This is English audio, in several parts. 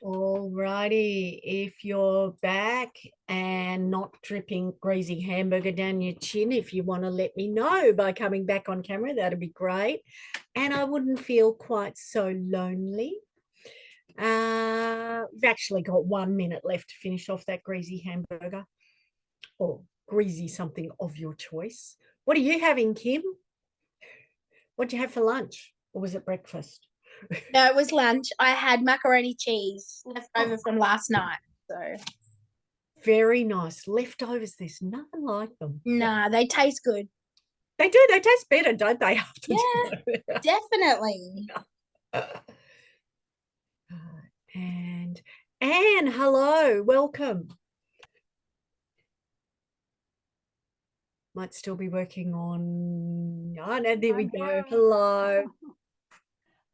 All righty. If you're back and not dripping greasy hamburger down your chin, if you want to let me know by coming back on camera, that'd be great. And I wouldn't feel quite so lonely. We've actually got 1 minute left to finish off that greasy hamburger or greasy something of your choice. What are you having, Kim? What'd you have for lunch? Or was it breakfast? No, it was lunch. I had macaroni cheese left over from last night. So, Very nice. Leftovers, there's nothing like them. nah, they taste good. They do. They taste better, don't they? After Yeah, dinner? definitely. And Anne, hello, welcome. Might still be working on. Oh, no, there we go. Hello.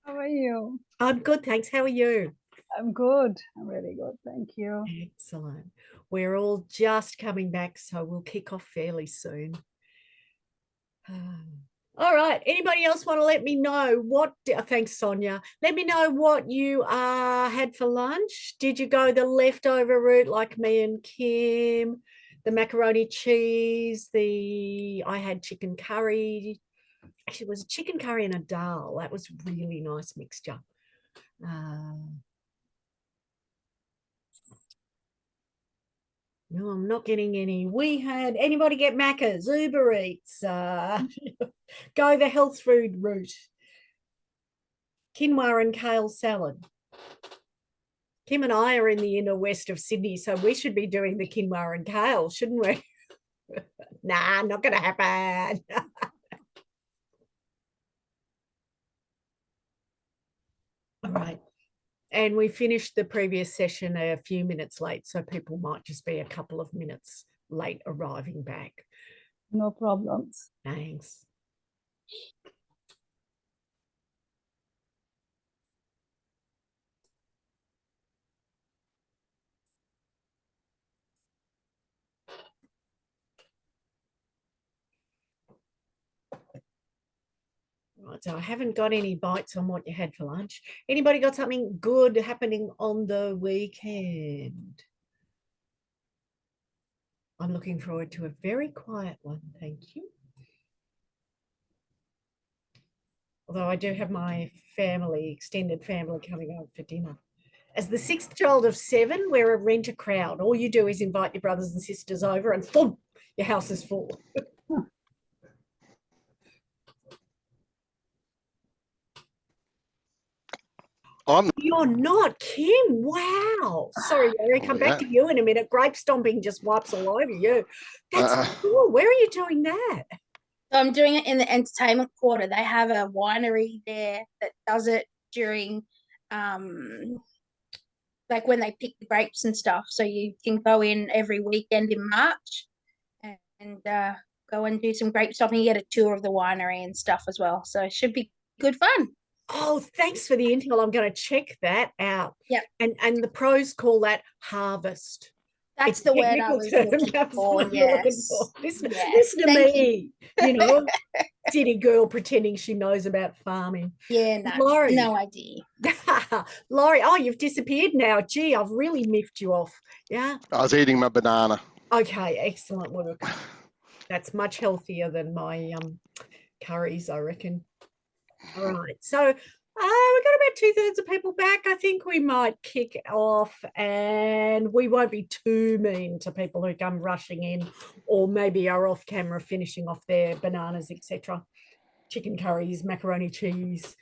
How are you? I'm good, thanks. How are you? I'm good. I'm really good. Thank you. Excellent. We're all just coming back, so we'll kick off fairly soon. All right. Anybody else want to let me know what? Thanks, Sonia. Let me know what you had for lunch. Did you go the leftover route like me and Kim? The macaroni cheese. I had chicken curry. Actually, it was a chicken curry and a dal. That was really nice mixture. No, I'm not getting any. We had anybody get Macca's, Uber Eats, go the health food route. Quinoa and kale salad. Kim and I are in the inner west of Sydney, so we should be doing the quinoa and kale, shouldn't we? Nah, not going to happen. All right. And we finished the previous session a few minutes late, so people might just be a couple of minutes late arriving back. No problems. Thanks. Right, so I haven't got any bites on what you had for lunch. Anybody got something good happening on the weekend? I'm looking forward to a very quiet one, thank you. Although I do have my family, extended family, coming over for dinner. As the sixth child of 7, we're a renter crowd. All you do is invite your brothers and sisters over and boom, your house is full. You're not, Kim. Wow. Sorry, Larry, come back to you in a minute. Grape stomping just wipes all over you. That's cool. Where are you doing that? So I'm doing it in the entertainment quarter. They have a winery there that does it during like when they pick the grapes and stuff. So you can go in every weekend in March and go and do some grape stomping. You get a tour of the winery and stuff as well. So it should be good fun. Oh, thanks for the intel. I'm going to check that out. Yeah. And the pros call that harvest. That's the word I was looking for. Yes. Listen to me, you know, city girl pretending she knows about farming. Yeah, no, Laurie, no idea. Laurie, oh, you've disappeared now. Gee, I've really miffed you off. Yeah. I was eating my banana. Okay, excellent work. That's much healthier than my curries, I reckon. All right, so we've got about 2/3 of people back. I think we might kick off, and we won't be too mean to people who come rushing in or maybe are off camera finishing off their bananas, etc. Chicken curries, macaroni cheese.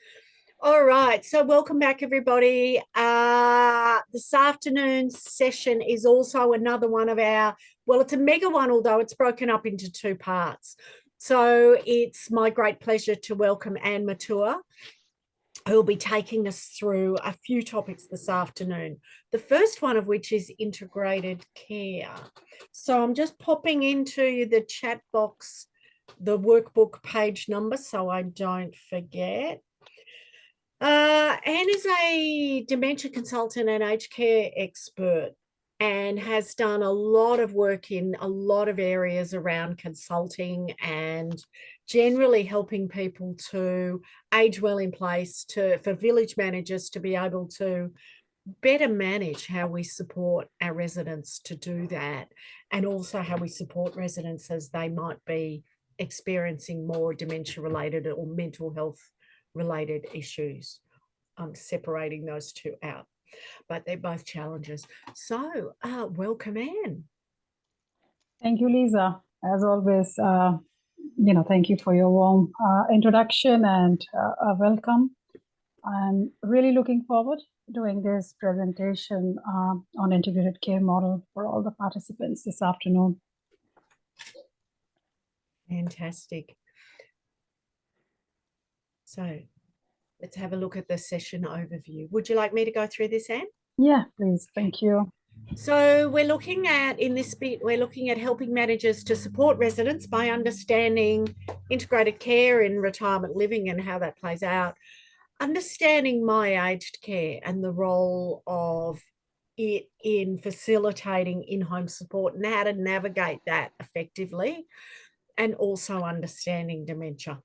All right, so welcome back, everybody. This afternoon's session is also another one of our, well, it's a mega one, although it's broken up into 2 parts. So it's my great pleasure to welcome Anne Matua, who will be taking us through a few topics this afternoon. The first one of which is integrated care. So I'm just popping into the chat box the workbook page number so I don't forget. Anne is a dementia consultant and aged care expert and has done a lot of work in a lot of areas around consulting and generally helping people to age well in place, for village managers to be able to better manage how we support our residents to do that, and also how we support residents as they might be experiencing more dementia related or mental health related issues. Separating those two out, but they're both challenges. So welcome, Anne. Thank you, Lisa. As always, thank you for your warm introduction and welcome. I'm really looking forward to doing this presentation on integrated care model for all the participants this afternoon. Fantastic. So let's have a look at the session overview. Would you like me to go through this, Anne? Yeah, please. Thank you. So we're looking at, in this bit, we're looking at helping managers to support residents by understanding integrated care in retirement living and how that plays out, understanding my aged care and the role of it in facilitating in-home support and how to navigate that effectively, and also understanding dementia.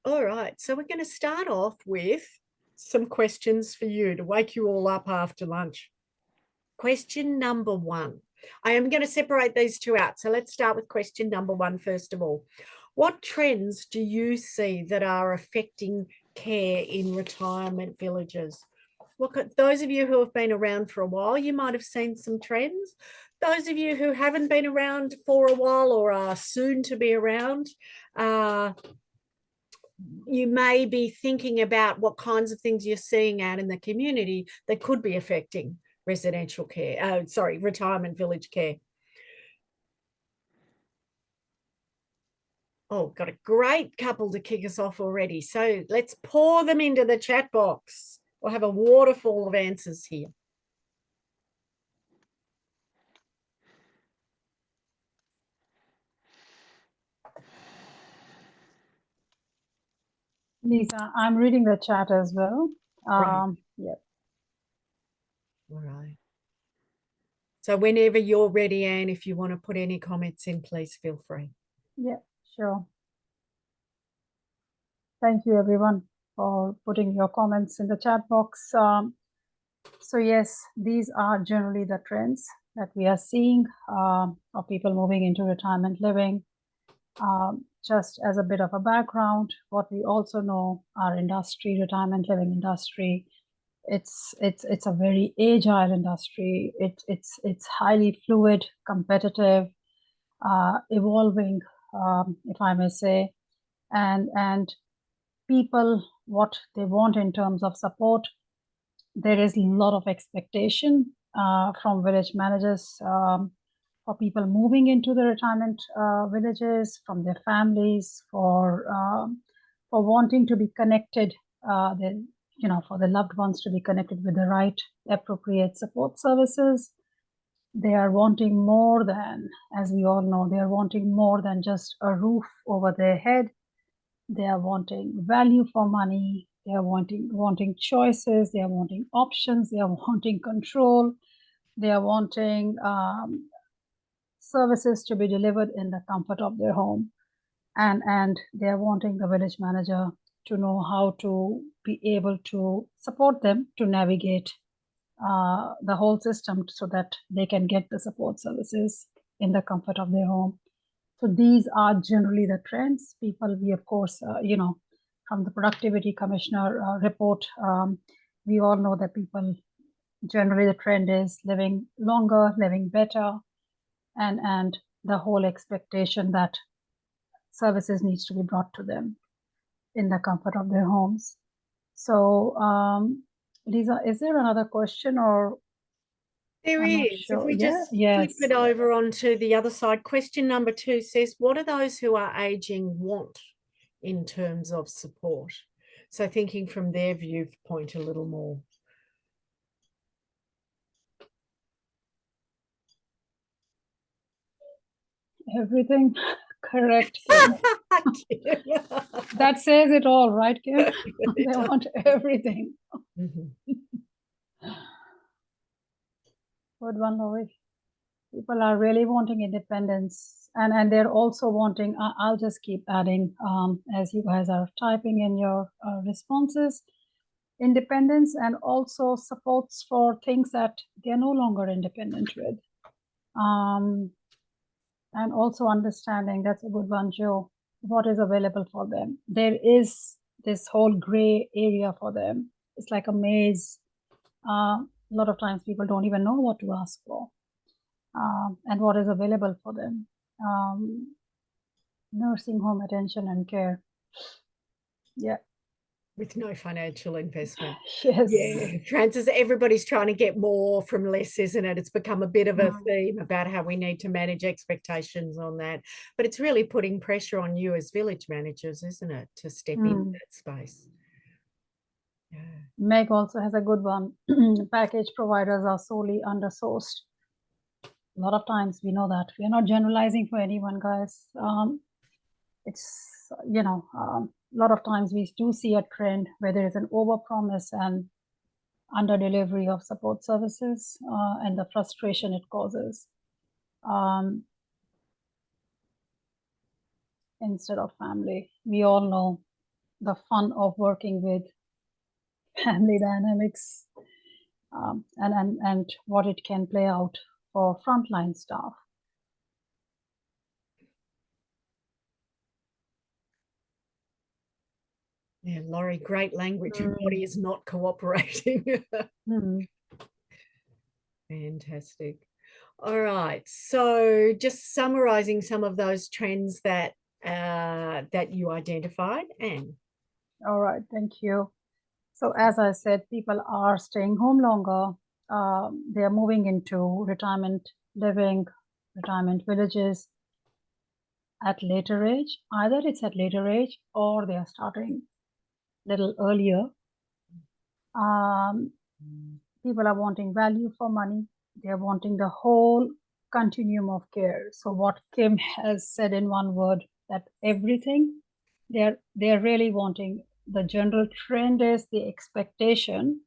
All right, so we're going to start off with some questions for you to wake you all up after lunch. Question number 1. I am going to separate these two out. So let's start with question number 1 first of all. What trends do you see that are affecting care in retirement villages? Look, at those of you who have been around for a while, you might have seen some trends. Those of you who haven't been around for a while or are soon to be around, you may be thinking about what kinds of things you're seeing out in the community that could be affecting residential care, retirement village care. Oh, got a great couple to kick us off already. So let's pour them into the chat box. We'll have a waterfall of answers here. Lisa, I'm reading the chat as well. Right. Yeah. All right. So whenever you're ready, Anne, if you want to put any comments in, please feel free. Yeah, sure. Thank you, everyone, for putting your comments in the chat box. So yes, these are generally the trends that we are seeing of people moving into retirement living. Just as a bit of a background, what we also know, our industry, retirement living industry, it's a very agile industry. It's highly fluid, competitive, evolving, if I may say, and people, what they want in terms of support, there is a lot of expectation from village managers for people moving into the retirement villages, from their families, for wanting to be connected, for the loved ones to be connected with the right appropriate support services. They are wanting more than, as we all know, they are wanting more than just a roof over their head. They are wanting value for money. They are wanting choices. They are wanting options. They are wanting control. They are wanting services to be delivered in the comfort of their home. And they are wanting the village manager to know how to be able to support them to navigate the whole system so that they can get the support services in the comfort of their home. So these are generally the trends. People, we of course, from the Productivity Commissioner report, we all know that people, generally the trend is living longer, living better, and the whole expectation that services needs to be brought to them in the comfort of their homes. So, Lisa, is there another question or? There I'm not is. sure. If we Yeah? just Yes. flip it over onto the other side, question number 2 says, what do those who are aging want in terms of support? So thinking from their viewpoint a little more. Everything correct, Kim. That says it all, right, Kim? They want everything. Good one, Lori. People are really wanting independence, and they're also wanting, I'll just keep adding as you guys are typing in your responses, independence and also supports for things that they're no longer independent with. And also understanding, that's a good one, Joe, what is available for them. There is this whole gray area for them. It's like a maze. A lot of times people don't even know what to ask for and what is available for them. Nursing home attention and care. Yeah. With no financial investment. Yes. Yeah, Francis, everybody's trying to get more from less, isn't it? It's become a bit of a theme about how we need to manage expectations on that. But it's really putting pressure on you as village managers, isn't it, to step into that space? Yeah. Meg also has a good one. Package providers are solely undersourced. A lot of times we know that. We are not generalizing for anyone, guys. It's, you know, a lot of times we do see a trend where there is an overpromise and under delivery of support services and the frustration it causes instead of family. We all know the fun of working with family dynamics and what it can play out for frontline staff. Yeah, Laurie, great language. Your body is not cooperating. Fantastic. All right. So just summarizing some of those trends that that you identified, Anne. All right, thank you. So as I said, people are staying home longer. They are moving into retirement living, retirement villages at later age. Either it's at later age or they are starting a little earlier. People are wanting value for money. They're wanting the whole continuum of care. So what Kim has said in one word, that everything, they're really wanting. The general trend is the expectation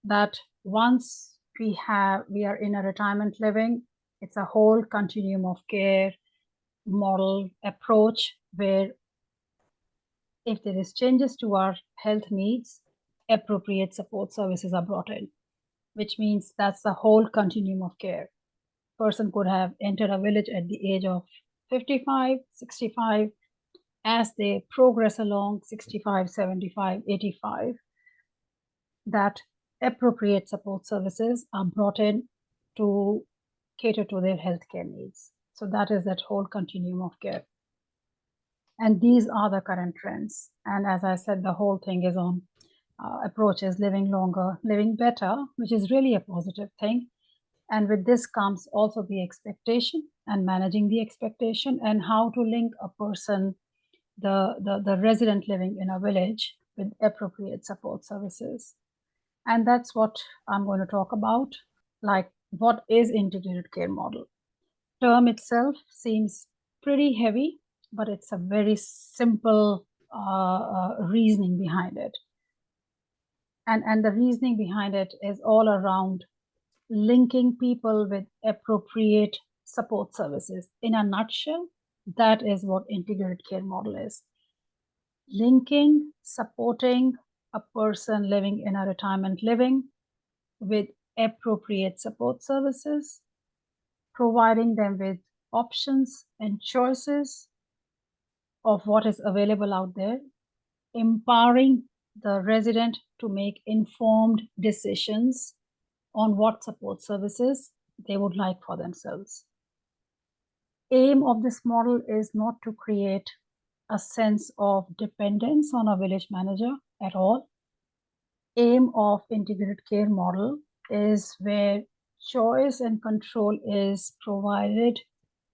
that once we are in a retirement living, it's a whole continuum of care model approach where if there is changes to our health needs, appropriate support services are brought in, which means that's the whole continuum of care. Person could have entered a village at the age of 55, 65. As they progress along 65, 75, 85, that appropriate support services are brought in to cater to their healthcare needs. So that is that whole continuum of care. And these are the current trends. And as I said, the whole thing is on approaches living longer, living better, which is really a positive thing. And with this comes also the expectation and managing the expectation and how to link a person, the resident living in a village, with appropriate support services. And that's what I'm going to talk about, like what is integrated care model. Term itself seems pretty heavy, but it's a very simple reasoning behind it. And the reasoning behind it is all around linking people with appropriate support services. In a nutshell, that is what integrated care model is. Linking, supporting a person living in a retirement living with appropriate support services, providing them with options and choices of what is available out there, empowering the resident to make informed decisions on what support services they would like for themselves. Aim of this model is not to create a sense of dependence on a village manager at all. Aim of integrated care model is where choice and control is provided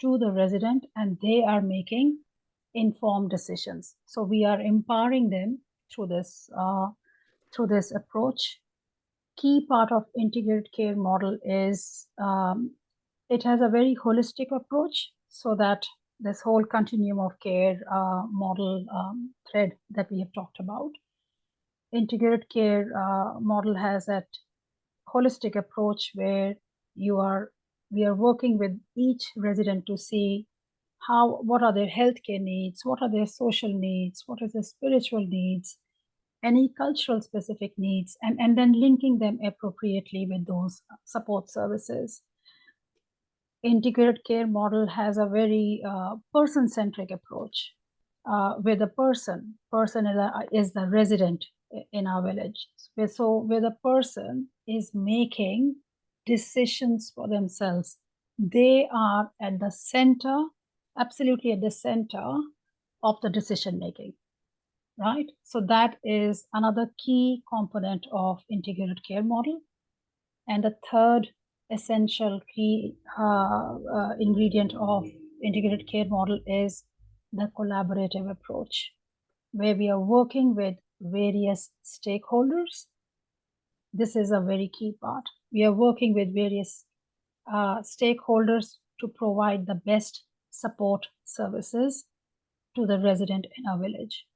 to the resident and they are making informed decisions. So we are empowering them through this approach. Key part of integrated care model is it has a very holistic approach so that this whole continuum of care model thread that we have talked about. Integrated care model has that holistic approach where we are working with each resident to see what are their healthcare needs, what are their social needs, what are their spiritual needs, any cultural specific needs, and then linking them appropriately with those support services. Integrated care model has a very person-centric approach, where the person is the resident in our village. So where the person is making decisions for themselves, they are at the center, absolutely at the center of the decision making, right? So that is another key component of integrated care model. And the third essential key ingredient of integrated care model is the collaborative approach, where we are working with various stakeholders. This is a very key part. We are working with various stakeholders to provide the best support services to the resident in our village.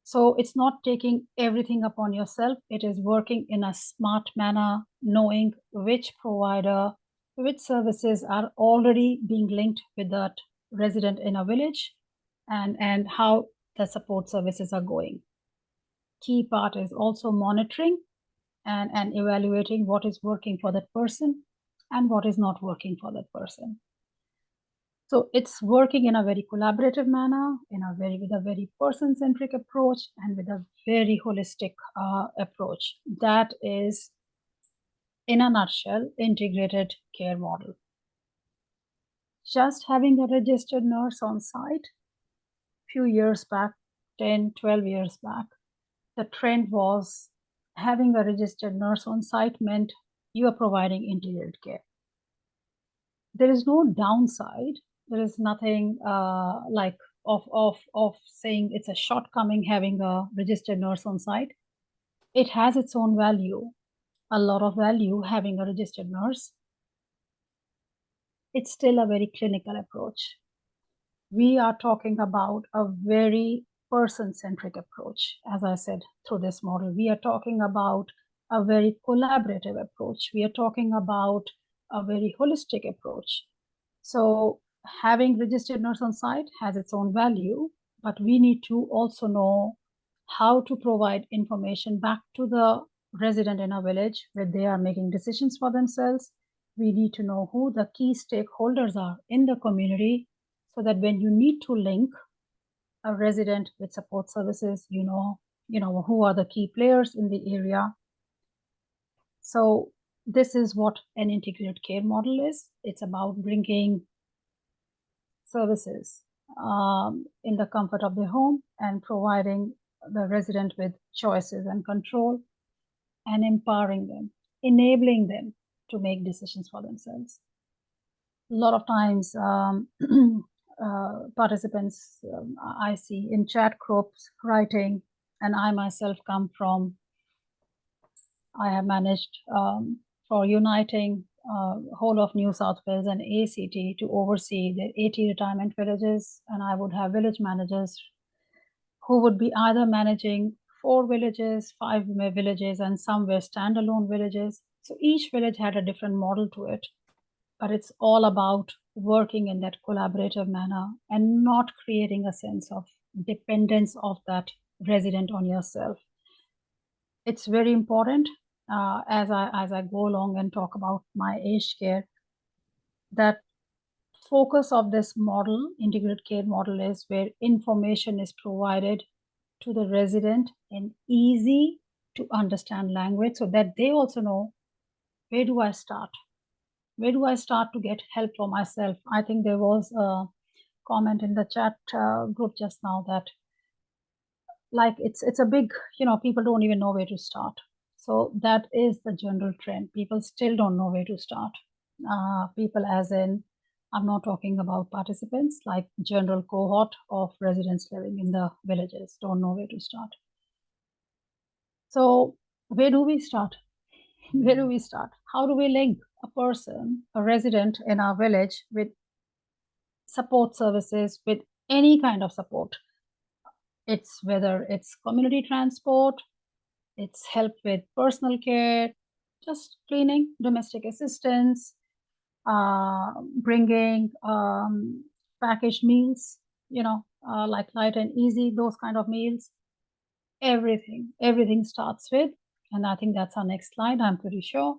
So it's not taking everything upon yourself. It is working in a smart manner, knowing which provider, which services are already being linked with that resident in a village, and how the support services are going. Key part is also monitoring and evaluating what is working for that person and what is not working for that person. So it's working in a very collaborative manner, with a very person-centric approach, and with a very holistic approach. That is, in a nutshell, integrated care model. Just having a registered nurse on site, few years back, 10, 12 years back, the trend was having a registered nurse on site meant you are providing integrated care. There is no downside. There is nothing like of saying it's a shortcoming having a registered nurse on site. It has its own value, a lot of value having a registered nurse. It's still a very clinical approach. We are talking about a very person-centric approach. As I said, through this model, we are talking about a very collaborative approach. We are talking about a very holistic approach. So having registered nurse on site has its own value, but we need to also know how to provide information back to the resident in a village where they are making decisions for themselves. We need to know who the key stakeholders are in the community, so that when you need to link a resident with support services, you know who are the key players in the area. So this is what an integrated care model is. It's about bringing services in the comfort of their home and providing the resident with choices and control, and empowering them, enabling them to make decisions for themselves. A lot of times, participants I see in chat groups writing, and I myself come from, I have managed for uniting whole of New South Wales and ACT to oversee the 80 retirement villages, and I would have village managers who would be either managing 4 villages, 5 villages, and some were standalone villages. So each village had a different model to it, but it's all about working in that collaborative manner and not creating a sense of dependence of that resident on yourself. It's very important as I go along and talk about my aged care, that focus of this model, integrated care model, is where information is provided to the resident in easy to understand language, so that they also know, where do I start? Where do I start to get help for myself? I think there was a comment in the chat group just now that, like, it's a big, people don't even know where to start. So that is the general trend. People still don't know where to start. People as in, I'm not talking about participants, like general cohort of residents living in the villages don't know where to start. So where do we start? Where do we start? How do we link a person, a resident in our village, with support services, with any kind of support? It's whether it's community transport, it's help with personal care, just cleaning, domestic assistance, bringing packaged meals, like light and easy, those kind of meals. everything starts with, and I think that's our next slide, I'm pretty sure.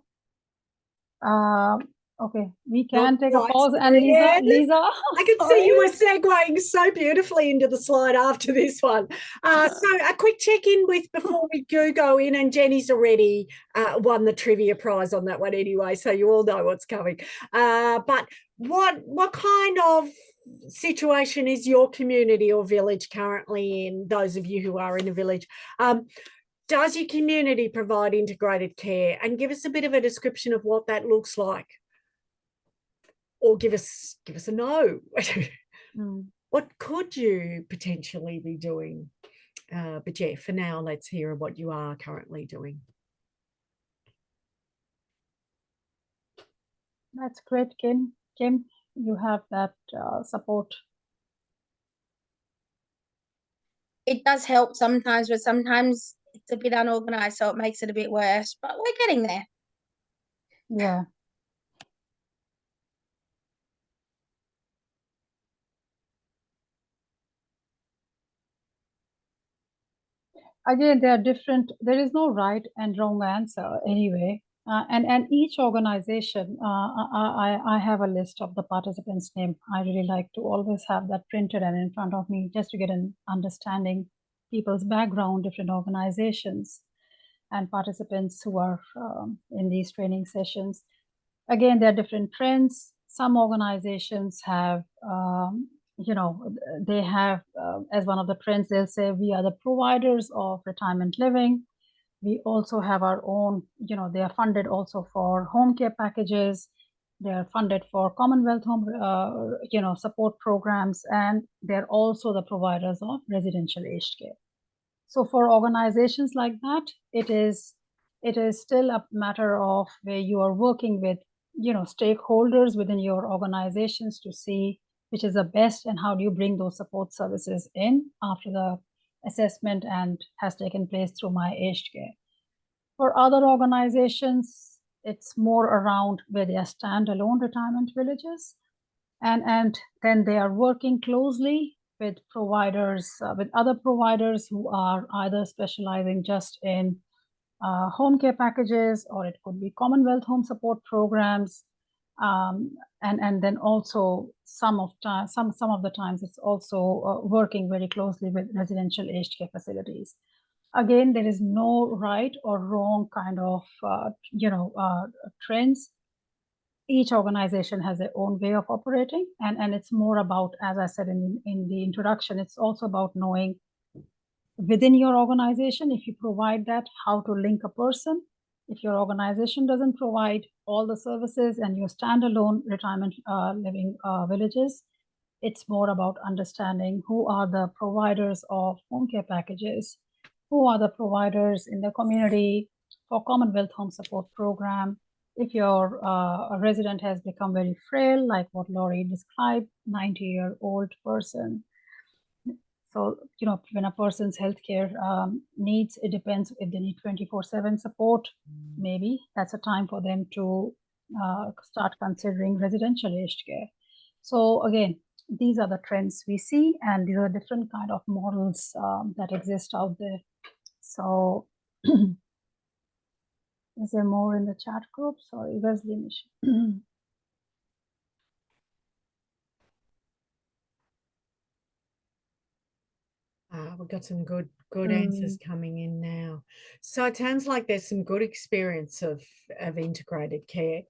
Okay, we can Not take a quite pause. And through yet. Lisa, I can sorry. see you were segueing so beautifully into the slide after this one. So a quick check-in with before we do go in, and Jenny's already won the trivia prize on that one anyway, so you all know what's coming. But what kind of situation is your community or village currently in, those of you who are in a village? Does your community provide integrated care? And give us a bit of a description of what that looks like. Or give us a no. What could you potentially be doing? But yeah, for now, let's hear what you are currently doing. That's great, Kim. Kim, you have that support. It does help sometimes, but sometimes it's a bit unorganized, so it makes it a bit worse, but we're getting there. Yeah. Again, there is no right and wrong answer anyway. And each organization, I have a list of the participants' name. I really like to always have that printed and in front of me just to get an understanding people's background, different organizations and participants who are in these training sessions. Again, there are different trends. Some organizations have, they have, as one of the trends, they'll say, we are the providers of retirement living. We also have our own, they are funded also for home care packages. They are funded for Commonwealth home, support programs, and they're also the providers of residential aged care. So for organizations like that, it is still a matter of where you are working with, stakeholders within your organizations to see which is the best and how do you bring those support services in after the assessment and has taken place through my aged care. For other organizations, it's more around where they are standalone retirement villages, and then they are working closely with providers, with other providers who are either specializing just in home care packages, or it could be Commonwealth home support programs, and then also some of the times it's also working very closely with residential aged care facilities. Again, there is no right or wrong kind of trends. Each organization has their own way of operating, and it's more about, as I said in the introduction, it's also about knowing within your organization, if you provide that, how to link a person. If your organization doesn't provide all the services and you're standalone retirement living villages, it's more about understanding who are the providers of home care packages, who are the providers in the community for Commonwealth home support program. If your resident has become very frail, like what Laurie described, 90-year-old person. So, when a person's healthcare needs, it depends if they need 24/7 support, maybe that's a time for them to start considering residential aged care. So again, these are the trends we see, and these are different kind of models that exist out there. So is there more in the chat group? Sorry, where's the initial? We've got some good answers coming in now. So it sounds like there's some good experience of integrated care.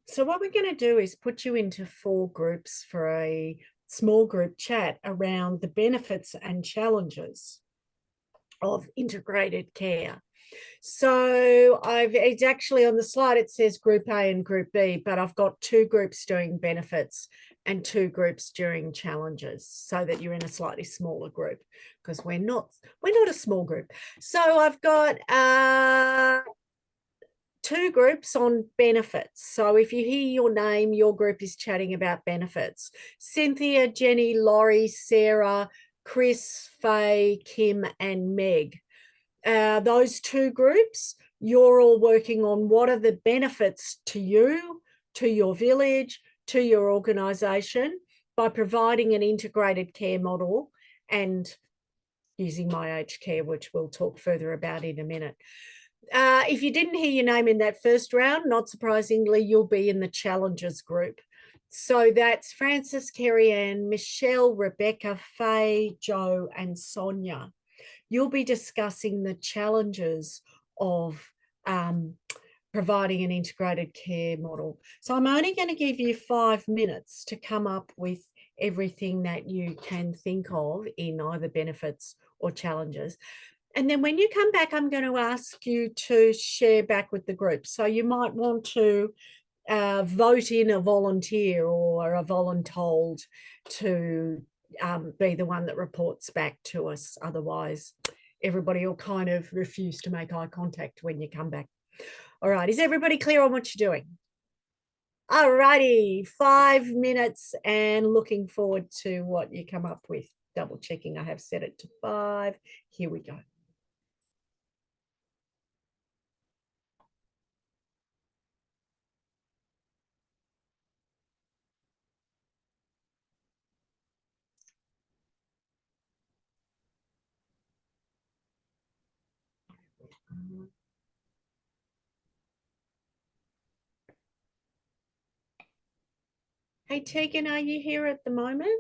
So what we're going to do is put you into 4 groups for a small group chat around the benefits and challenges of integrated care. So it's actually on the slide, it says group A and group B, but I've got 2 groups doing benefits and 2 groups doing challenges, so that you're in a slightly smaller group, because we're not a small group. So I've got 2 groups on benefits. So if you hear your name, your group is chatting about benefits. Cynthia, Jenny, Laurie, Sarah, Chris, Faye, Kim, and Meg. Those 2 groups, you're all working on what are the benefits to you, to your village, to your organisation by providing an integrated care model and using My Aged Care, which we'll talk further about in a minute. If you didn't hear your name in that first round, not surprisingly, you'll be in the challenges group. So that's Frances, Kerry Ann, Michelle, Rebecca, Faye, Joe, and Sonia. You'll be discussing the challenges of providing an integrated care model. So I'm only going to give you 5 minutes to come up with everything that you can think of in either benefits or challenges. And then when you come back, I'm going to ask you to share back with the group. So you might want to vote in a volunteer or a voluntold to be the one that reports back to us. Otherwise, everybody will kind of refuse to make eye contact when you come back. All right, is everybody clear on what you're doing? All righty, 5 minutes and looking forward to what you come up with. Double checking I have set it to 5. Here we go. Hey, Tegan, are you here at the moment?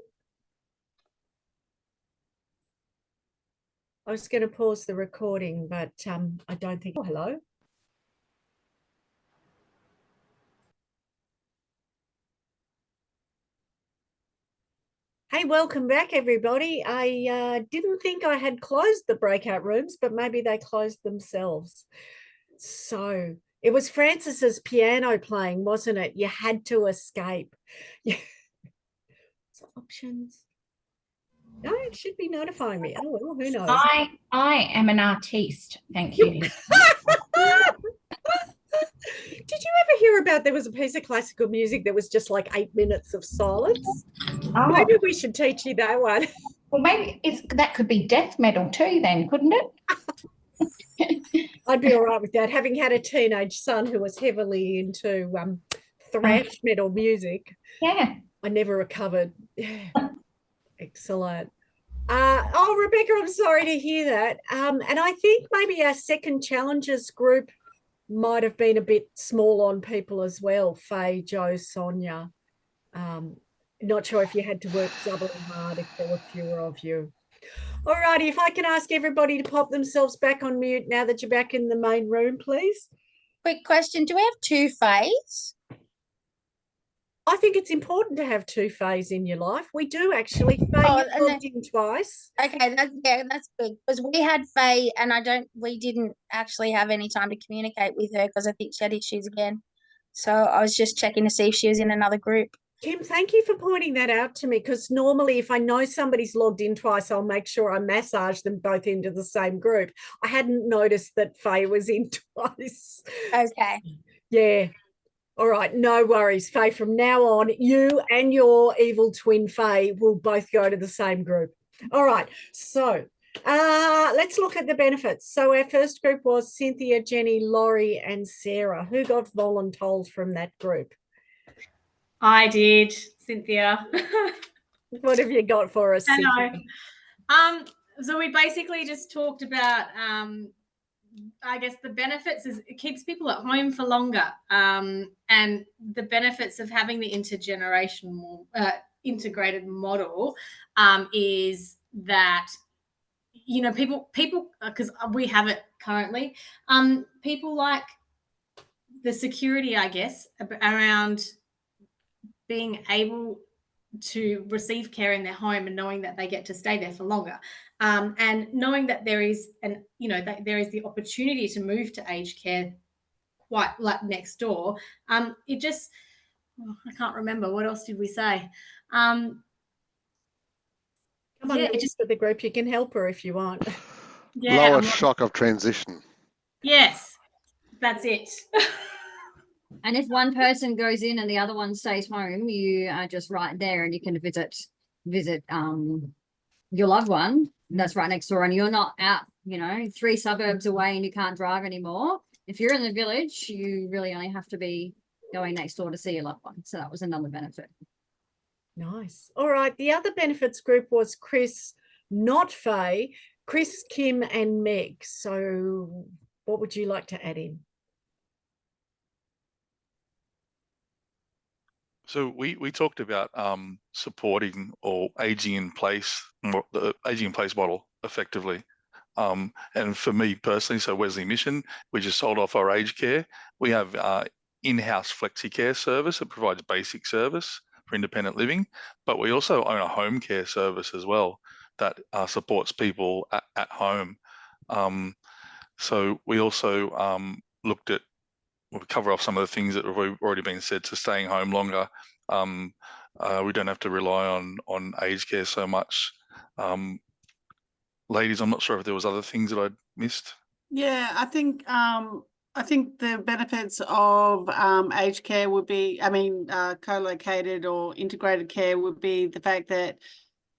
I was going to pause the recording, but I don't think. Oh, hello. Hey, welcome back, everybody. I didn't think I had closed the breakout rooms, but maybe they closed themselves. So it was Frances's piano playing, wasn't it? You had to escape. Options. No, it should be notifying me. Oh, well, who knows? I am an artiste. Thank you. Did you ever hear about there was a piece of classical music that was just like 8 minutes of silence? Oh, Maybe we should teach you that one. well, maybe that could be death metal too, then, couldn't it? I'd be all right with that. Having had a teenage son who was heavily into thrash metal music. Yeah. I never recovered. Excellent. Oh, Rebecca, I'm sorry to hear that. And I think maybe our second challenges group might have been a bit small on people as well. Faye, Joe, Sonia. Not sure if you had to work doubly hard if there were fewer of you. All righty, if I can ask everybody to pop themselves back on mute now that you're back in the main room, please. Quick question. Do we have 2 Fays? I think it's important to have 2 Fays in your life. We do actually. Faye, you've logged in twice. Okay, that's good. Because we had Faye and we didn't actually have any time to communicate with her because I think she had issues again. So I was just checking to see if she was in another group. Kim, thank you for pointing that out to me, because normally if I know somebody's logged in twice, I'll make sure I massage them both into the same group. I hadn't noticed that Faye was in twice. Okay. Yeah. All right, no worries, Faye. From now on, you and your evil twin Faye will both go to the same group. All right, so let's look at the benefits. So our first group was Cynthia, Jenny, Laurie, and Sarah. Who got voluntold from that group? I did, Cynthia. What have you got for us, Cynthia? So we basically just talked about I guess the benefits is it keeps people at home for longer, and the benefits of having the intergenerational integrated model is that, you know, people because we have it currently, people like the security, I guess, around being able to receive care in their home and knowing that they get to stay there for longer, and knowing that there is that there is the opportunity to move to aged care quite like next door. It just I can't remember what else did we say. Come on, it just for the group. You can help her if you want. Yeah, lower shock of transition. Yes, that's it. And if one person goes in and the other one stays home, you are just right there and you can visit your loved one that's right next door, and you're not out, 3 suburbs away and you can't drive anymore. If you're in the village, you really only have to be going next door to see your loved one. So that was another benefit. Nice. All right. The other benefits group was Chris, not Faye. Chris, Kim, and Meg. So, what would you like to add in? So we talked about supporting or aging in place, the aging in place model effectively. And for me personally, so Wesley Mission, we just sold off our aged care. We have in-house flexi care service that provides basic service for independent living, but we also own a home care service as well that supports people at home. So we also looked at, we'll cover off some of the things that have already been said. So staying home longer, we don't have to rely on aged care so much. Ladies, I'm not sure if there was other things that I'd missed. Yeah, I think the benefits of aged care would be, co-located or integrated care would be the fact that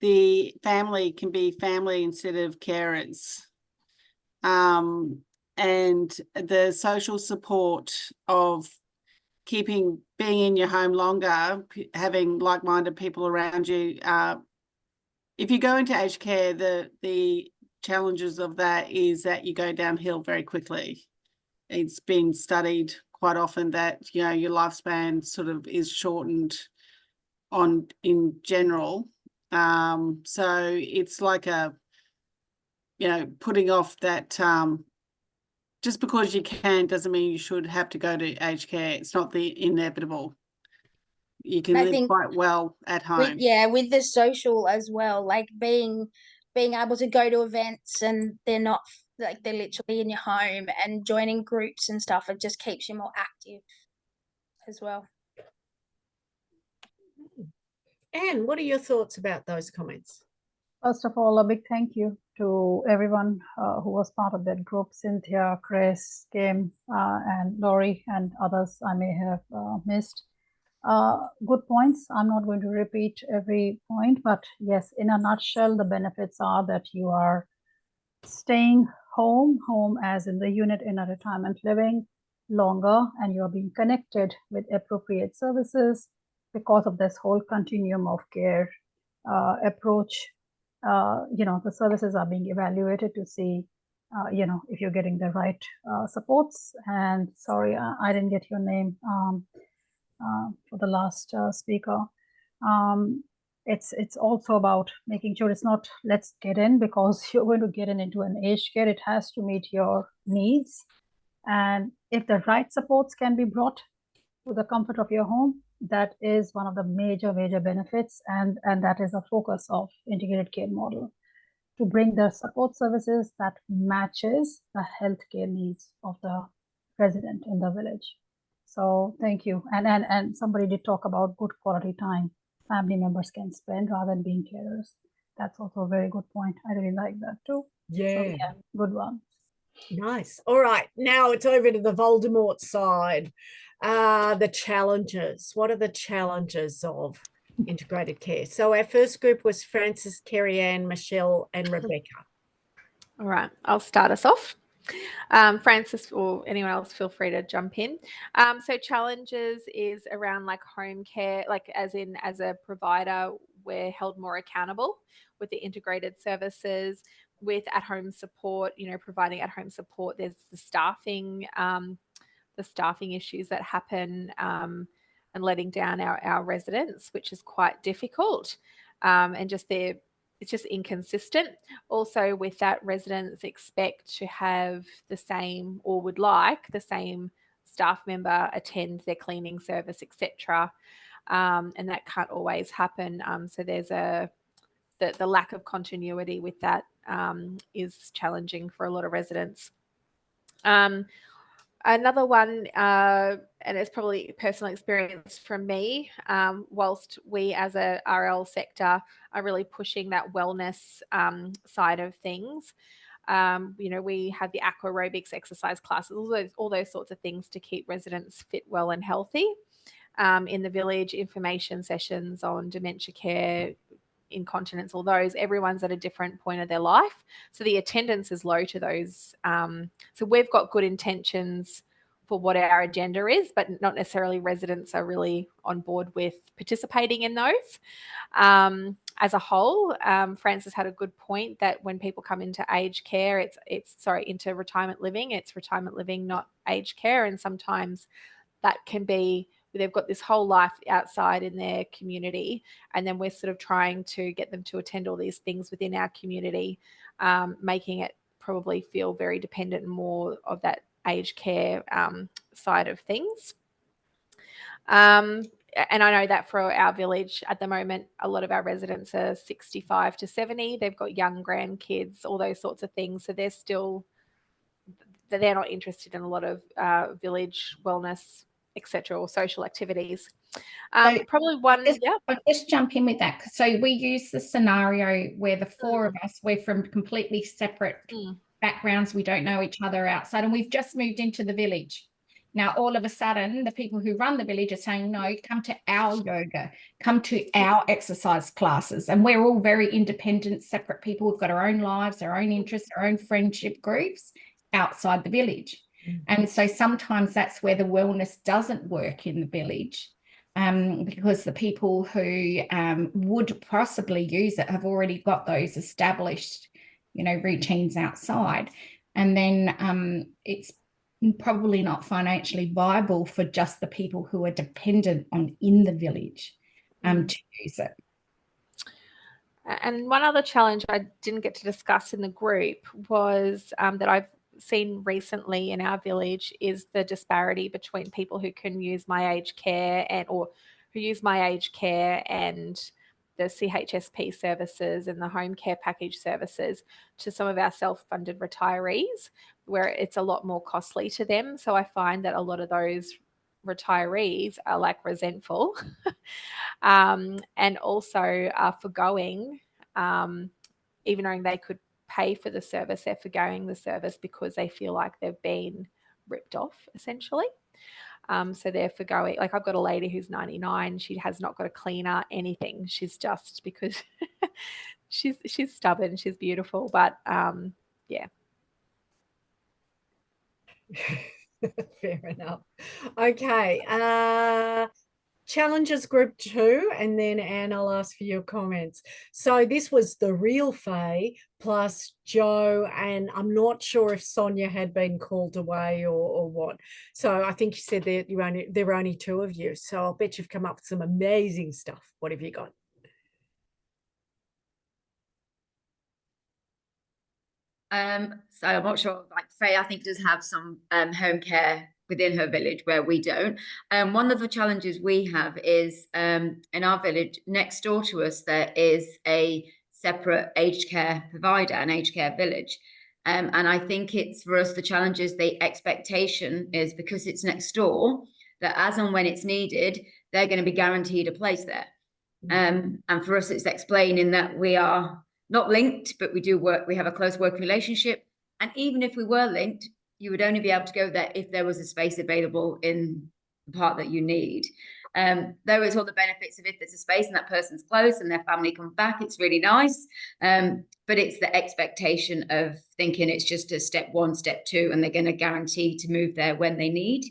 the family can be family instead of carers. And the social support of being in your home longer, having like-minded people around you. If you go into aged care, the challenges of that is that you go downhill very quickly. It's been studied quite often that, you know, your lifespan sort of is shortened in general. So it's like putting off that, just because you can doesn't mean you should have to go to aged care. It's not the inevitable. You can live quite well at home. With the social as well, like being able to go to events and they're not like they're literally in your home, and joining groups and stuff, it just keeps you more active as well. Anne, what are your thoughts about those comments? First of all, a big thank you to everyone who was part of that group: Cynthia, Chris, Kim, and Laurie, and others I may have missed. Good points. I'm not going to repeat every point, but yes, in a nutshell, the benefits are that you are staying home as in the unit in a retirement living longer, and you're being connected with appropriate services because of this whole continuum of care approach. The services are being evaluated to see, if you're getting the right supports. And sorry, I didn't get your name for the last speaker. It's also about making sure it's not let's get in because you're going to get into an aged care. It has to meet your needs, and if the right supports can be brought to the comfort of your home, that is one of the major benefits, and that is a focus of integrated care model, to bring the support services that matches the healthcare needs of the resident in the village. So thank you. And somebody did talk about good quality time family members can spend rather than being carers. That's also a very good point. I really like that too. Yeah. So, yeah, good one. Nice. All right. Now it's over to the Voldemort side. The challenges. What are the challenges of integrated care? So our first group was Frances, Kerry Ann, Michelle, and Rebecca. All right. I'll start us off. Frances or anyone else, feel free to jump in. So challenges is around like home care, like as a provider, we're held more accountable with the integrated services, with at-home support, providing at-home support. There's the staffing issues that happen and letting down our residents, which is quite difficult. And it's just inconsistent. Also with that, residents expect to have the same or would like the same staff member attend their cleaning service, etc. And that can't always happen. So there's the lack of continuity with that is challenging for a lot of residents. Another one, and it's probably personal experience from me, whilst we as a RL sector are really pushing that wellness side of things, we have the aqua aerobics exercise classes, all those sorts of things to keep residents fit, well and healthy. In the village, information sessions on dementia care, incontinence, all those, everyone's at a different point of their life. So the attendance is low to those. So we've got good intentions for what our agenda is, but not necessarily residents are really on board with participating in those. as a whole. Francis had a good point that when people come into aged care, into retirement living, it's retirement living, not aged care. And sometimes that can be, they've got this whole life outside in their community, and then we're sort of trying to get them to attend all these things within our community, making it probably feel very dependent and more of that aged care side of things. And I know that for our village at the moment, a lot of our residents are 65 to 70. They've got young grandkids, all those sorts of things. So they're not interested in a lot of village wellness, etc., or social activities. Probably one. I'll just jump in with that. So we use the scenario where the four of us, we're from completely separate backgrounds. We don't know each other outside, and we've just moved into the village. Now, all of a sudden, the people who run the village are saying, no, come to our yoga, come to our exercise classes. And we're all very independent, separate people. We've got our own lives, our own interests, our own friendship groups outside the village. And so sometimes that's where the wellness doesn't work in the village, because the people who would possibly use it have already got those established, routines outside. And then it's probably not financially viable for just the people who are dependent on in the village to use it. And one other challenge I didn't get to discuss in the group was that I've seen recently in our village is the disparity between people who can use my aged care or who use my aged care and the CHSP services and the home care package services to some of our self-funded retirees, where it's a lot more costly to them. So I find that a lot of those retirees are like resentful and also are forgoing, even though they could pay for the service, they're forgoing the service because they feel like they've been ripped off, essentially. So they're forgoing. Like, I've got a lady who's 99. She has not got a cleaner, anything. She's just, because she's stubborn. She's beautiful, but yeah. Fair enough. Okay. Challenges group 2, and then Anne, I'll ask for your comments. So this was the real Faye plus Joe, and I'm not sure if Sonia had been called away or what. So I think you said that there were only 2 of you. So I'll bet you've come up with some amazing stuff. What have you got? So I'm not sure, like Faye, I think does have some home care within her village where we don't. One of the challenges we have is in our village next door to us, there is a separate aged care provider, an aged care village. And I think it's for us, the challenge is the expectation is because it's next door, that as and when it's needed, they're going to be guaranteed a place there. And for us, it's explaining that we are not linked, but we do work, we have a close working relationship. And even if we were linked, you would only be able to go there if there was a space available in the part that you need. There is all the benefits of if there's a space and that person's close and their family comes back, it's really nice. But it's the expectation of thinking it's just a step 1, step 2, and they're going to guarantee to move there when they need.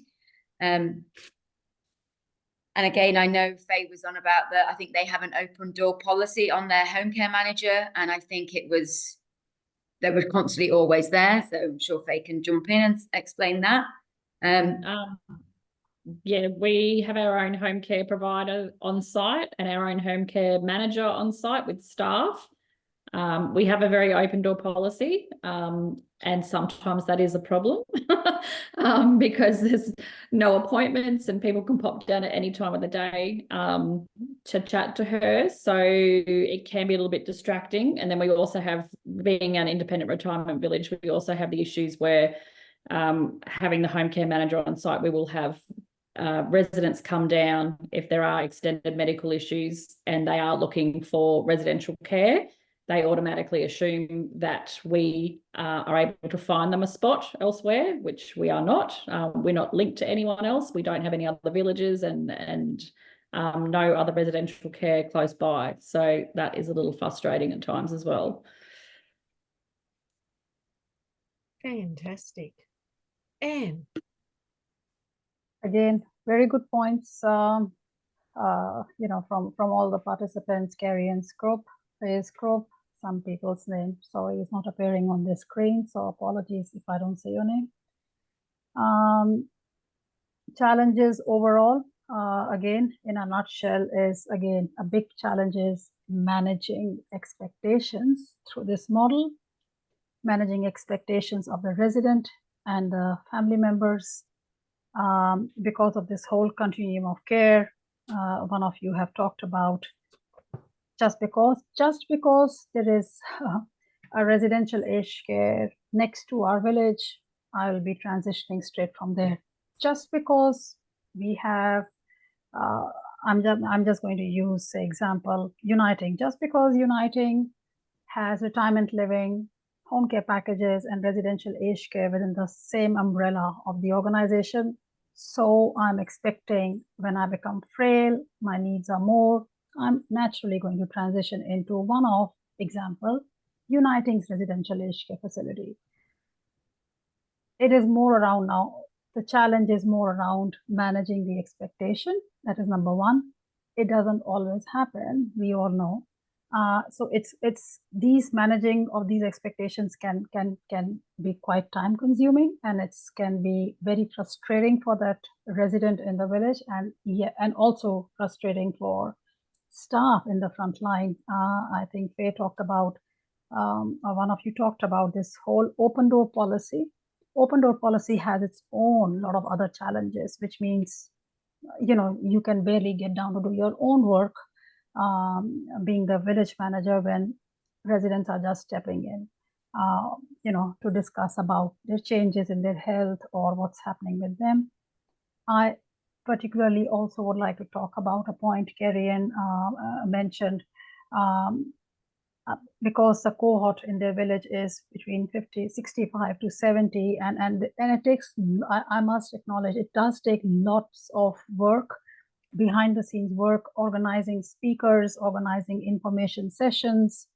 And again, I know Faye was on about that. I think they have an open door policy on their home care manager. And I think they were constantly always there. So I'm sure Faye can jump in and explain that. Yeah, we have our own home care provider on site and our own home care manager on site with staff. We have a very open door policy, and sometimes that is a problem because there's no appointments and people can pop down at any time of the day to chat to her. So it can be a little bit distracting. And then we also have, being an independent retirement village, we also have the issues where having the home care manager on site, we will have residents come down if there are extended medical issues and they are looking for residential care. They automatically assume that we are able to find them a spot elsewhere, which we are not. We're not linked to anyone else. We don't have any other villages and no other residential care close by. So that is a little frustrating at times as well. Fantastic. Anne. Again, very good points, from all the participants, Carrie and group. Face Group, some people's name, sorry, is not appearing on the screen, so apologies if I don't say your name. Challenges overall, again, in a nutshell, is again, a big challenge is managing expectations through this model, managing expectations of the resident and the family members, because of this whole continuum of care. One of you have talked about just because there is a residential aged care next to our village, I will be transitioning straight from there. Just because we have, I'm just going to use the example Uniting. Just because Uniting has retirement living, home care packages, and residential aged care within the same umbrella of the organization, so I'm expecting when I become frail, my needs are more, I'm naturally going to transition into one of, example, Uniting's residential aged care facility. It is more around now, the challenge is more around managing the expectation. That is number one. It doesn't always happen, we all know. So it's these managing of these expectations can be quite time consuming, and can be very frustrating for that resident in the village, and also frustrating for staff in the front line. I think Faye talked about, one of you talked about this whole open door policy. Open door policy has its own lot of other challenges, which means, you can barely get down to do your own work, being the village manager when residents are just stepping in, to discuss about their changes in their health or what's happening with them. I particularly also would like to talk about a point Carrie-Ann mentioned, because the cohort in their village is between 65 to 70, and it takes, I must acknowledge, it does take lots of work, behind the scenes work, organizing speakers, organizing information sessions,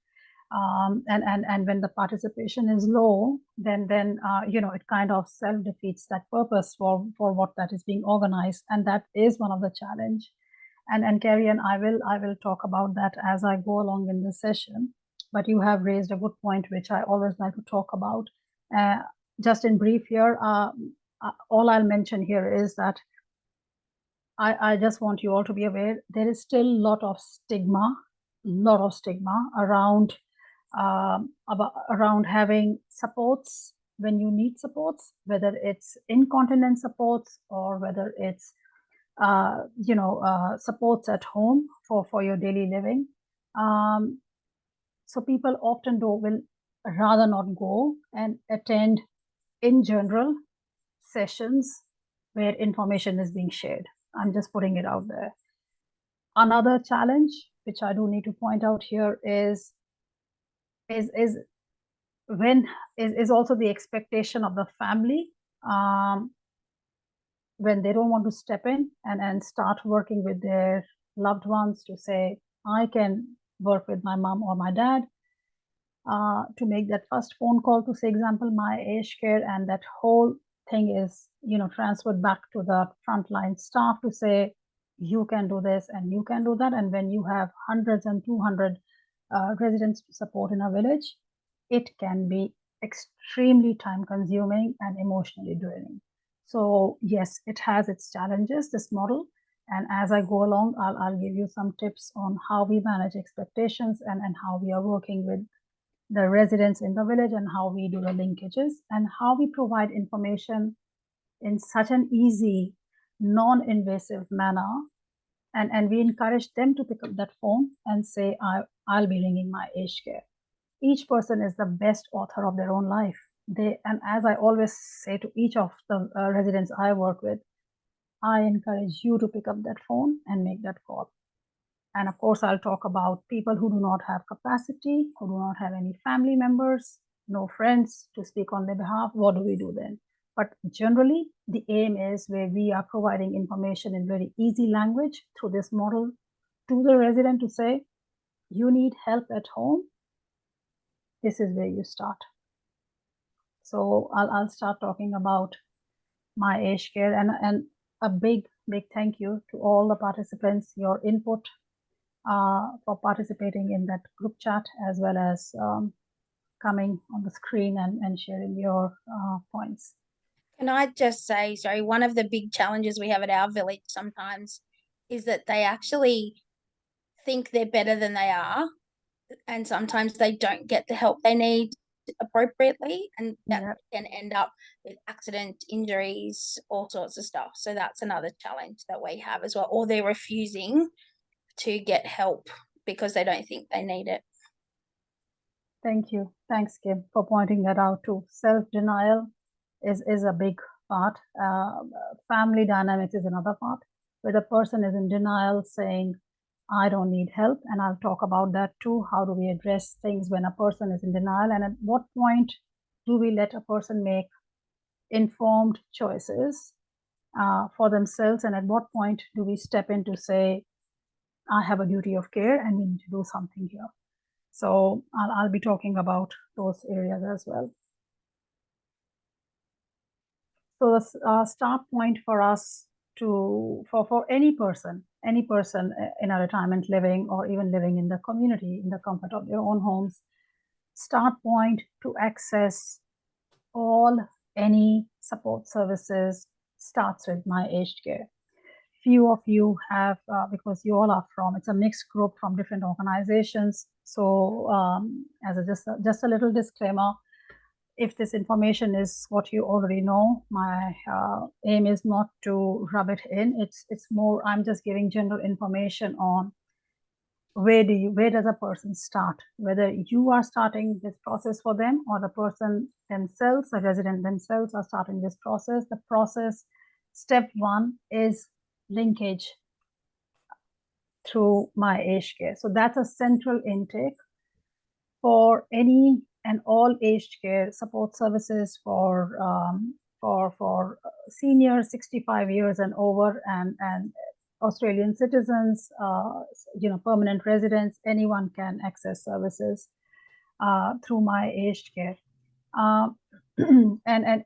and when the participation is low, then it kind of self defeats that purpose for what that is being organized, and that is one of the challenge. And Carrie-Ann, I will talk about that as I go along in the session. But you have raised a good point, which I always like to talk about. Just in brief here, all I'll mention here is that I just want you all to be aware there is still a lot of stigma around around having supports when you need supports, whether it's incontinence supports or whether it's supports at home for your daily living. So people often will rather not go and attend in general sessions where information is being shared. I'm just putting it out there. Another challenge, which I do need to point out here, is also the expectation of the family, when they don't want to step in and start working with their loved ones to say, I can work with my mom or my dad, to make that first phone call to say, example, my aged care, and that whole thing is, transferred back to the frontline staff to say, you can do this and you can do that. And when you have hundreds and 200 residents to support in a village, it can be extremely time consuming and emotionally draining. So yes, it has its challenges, this model. And as I go along, I'll give you some tips on how we manage expectations and how we are working with the residents in the village, and how we do the linkages, and how we provide information in such an easy, non-invasive manner. And we encourage them to pick up that phone and say, I'll be ringing my aged care. Each person is the best author of their own life. And as I always say to each of the residents I work with, I encourage you to pick up that phone and make that call. And of course, I'll talk about people who do not have capacity, who do not have any family members, no friends to speak on their behalf. What do we do then? But generally, the aim is where we are providing information in very easy language through this model to the resident to say, you need help at home, this is where you start. So I'll start talking about my aged care, and a big thank you to all the participants. Your input for participating in that group chat, as well as coming on the screen and sharing your points. Can I just say, sorry, one of the big challenges we have at our village sometimes is that they actually think they're better than they are, and sometimes they don't get the help they need appropriately, and that can end up with accident, injuries, all sorts of stuff. So that's another challenge that we have as well. Or they're refusing to get help because they don't think they need it. Thank you. Thanks, Kim, for pointing that out too. Self-denial is a big part. Family dynamics is another part, where the person is in denial, saying, I don't need help. And I'll talk about that too. How do we address things when a person is in denial? And at what point do we let a person make informed choices for themselves? And at what point do we step in to say, I have a duty of care and we need to do something here? So I'll be talking about those areas as well. So the start point for us for any person in a retirement living, or even living in the community in the comfort of their own homes, start point to access any support services starts with My Aged Care. Few of you have, because you all are it's a mixed group from different organizations. So as just a little disclaimer, if this information is what you already know, my aim is not to rub it in. It's more, I'm just giving general information on where does a person start, whether you are starting this process for them or the person themselves, the resident themselves are starting this process. The process, step one is linkage through My Aged Care. So that's a central intake for any and all aged care support services for seniors 65 years and over, and Australian citizens, permanent residents. Anyone can access services through My Aged Care. And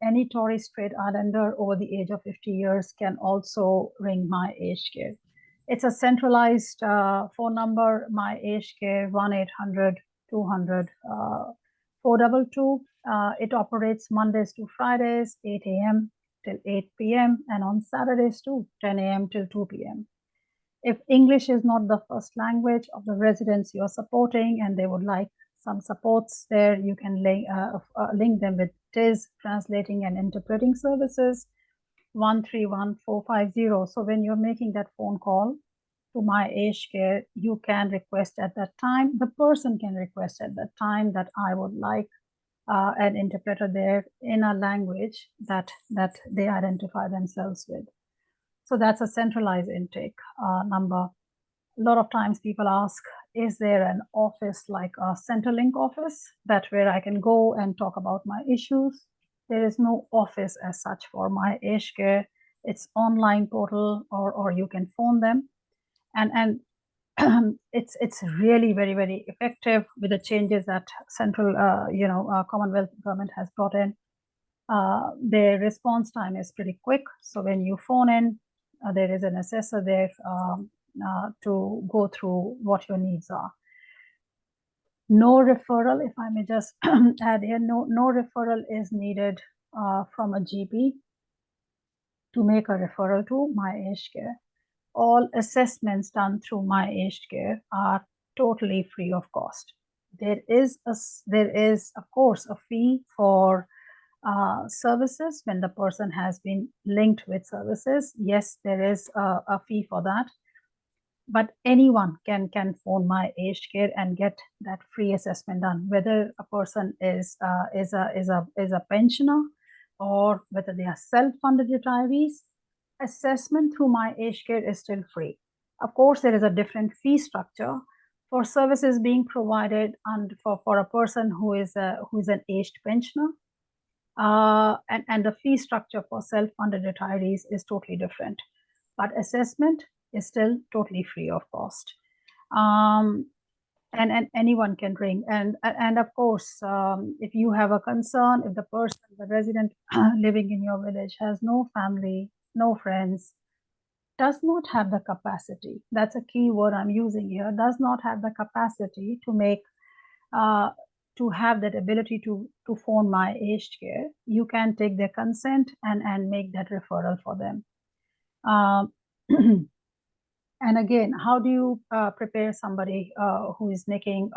any Torres Strait Islander over the age of 50 years can also ring My Aged Care. It's a centralized phone number, My Aged Care, 1-800-200-422. It operates Mondays to Fridays, 8 a.m. till 8 p.m. and on Saturdays too, 10 a.m. till 2 p.m. If English is not the first language of the residents you're supporting and they would like some supports there, you can link them with TIS, Translating and Interpreting Services, 131450. So when you're making that phone call to My Aged Care, you can request at that time, the person can request at that time that I would like an interpreter there in a language that they identify themselves with. So that's a centralized intake number. A lot of times people ask, is there an office like a Centrelink office where I can go and talk about my issues? There is no office as such for My Aged Care. It's online portal, or you can phone them. And it's really very, very effective with the changes that central, Commonwealth government has brought in. Their response time is pretty quick. So when you phone in, there is an assessor there to go through what your needs are. No referral, if I may just add here, no referral is needed from a GP to make a referral to My Aged Care. All assessments done through My Aged Care are totally free of cost. There is of course a fee for services when the person has been linked with services. Yes, there is a fee for that, but anyone can phone My Aged Care and get that free assessment done, whether a person is a pensioner or whether they are self-funded retirees. Assessment through My Aged Care is still free. Of course, there is a different fee structure for services being provided and for a person who is an aged pensioner. And the fee structure for self-funded retirees is totally different. But assessment is still totally free of cost. And anyone can ring. And of course, if you have a concern, if the resident living in your village has no family, no friends, does not have the capacity, that's a key word I'm using here, does not have the capacity to make, to have that ability to phone my aged care, you can take their consent and make that referral for them. And again, how do you prepare somebody who is making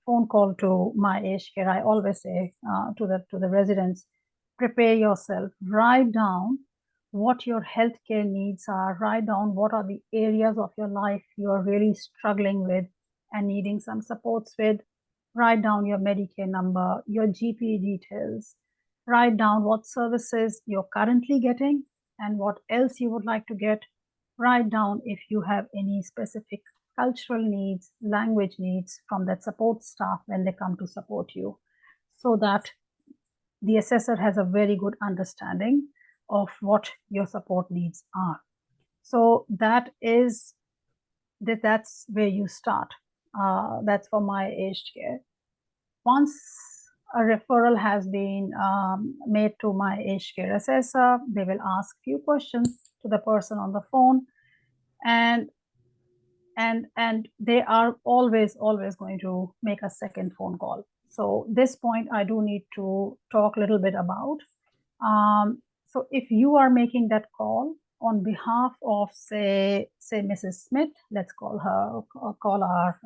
phone call to my aged care? I always say to the residents, prepare yourself, write down what your healthcare needs are, write down what are the areas of your life you are really struggling with and needing some supports with. Write down your Medicare number, your GP details, write down what services you're currently getting and what else you would like to get. Write down if you have any specific cultural needs, language needs from that support staff when they come to support you, so that the assessor has a very good understanding of what your support needs are. So that's where you start. That's for my aged care. Once a referral has been made to my aged care assessor, they will ask few questions to the person on the phone, and they are always going to make a second phone call. So this point I do need to talk a little bit about. So if you are making that call on behalf of say Mrs. Smith, let's call her, call our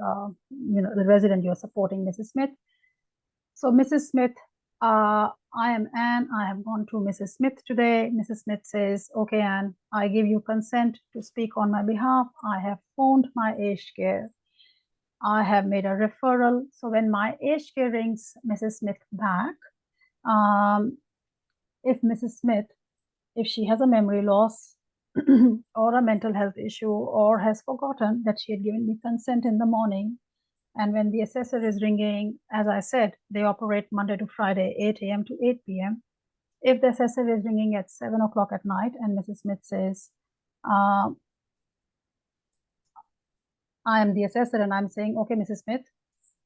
the resident you're supporting, Mrs. Smith. So Mrs. Smith, I am Anne. I have gone to Mrs. Smith today. Mrs. Smith says, okay, Anne, I give you consent to speak on my behalf. I have phoned my aged care. I have made a referral. So when my aged care rings Mrs. Smith back, if Mrs. Smith, if she has a memory loss or a mental health issue or has forgotten that she had given me consent in the morning, and when the assessor is ringing, as I said, they operate Monday to Friday, 8 a.m. to 8 p.m. If the assessor is ringing at 7 o'clock at night and Mrs. Smith says, I am the assessor and I'm saying, okay, Mrs. Smith,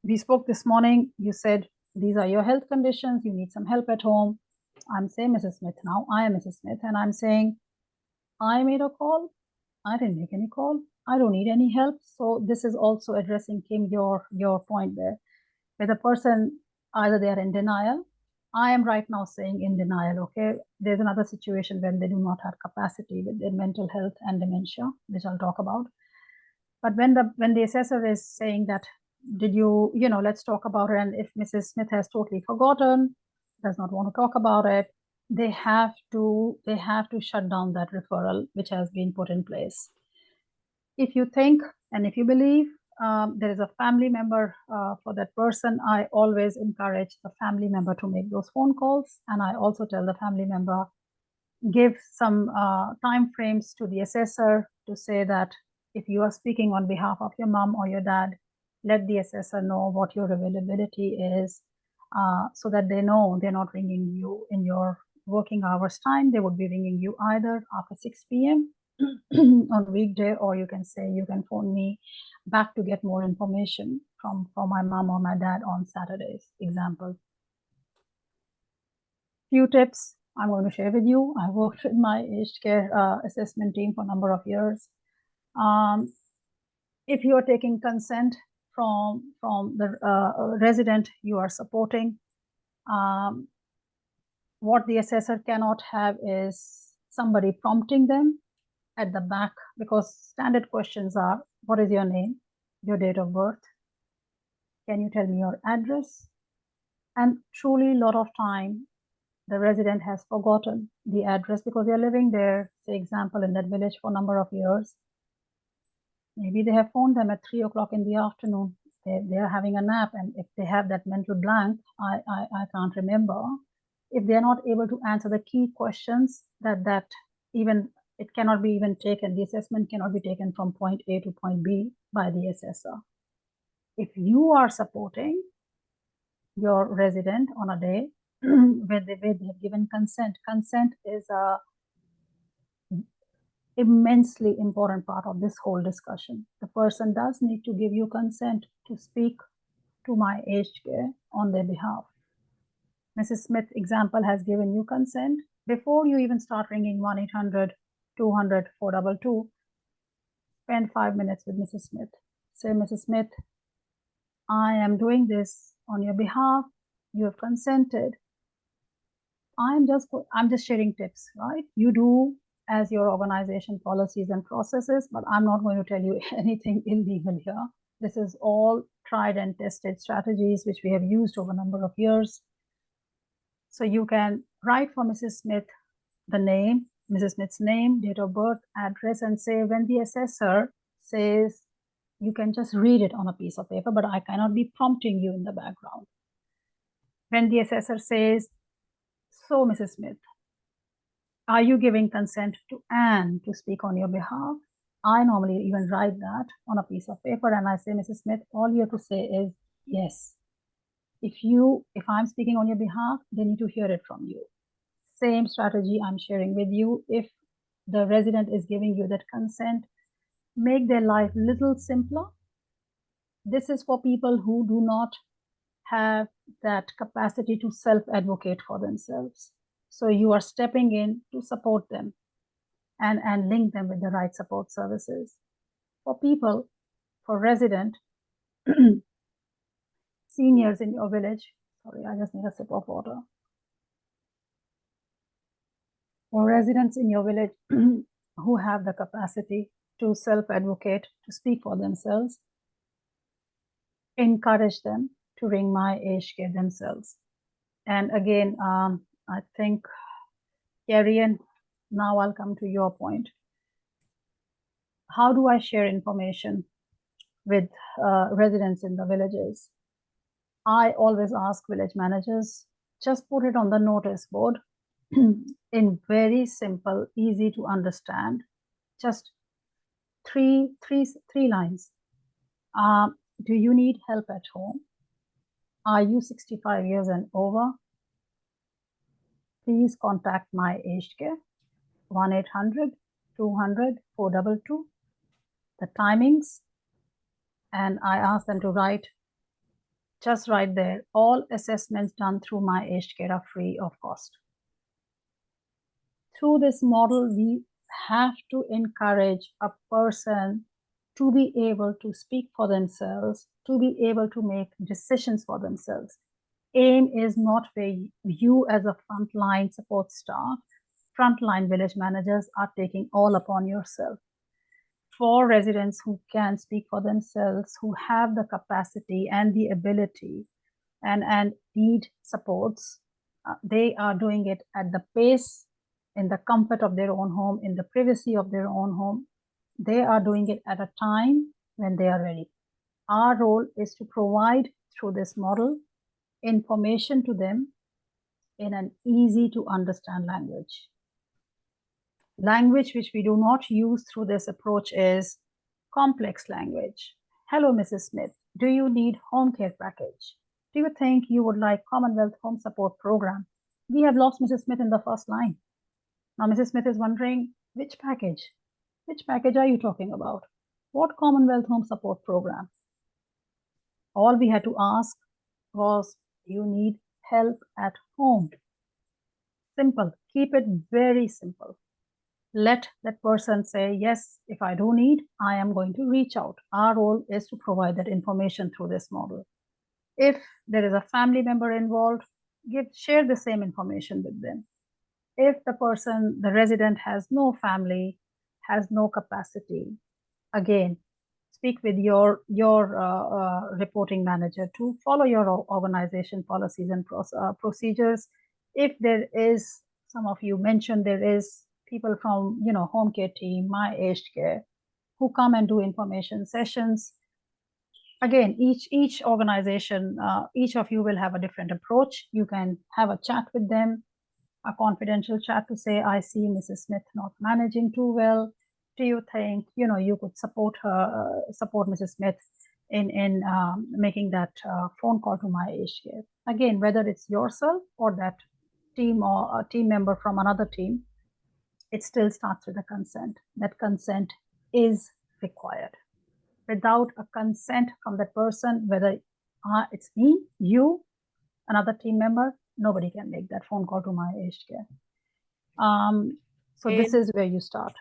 we spoke this morning. You said these are your health conditions. You need some help at home. I'm saying Mrs. Smith now. I am Mrs. Smith and I'm saying, I made a call. I didn't make any call. I don't need any help. So this is also addressing, Kim, your point there. Where the person, either they are in denial. I am right now saying in denial, okay? There's another situation when they do not have capacity with their mental health and dementia, which I'll talk about. But when the assessor is saying that, did you, let's talk about it. And if Mrs. Smith has totally forgotten, does not want to talk about it, they have to shut down that referral, which has been put in place. If you think and if you believe there is a family member for that person, I always encourage the family member to make those phone calls. And I also tell the family member, give some time frames to the assessor to say that if you are speaking on behalf of your mom or your dad, let the assessor know what your availability is so that they know they're not ringing you in your working hours time. They would be ringing you either after 6 p.m. on weekday, or you can say you can phone me back to get more information from my mom or my dad on Saturdays, example. Few tips I'm going to share with you. I worked with my aged care assessment team for a number of years. If you are taking consent from the resident you are supporting, what the assessor cannot have is somebody prompting them at the back, because standard questions are, what is your name, your date of birth, can you tell me your address? And truly a lot of time the resident has forgotten the address because they're living there, say example, in that village for a number of years. Maybe they have phoned them at 3 o'clock in the afternoon. They're having a nap, and if they have that mental blank, I can't remember. If they're not able to answer the key questions, that even it cannot be even taken, the assessment cannot be taken from point A to point B by the assessor. If you are supporting your resident on a day where they have given consent is a immensely important part of this whole discussion. The person does need to give you consent to speak to my aged care on their behalf. Mrs. Smith example has given you consent before you even start ringing 1-800 200 422. Spend 5 minutes with Mrs. Smith. Say, Mrs. Smith, I am doing this on your behalf. You have consented. I'm just sharing tips, right? You do as your organization policies and processes, but I'm not going to tell you anything illegal here. This is all tried and tested strategies which we have used over a number of years. So you can write for Mrs. Smith the name, Mrs. Smith's name, date of birth, address, and say when the assessor says, you can just read it on a piece of paper, but I cannot be prompting you in the background. When the assessor says, so Mrs. Smith, are you giving consent to Anne to speak on your behalf? I normally even write that on a piece of paper and I say, Mrs. Smith, all you have to say is yes. If I'm speaking on your behalf, they need to hear it from you. Same strategy I'm sharing with you. If the resident is giving you that consent, make their life a little simpler. This is for people who do not have that capacity to self-advocate for themselves. So you are stepping in to support them and link them with the right support services. For people, for resident, seniors in your village, sorry, I just need a sip of water. For residents in your village who have the capacity to self-advocate, to speak for themselves, encourage them to ring my aged care themselves. And again, I think, Carrie, now I'll come to your point. How do I share information with residents in the villages? I always ask village managers, just put it on the notice board in very simple, easy to understand, just three lines. Do you need help at home? Are you 65 years and over? Please contact my aged care, 1-800-200-422. The timings, and I ask them to write, just right there, all assessments done through my aged care are free of cost. Through this model, we have to encourage a person to be able to speak for themselves, to be able to make decisions for themselves. Aim is not where you as a frontline support staff, frontline village managers are taking all upon yourself. For residents who can speak for themselves, who have the capacity and the ability and need supports, they are doing it at the pace, in the comfort of their own home, in the privacy of their own home. They are doing it at a time when they are ready. Our role is to provide through this model information to them in an easy to understand language. Language which we do not use through this approach is complex language. Hello, Mrs. Smith. Do you need home care package? Do you think you would like Commonwealth Home Support Program? We have lost Mrs. Smith in the first line. Now, Mrs. Smith is wondering, which package? Which package are you talking about? What Commonwealth Home Support Program? All we had to ask was, you need help at home. Simple. Keep it very simple. Let that person say, yes, if I do need, I am going to reach out. Our role is to provide that information through this model. If there is a family member involved, share the same information with them. If the person, the resident has no family, has no capacity, again, speak with your reporting manager to follow your organization policies and procedures. If there is, some of you mentioned, there is people from, home care team, my aged care, who come and do information sessions. Again, each organization, each of you will have a different approach. You can have a chat with them, a confidential chat to say, I see Mrs. Smith not managing too well. Do you think, you could support Mrs. Smith in making that phone call to my aged care? Again, whether it's yourself or that team or a team member from another team, it still starts with a consent. That consent is required. Without a consent from that person, whether it's me, you, another team member, nobody can make that phone call to my aged care. So this is where you start.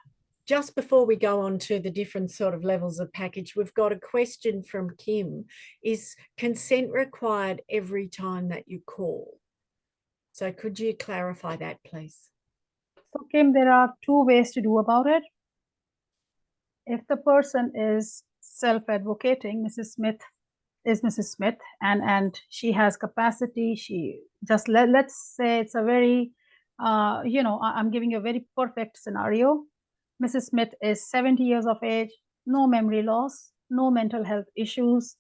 just before we go on to the different sort of levels of package, we've got a question from Kim. Is consent required every time that you call? So could you clarify that, please? So Kim, there are two ways to do about it. If the person is self-advocating, Mrs. Smith is Mrs. Smith, and she has capacity, she just let's say it's a very, I'm giving you a very perfect scenario. Mrs. Smith is 70 years of age, no memory loss, no mental health issues,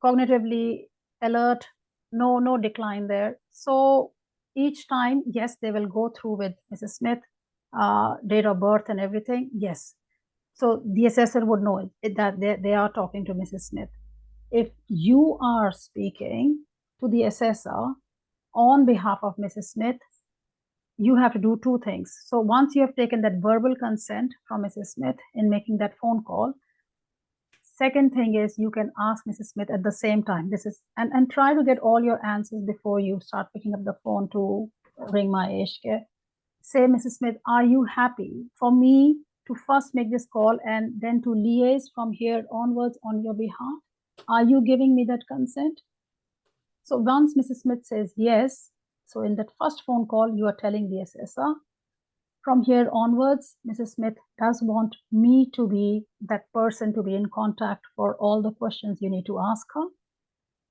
cognitively alert, no decline there. So each time, yes, they will go through with Mrs. Smith, date of birth and everything, yes. So the assessor would know that they are talking to Mrs. Smith. If you are speaking to the assessor on behalf of Mrs. Smith, you have to do two things. So once you have taken that verbal consent from Mrs. Smith in making that phone call, second thing is you can ask Mrs. Smith at the same time. This is and try to get all your answers before you start picking up the phone to ring my aged care. Say, Mrs. Smith, are you happy for me to first make this call and then to liaise from here onwards on your behalf? Are you giving me that consent? So once Mrs. Smith says yes, so in that first phone call, you are telling the assessor, from here onwards, Mrs. Smith does want me to be that person to be in contact for all the questions you need to ask her.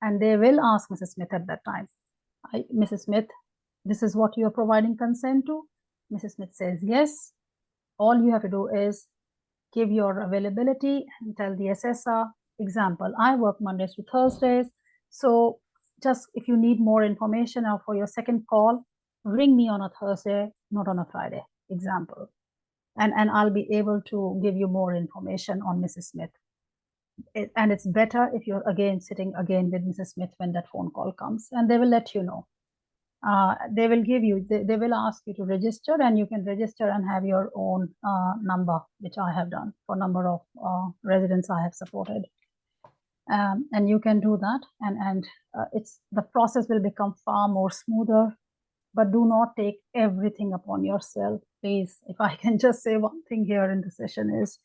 And they will ask Mrs. Smith at that time, Mrs. Smith, this is what you are providing consent to. Mrs. Smith says yes. All you have to do is give your availability and tell the assessor, example, I work Mondays to Thursdays. So just if you need more information or for your second call, ring me on a Thursday, not on a Friday, example. And I'll be able to give you more information on Mrs. Smith. And it's better if you're again sitting again with Mrs. Smith when that phone call comes, and they will let you know. They will give you, they will ask you to register, and you can register and have your own number, which I have done for number of residents I have supported. And you can do that, and it's the process will become far more smoother, but do not take everything upon yourself, please. If I can just say one thing here in the session is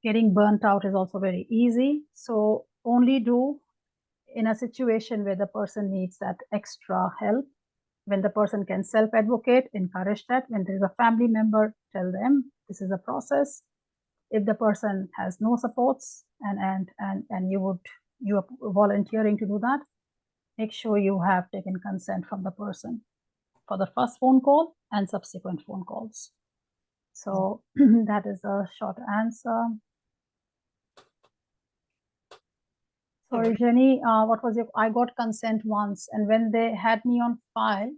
getting burnt out is also very easy. So only do in a situation where the person needs that extra help. When the person can self-advocate, encourage that. When there is a family member, tell them this is a process. If the person has no supports and you are volunteering to do that, make sure you have taken consent from the person for the first phone call and subsequent phone calls. So that is a short answer. Sorry, Jenny, what was your, I got consent once, and when they had me on file,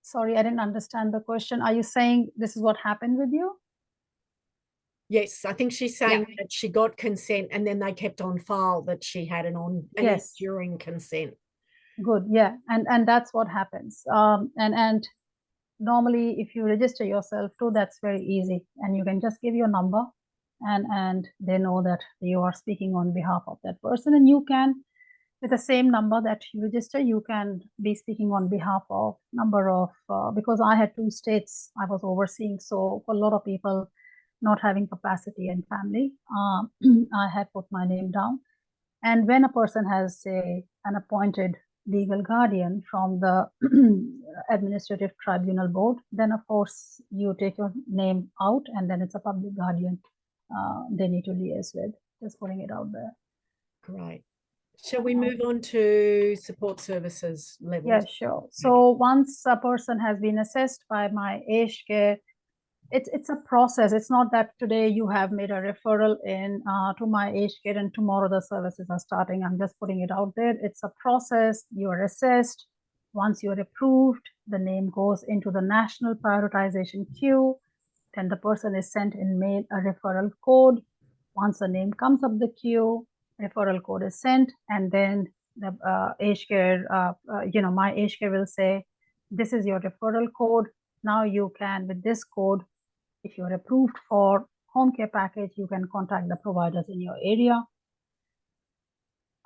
sorry, I didn't understand the question. Are you saying this is what happened with you? Yes, I think she's saying that she got consent and then they kept on file that she had an enduring consent. Good, yeah, and that's what happens. And normally if you register yourself too, that's very easy, and you can just give your number, and they know that you are speaking on behalf of that person, and you can, with the same number that you register, you can be speaking on behalf of number of, because I had 2 states I was overseeing, so for a lot of people not having capacity and family, I had put my name down. And when a person has, say, an appointed legal guardian from the administrative tribunal board, then of course you take your name out, and then it's a public guardian they need to liaise with. Just putting it out there. Great. Shall we move on to support services levels? Yeah, sure. So once a person has been assessed by my aged care, it's a process. It's not that today you have made a referral in to my aged care and tomorrow the services are starting. I'm just putting it out there. It's a process. You are assessed. Once you are approved, the name goes into the national prioritization queue. Then the person is sent in mail a referral code. Once the name comes up the queue, referral code is sent, and then the aged care, my aged care will say, this is your referral code. Now you can, with this code, if you're approved for home care package, you can contact the providers in your area.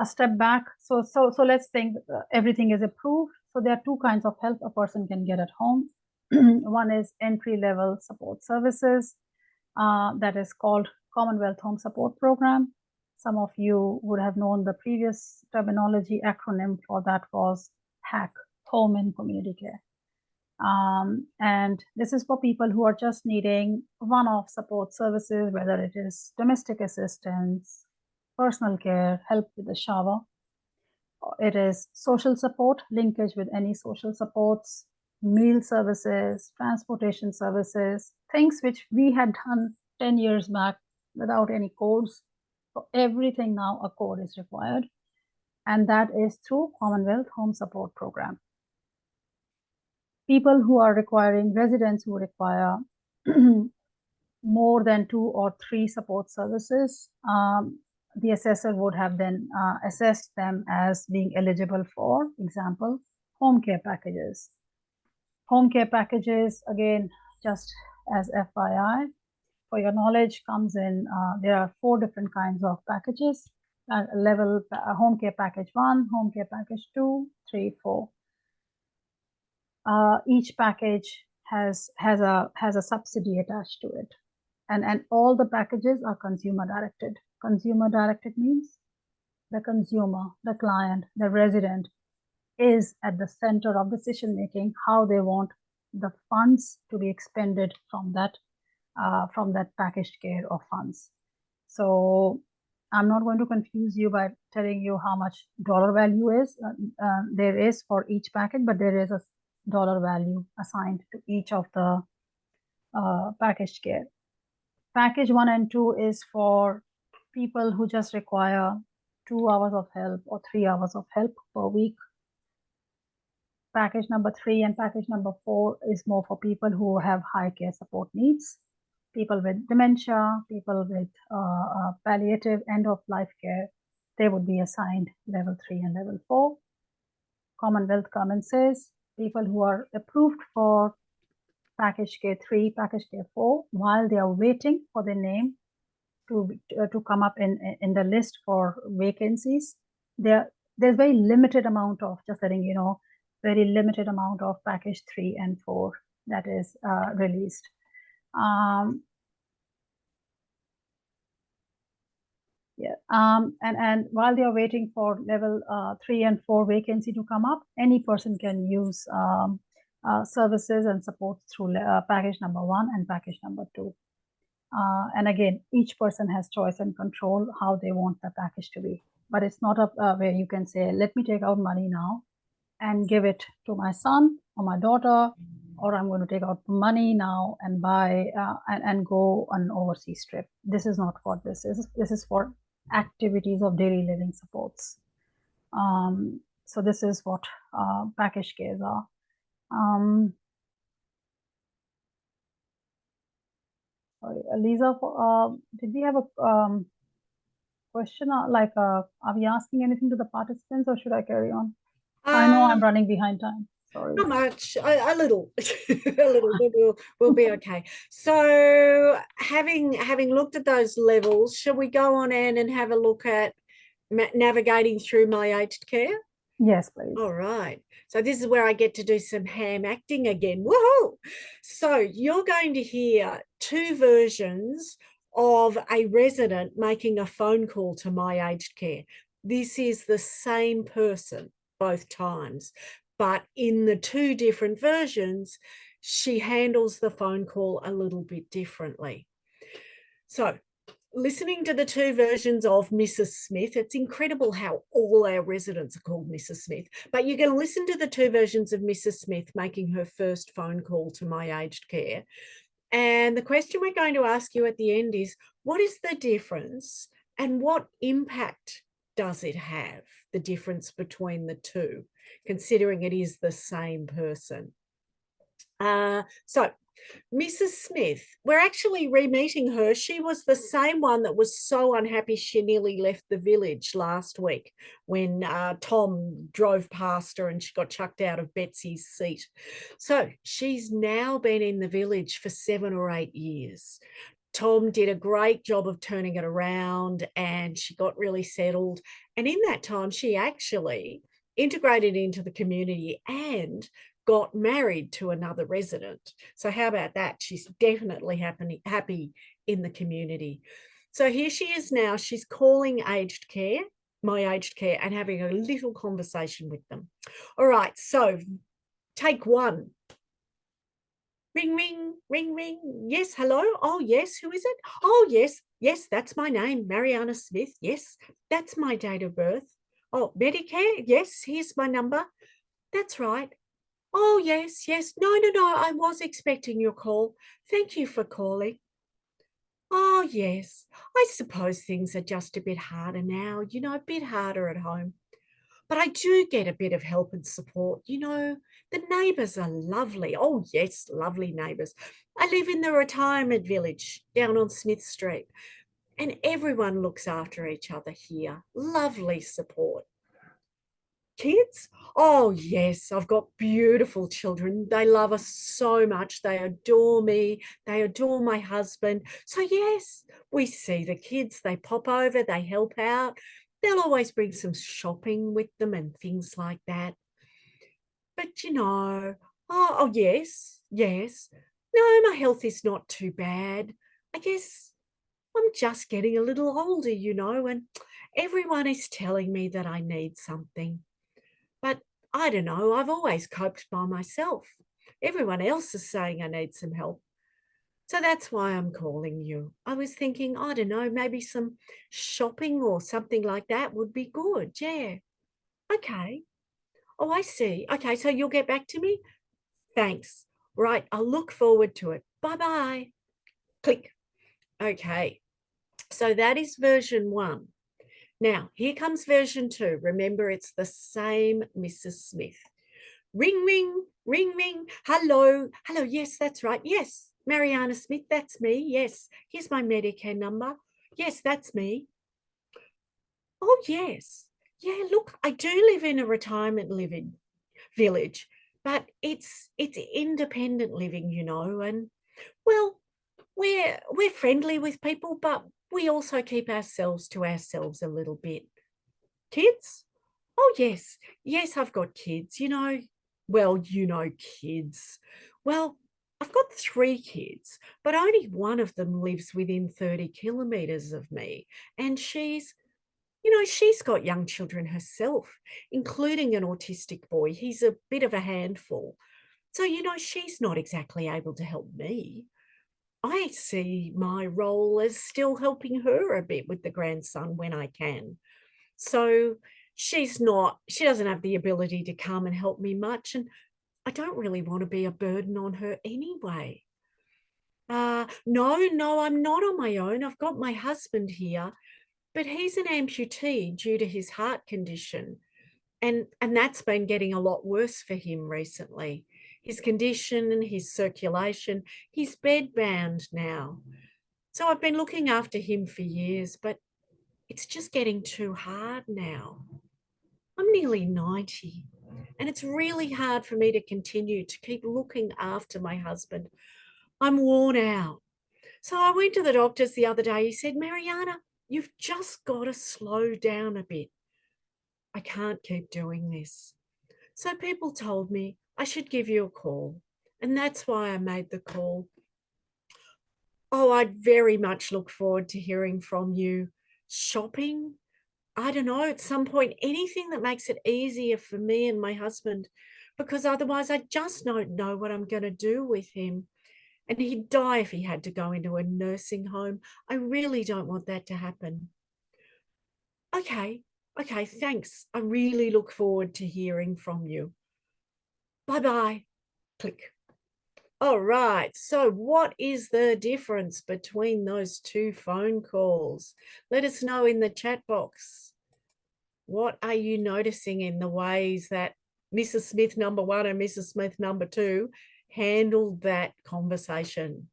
A step back. So let's think everything is approved. So there are 2 kinds of help a person can get at home. One is entry-level support services, that is called Commonwealth Home Support Program. Some of you would have known the previous terminology acronym for that was HACC, Home and Community Care. And this is for people who are just needing one-off support services, whether it is domestic assistance, personal care, help with the shower. It is social support, linkage with any social supports, meal services, transportation services, things which we had done 10 years back without any codes. For everything now, a code is required. And that is through Commonwealth Home Support Program. People who are requiring, residents who require more than 2 or 3 support services, the assessor would have then assessed them as being eligible for, example, home care packages. Home care packages, again, just as FYI, for your knowledge, comes in, there are 4 different kinds of packages. Home care package 1, home care package 2, 3, 4. Each package has a subsidy attached to it, and all the packages are consumer directed. Consumer directed means the consumer, the client, the resident is at the center of decision making, how they want the funds to be expended from that packaged care of funds. So I'm not going to confuse you by telling you how much dollar value is. There is for each package, but there is a dollar value assigned to each of the packaged care. Package 1 and 2 is for people who just require 2 hours of help or 3 hours of help per week. Package number 3 and package number 4 is more for people who have high care support needs, people with dementia, people with palliative end-of-life care. They would be assigned level 3 and level 4. Commonwealth commences people who are approved for package care 3, package care 4, while they are waiting for their name to come up in the list for vacancies. There's very limited amount of, just letting you know, very limited amount of package 3 and 4 that is released. And while they are waiting for level 3 and 4 vacancy to come up, any person can use services and support through package number 1 and package number 2. And again, each person has choice and control how they want the package to be. But it's not where you can say, let me take out money now and give it to my son or my daughter, or I'm going to take out money now and buy and go on an overseas trip. This is not what this is. This is for activities of daily living supports. So this is what package cares are. Sorry, Lisa, did we have a question? Like, are we asking anything to the participants, or should I carry on? I know I'm running behind time. Sorry. Not much, a little, a little, but we'll be okay. So having looked at those levels, shall we go on and have a look at navigating through my aged care? Yes, please. All right. So this is where I get to do some ham acting again. Woohoo! So you're going to hear 2 versions of a resident making a phone call to my aged care. This is the same person both times, but in the 2 different versions, she handles the phone call a little bit differently. So listening to the 2 versions of Mrs. Smith, it's incredible how all our residents are called Mrs. Smith, but you're going to listen to the 2 versions of Mrs. Smith making her first phone call to my aged care. And the question we're going to ask you at the end is, what is the difference and what impact does it have, the difference between the 2, considering it is the same person? So Mrs. Smith, we're actually re-meeting her. She was the same one that was so unhappy she nearly left the village last week when Tom drove past her and she got chucked out of Betsy's seat. So she's now been in the village for 7 or 8 years. Tom did a great job of turning it around and she got really settled. And in that time, she actually integrated into the community and got married to another resident. So how about that? She's definitely happy in the community. So here she is now. She's calling aged care, my aged care, and having a little conversation with them. All right, so take one. Ring, ring, ring, ring. Yes, hello. Oh, yes. Who is it? Oh, yes. Yes, that's my name, Mariana Smith. Yes, that's my date of birth. Oh, Medicare. Yes, here's my number. That's right. Oh, yes, yes. No, no, no. I was expecting your call. Thank you for calling. Oh, yes. I suppose things are just a bit harder now, you know, a bit harder at home. But I do get a bit of help and support. You know, the neighbours are lovely. Oh, yes, lovely neighbours. I live in the retirement village down on Smith Street, and everyone looks after each other here. Lovely support. Kids? Oh, yes, I've got beautiful children. They love us so much. They adore me. They adore my husband. So, yes, we see the kids. They pop over, they help out. They'll always bring some shopping with them and things like that. But, you know, oh, yes, yes. No, my health is not too bad. I guess I'm just getting a little older, you know, and everyone is telling me that I need something. But I don't know, I've always coped by myself. Everyone else is saying I need some help. So that's why I'm calling you. I was thinking, I don't know, maybe some shopping or something like that would be good. Yeah. Okay. Oh, I see. Okay, so you'll get back to me? Thanks. Right, I'll look forward to it. Bye-bye. Click. Okay. So that is version 1. Now, here comes version 2. Remember, it's the same Mrs. Smith. Ring, ring, ring, ring. Hello. Hello. Yes, that's right. Yes, Mariana Smith, that's me. Yes. Here's my Medicare number. Yes, that's me. Oh, yes. Yeah, look, I do live in a retirement living village, but it's independent living, you know, and well, we're friendly with people, but we also keep ourselves to ourselves a little bit. Kids? Oh, yes. Yes, I've got kids, you know. Well, you know, kids. Well, I've got 3 kids, but only one of them lives within 30 kilometres of me. And she's got young children herself, including an autistic boy. He's a bit of a handful. So, you know, she's not exactly able to help me. I see my role as still helping her a bit with the grandson when I can. So she doesn't have the ability to come and help me much. And I don't really want to be a burden on her anyway. No, I'm not on my own. I've got my husband here, but he's an amputee due to his heart condition. And that's been getting a lot worse for him recently. His condition and his circulation, he's bedbound now. So I've been looking after him for years, but it's just getting too hard now. I'm nearly 90, and it's really hard for me to continue to keep looking after my husband. I'm worn out. So I went to the doctors the other day. He said, Mariana, you've just got to slow down a bit. I can't keep doing this. So people told me I should give you a call, and that's why I made the call. Oh, I'd very much look forward to hearing from you. Shopping? I don't know, at some point, anything that makes it easier for me and my husband, because otherwise I just don't know what I'm going to do with him. And he'd die if he had to go into a nursing home. I really don't want that to happen. Okay, thanks. I really look forward to hearing from you. Bye-bye. Click. All right, so what is the difference between those 2 phone calls? Let us know in the chat box. What are you noticing in the ways that Mrs. Smith number 1 and Mrs. Smith number 2 handled that conversation?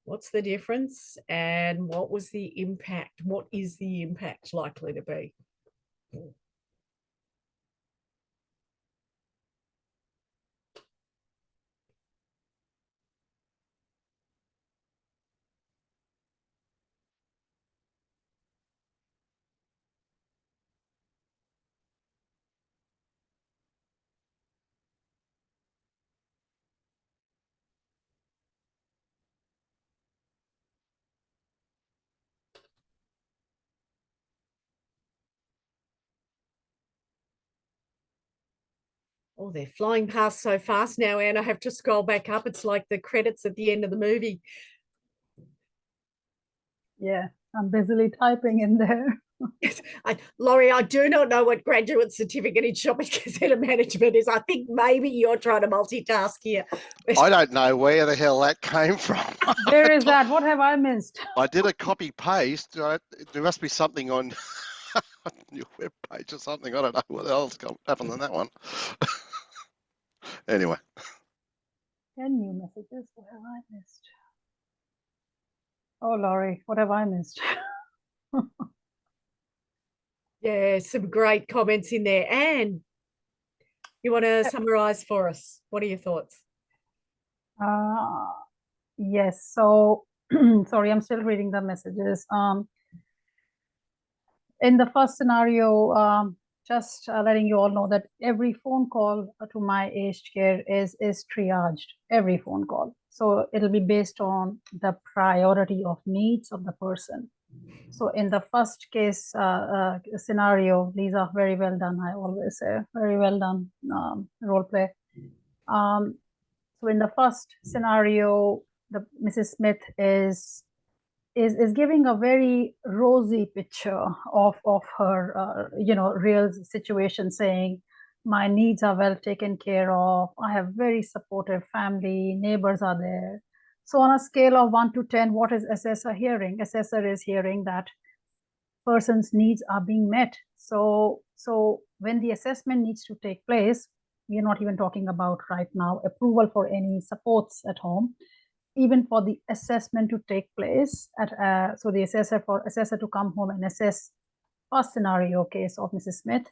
What's the difference and what was the impact? What is the impact likely to be? Oh, they're flying past so fast now, Anne. I have to scroll back up. It's like the credits at the end of the movie. Yeah, I'm busily typing in there. Laurie, I do not know what graduate certificate in shopping centre management is. I think maybe you're trying to multitask here. I don't know where the hell that came from. Where is that? What have I missed? I did a copy paste. There must be something on your web page or something. I don't know what else happened on that one. Anyway. 10 new messages. What have I missed? Oh, Laurie, what have I missed? Yeah, some great comments in there. Anne, you want to summarise for us? What are your thoughts? Yes. So, sorry, I'm still reading the messages. In the first scenario, just letting you all know that every phone call to my aged care is triaged, every phone call. So it'll be based on the priority of needs of the person. So in the first case scenario, Lisa, very well done. I always say very well done role play. So in the first scenario, Mrs. Smith is giving a very rosy picture of her real situation, saying my needs are well taken care of. I have very supportive family, neighbors are there. So on a scale of 1 to 10, what is assessor hearing? Assessor is hearing that person's needs are being met. So when the assessment needs to take place, we're not even talking about right now approval for any supports at home. Even for the assessment to take place so the assessor to come home and assess first scenario case of Mrs. Smith,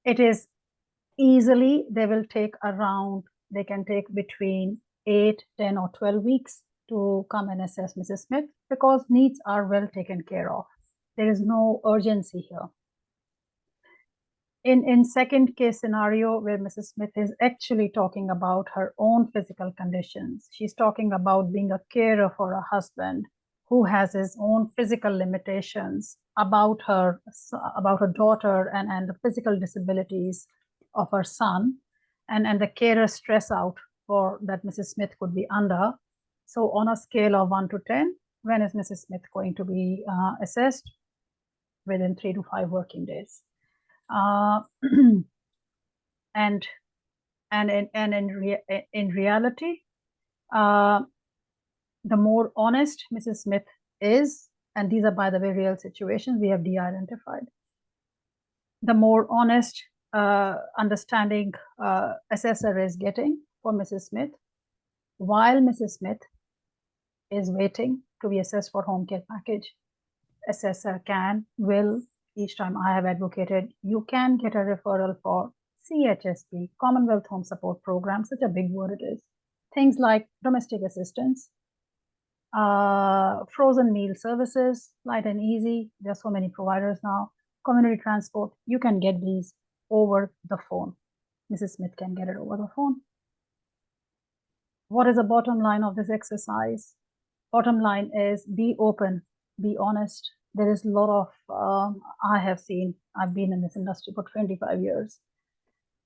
it is easily, they can take between 8, 10 or 12 weeks to come and assess Mrs. Smith because needs are well taken care of. There is no urgency here. In second case scenario where Mrs. Smith is actually talking about her own physical conditions, she's talking about being a carer for a husband who has his own physical limitations, about her daughter and the physical disabilities of her son, and the carer stress out for that Mrs. Smith could be under. So on a scale of 1 to 10, when is Mrs. Smith going to be assessed? Within 3 to 5 working days. And in reality, the more honest Mrs. Smith is, and these are, by the way, real situations we have de-identified, the more honest understanding assessor is getting for Mrs. Smith, while Mrs. Smith is waiting to be assessed for home care package. Assessor will, each time I have advocated, you can get a referral for CHSP, Commonwealth Home Support Program, such a big word it is. Things like domestic assistance, frozen meal services, light and easy. There are so many providers now. Community transport, you can get these over the phone. Mrs. Smith can get it over the phone. What is the bottom line of this exercise? Bottom line is be open, be honest. There is a lot of, I've been in this industry for 25 years,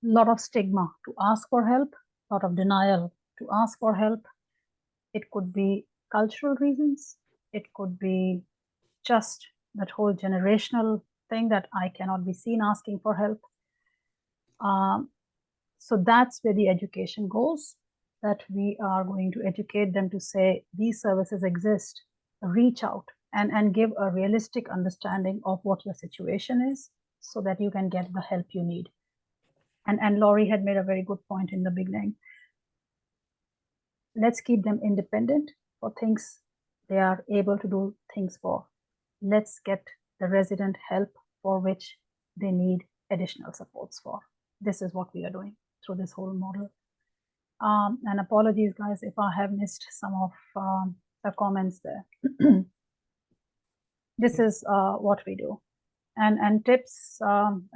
a lot of stigma to ask for help, a lot of denial to ask for help. It could be cultural reasons. It could be just that whole generational thing that I cannot be seen asking for help. So that's where the education goes, that we are going to educate them to say these services exist, reach out and give a realistic understanding of what your situation is so that you can get the help you need. And Laurie had made a very good point in the beginning. Let's keep them independent for things they are able to do things for. Let's get the resident help for which they need additional supports for. This is what we are doing through this whole model. And apologies, guys, if I have missed some of the comments there. This is what we do. And tips,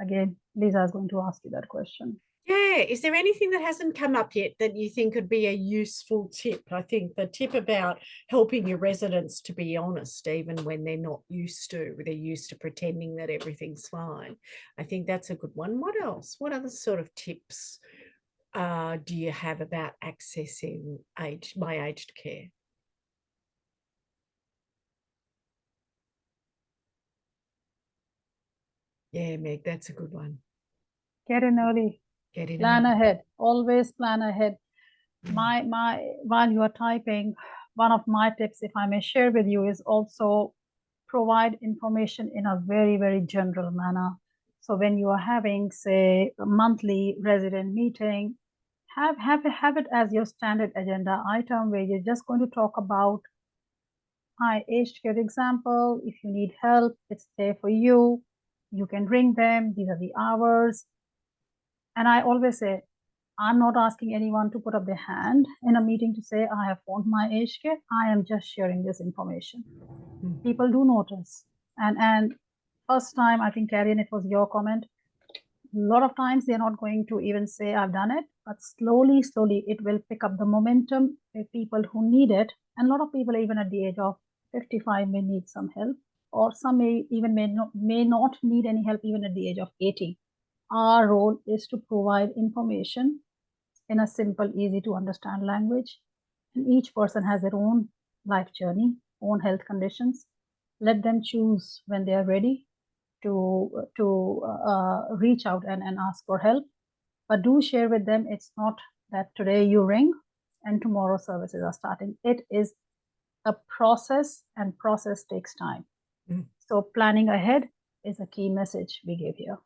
again, Lisa is going to ask you that question. Yeah, Is there anything that hasn't come up yet that you think would be a useful tip? I think the tip about helping your residents to be honest, even when they're not used to, they're used to pretending that everything's fine. I think that's a good one. What else? What other sort of tips do you have about accessing my aged care? Yeah, Meg, that's a good one. Get in early. Get in Plan early. ahead. Always plan ahead. While you are typing, one of my tips, if I may share with you, is also provide information in a very, very general manner. So when you are having, say, a monthly resident meeting, have it as your standard agenda item where you're just going to talk about my aged care example. If you need help, it's there for you. You can ring them. These are the hours. And I always say, I'm not asking anyone to put up their hand in a meeting to say, I have phoned my aged care. I am just sharing this information. People do notice. And first time, I think, Carrie, and it was your comment, a lot of times they're not going to even say, I've done it, but slowly, it will pick up the momentum with people who need it. And a lot of people, even at the age of 55, may need some help, or some may not need any help even at the age of 80. Our role is to provide information in a simple, easy to understand language. And each person has their own life journey, own health conditions. Let them choose when they are ready to reach out and ask for help. But do share with them, it's not that today you ring and tomorrow services are starting. It is a process, and process takes time. So planning ahead is a key message we give here.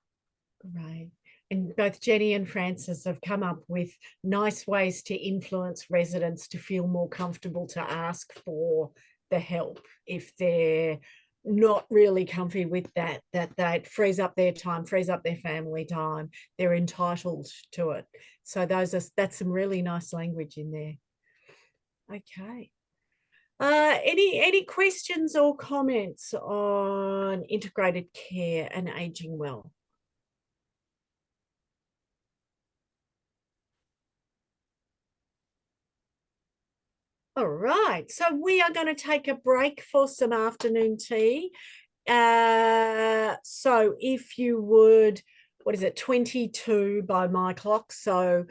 Right. And both Jenny and Frances have come up with nice ways to influence residents to feel more comfortable to ask for the help if they're not really comfy with that it frees up their time, frees up their family time. They're entitled to it. So that's some really nice language in there. Okay. Any questions or comments on integrated care and aging well? All right, so we are going to take a break for some afternoon tea. So if you would, what is it, 22 by my clock? So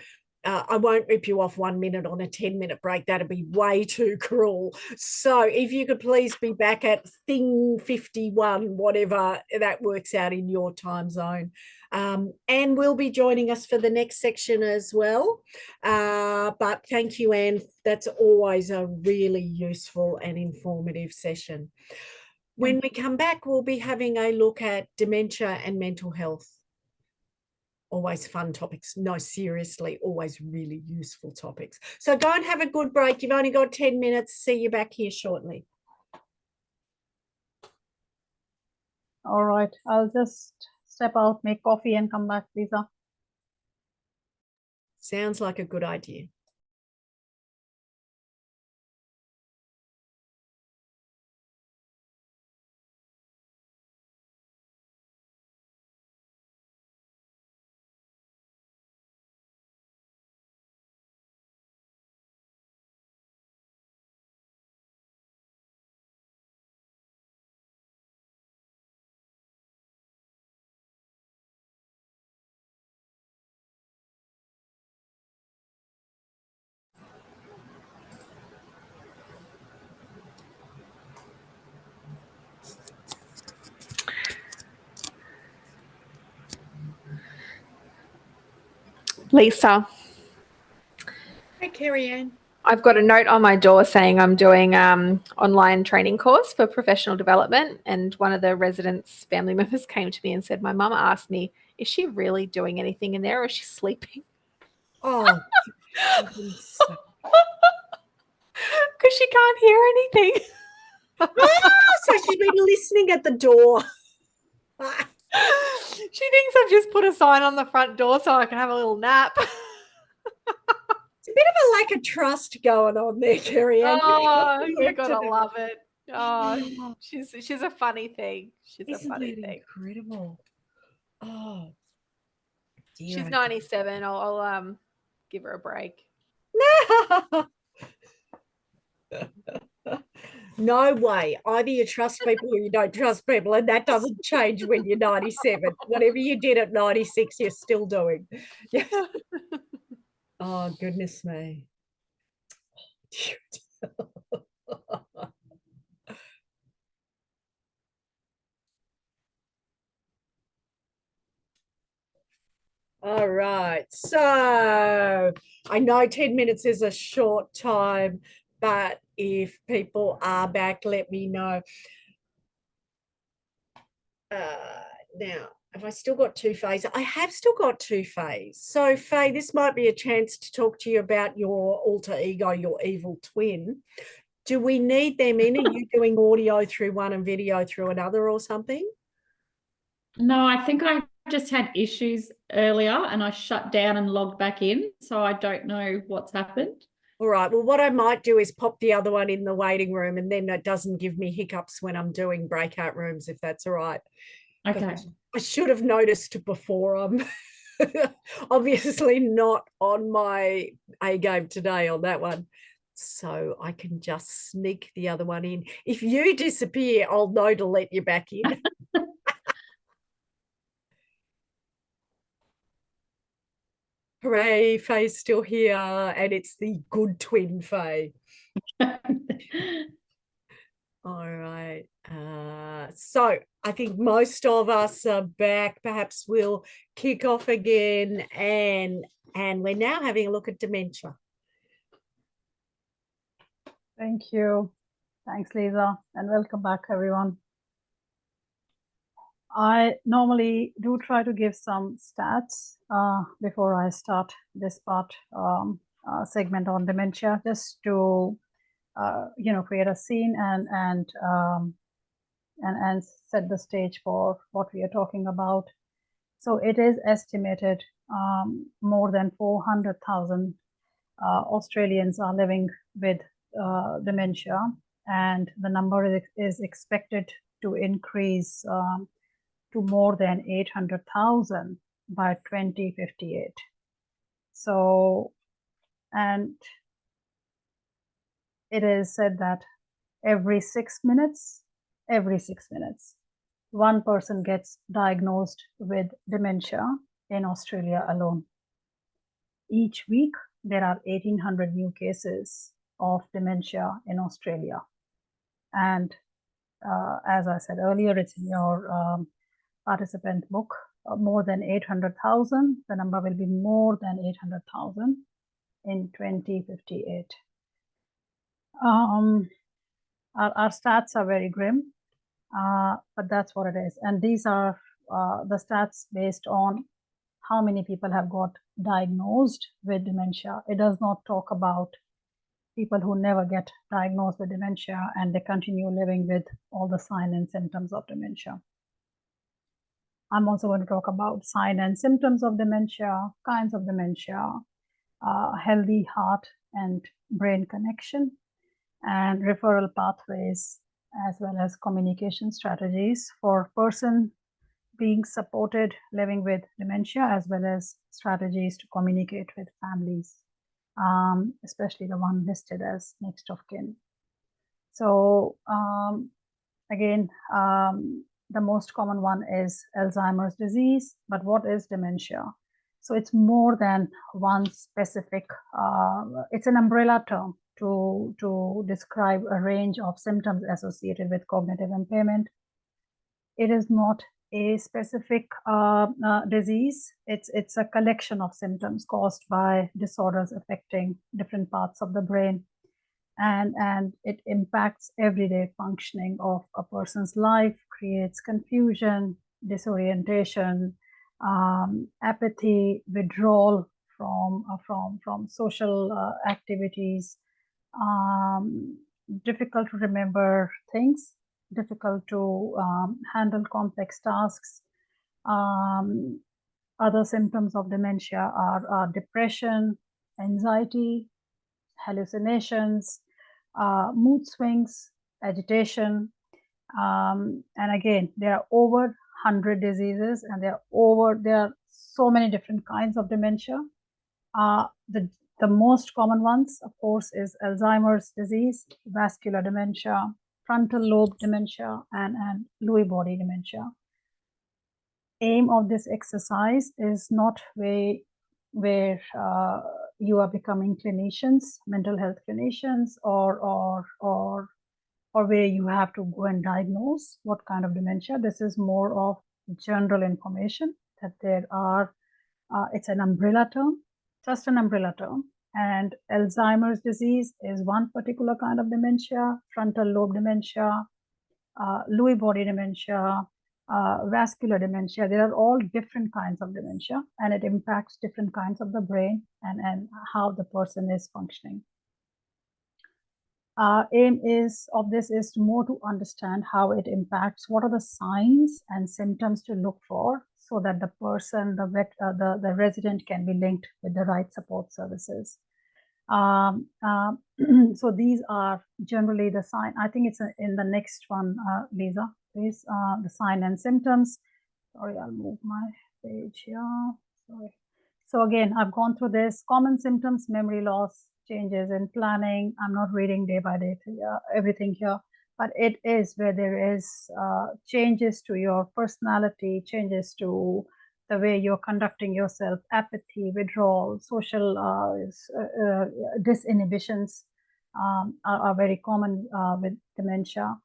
I won't rip you off 1 minute on a 10-minute break. That'd be way too cruel. So if you could please be back at thing 51, whatever that works out in your time zone. Anne will be joining us for the next section as well. But thank you, Anne. That's always a really useful and informative session. When we come back, we'll be having a look at dementia and mental health. Always fun topics. No, seriously, always really useful topics. So go and have a good break. You've only got 10 minutes. See you back here shortly. All right, I'll just step out, make coffee and come back, Lisa. Sounds like a good idea. Lisa, Hey, Carrie-Anne. I've got a note on my door saying I'm doing online training course for professional development, and one of the residents' family members came to me and said, my mum asked me, is she really doing anything in there or is she sleeping? Oh, because she can't hear anything. so she's been listening at the door. She thinks I've just put a sign on the front door so I can have a little nap. It's a bit of a lack of trust going on there, Carrie-Anne. Oh, you gotta love it. Oh, she's a funny thing. She's a funny thing. Incredible. Oh. She's 97. I'll give her a break. No way. Either you trust people or you don't trust people, and that doesn't change when you're 97. Whatever you did at 96, you're still doing. Yes. Oh, goodness me. All right. So I know 10 minutes is a short time, but if people are back, let me know. Now, have I still got two Fays? I have still got two Fays. So, Faye, this might be a chance to talk to you about your alter ego, your evil twin. Do we need them in? Are you doing audio through one and video through another or something? No, I think I just had issues earlier and I shut down and logged back in. So I don't know what's happened. All right. Well, what I might do is pop the other one in the waiting room, and then it doesn't give me hiccups when I'm doing breakout rooms, if that's all right. Okay. I should have noticed before. I'm obviously not on my A game today on that one. So I can just sneak the other one in. If you disappear, I'll know to let you back in. Hooray, Faye's still here, and it's the good twin Faye. All right. So I think most of us are back. Perhaps we'll kick off again, and we're now having a look at dementia. Thank you. Thanks, Lisa, and welcome back, everyone. I normally do try to give some stats before I start this part segment on dementia, just to create a scene and set the stage for what we are talking about. So it is estimated more than 400,000 Australians are living with dementia, and the number is expected to increase to more than 800,000 by 2058. So, and it is said that every 6 minutes, one person gets diagnosed with dementia in Australia alone. Each week, there are 1,800 new cases of dementia in Australia. And as I said earlier, it's in your participant book, more than 800,000. The number will be more than 800,000 in 2058. Our stats are very grim, but that's what it is. And these are the stats based on how many people have got diagnosed with dementia. It does not talk about people who never get diagnosed with dementia and they continue living with all the signs and symptoms of dementia. I'm also going to talk about signs and symptoms of dementia, kinds of dementia, healthy heart and brain connection, and referral pathways, as well as communication strategies for person being supported living with dementia, as well as strategies to communicate with families, especially the one listed as next of kin. So again, the most common one is Alzheimer's disease, but what is dementia? So it's more than one specific, it's an umbrella term to describe a range of symptoms associated with cognitive impairment. It is not a specific disease. It's a collection of symptoms caused by disorders affecting different parts of the brain. And it impacts everyday functioning of a person's life, creates confusion, disorientation, apathy, withdrawal from social activities, difficult to remember things, difficult to handle complex tasks. Other symptoms of dementia are depression, anxiety, hallucinations, mood swings, agitation, and again, there are over 100 diseases, and there are so many different kinds of dementia. The most common ones, of course, is Alzheimer's disease, vascular dementia, frontal lobe dementia, and Lewy body dementia. Aim of this exercise is not where you are becoming clinicians, mental health clinicians, or where you have to go and diagnose what kind of dementia. This is more of general information that there are, it's an umbrella term, just an umbrella term. And Alzheimer's disease is one particular kind of dementia, frontal lobe dementia, Lewy body dementia, vascular dementia. They are all different kinds of dementia, and it impacts different kinds of the brain and how the person is functioning. Aim of this is more to understand how it impacts, what are the signs and symptoms to look for, so that the person, the resident can be linked with the right support services. So these are generally the sign. I think it's in the next one, Lisa, please. The sign and symptoms. Sorry, I'll move my page here. Sorry. So again, I've gone through this. Common symptoms: memory loss, changes in planning. I'm not reading day by day everything here, but it is where there is changes to your personality, changes to the way you're conducting yourself, apathy, withdrawal, social disinhibitions are very common with dementia.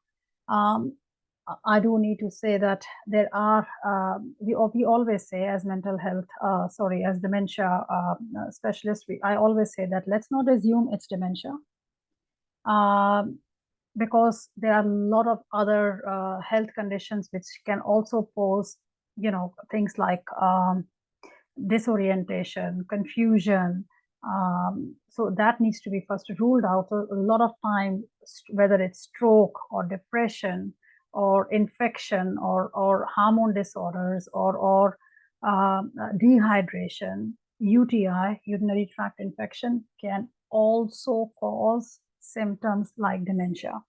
I do need to say that there are, we always say as mental health, as dementia specialists, I always say that let's not assume it's dementia, because there are a lot of other health conditions which can also pose, things like disorientation, confusion. So that needs to be first ruled out. So a lot of time, whether it's stroke or depression or infection or hormone disorders or dehydration, UTI, urinary tract infection, can also cause symptoms like dementia.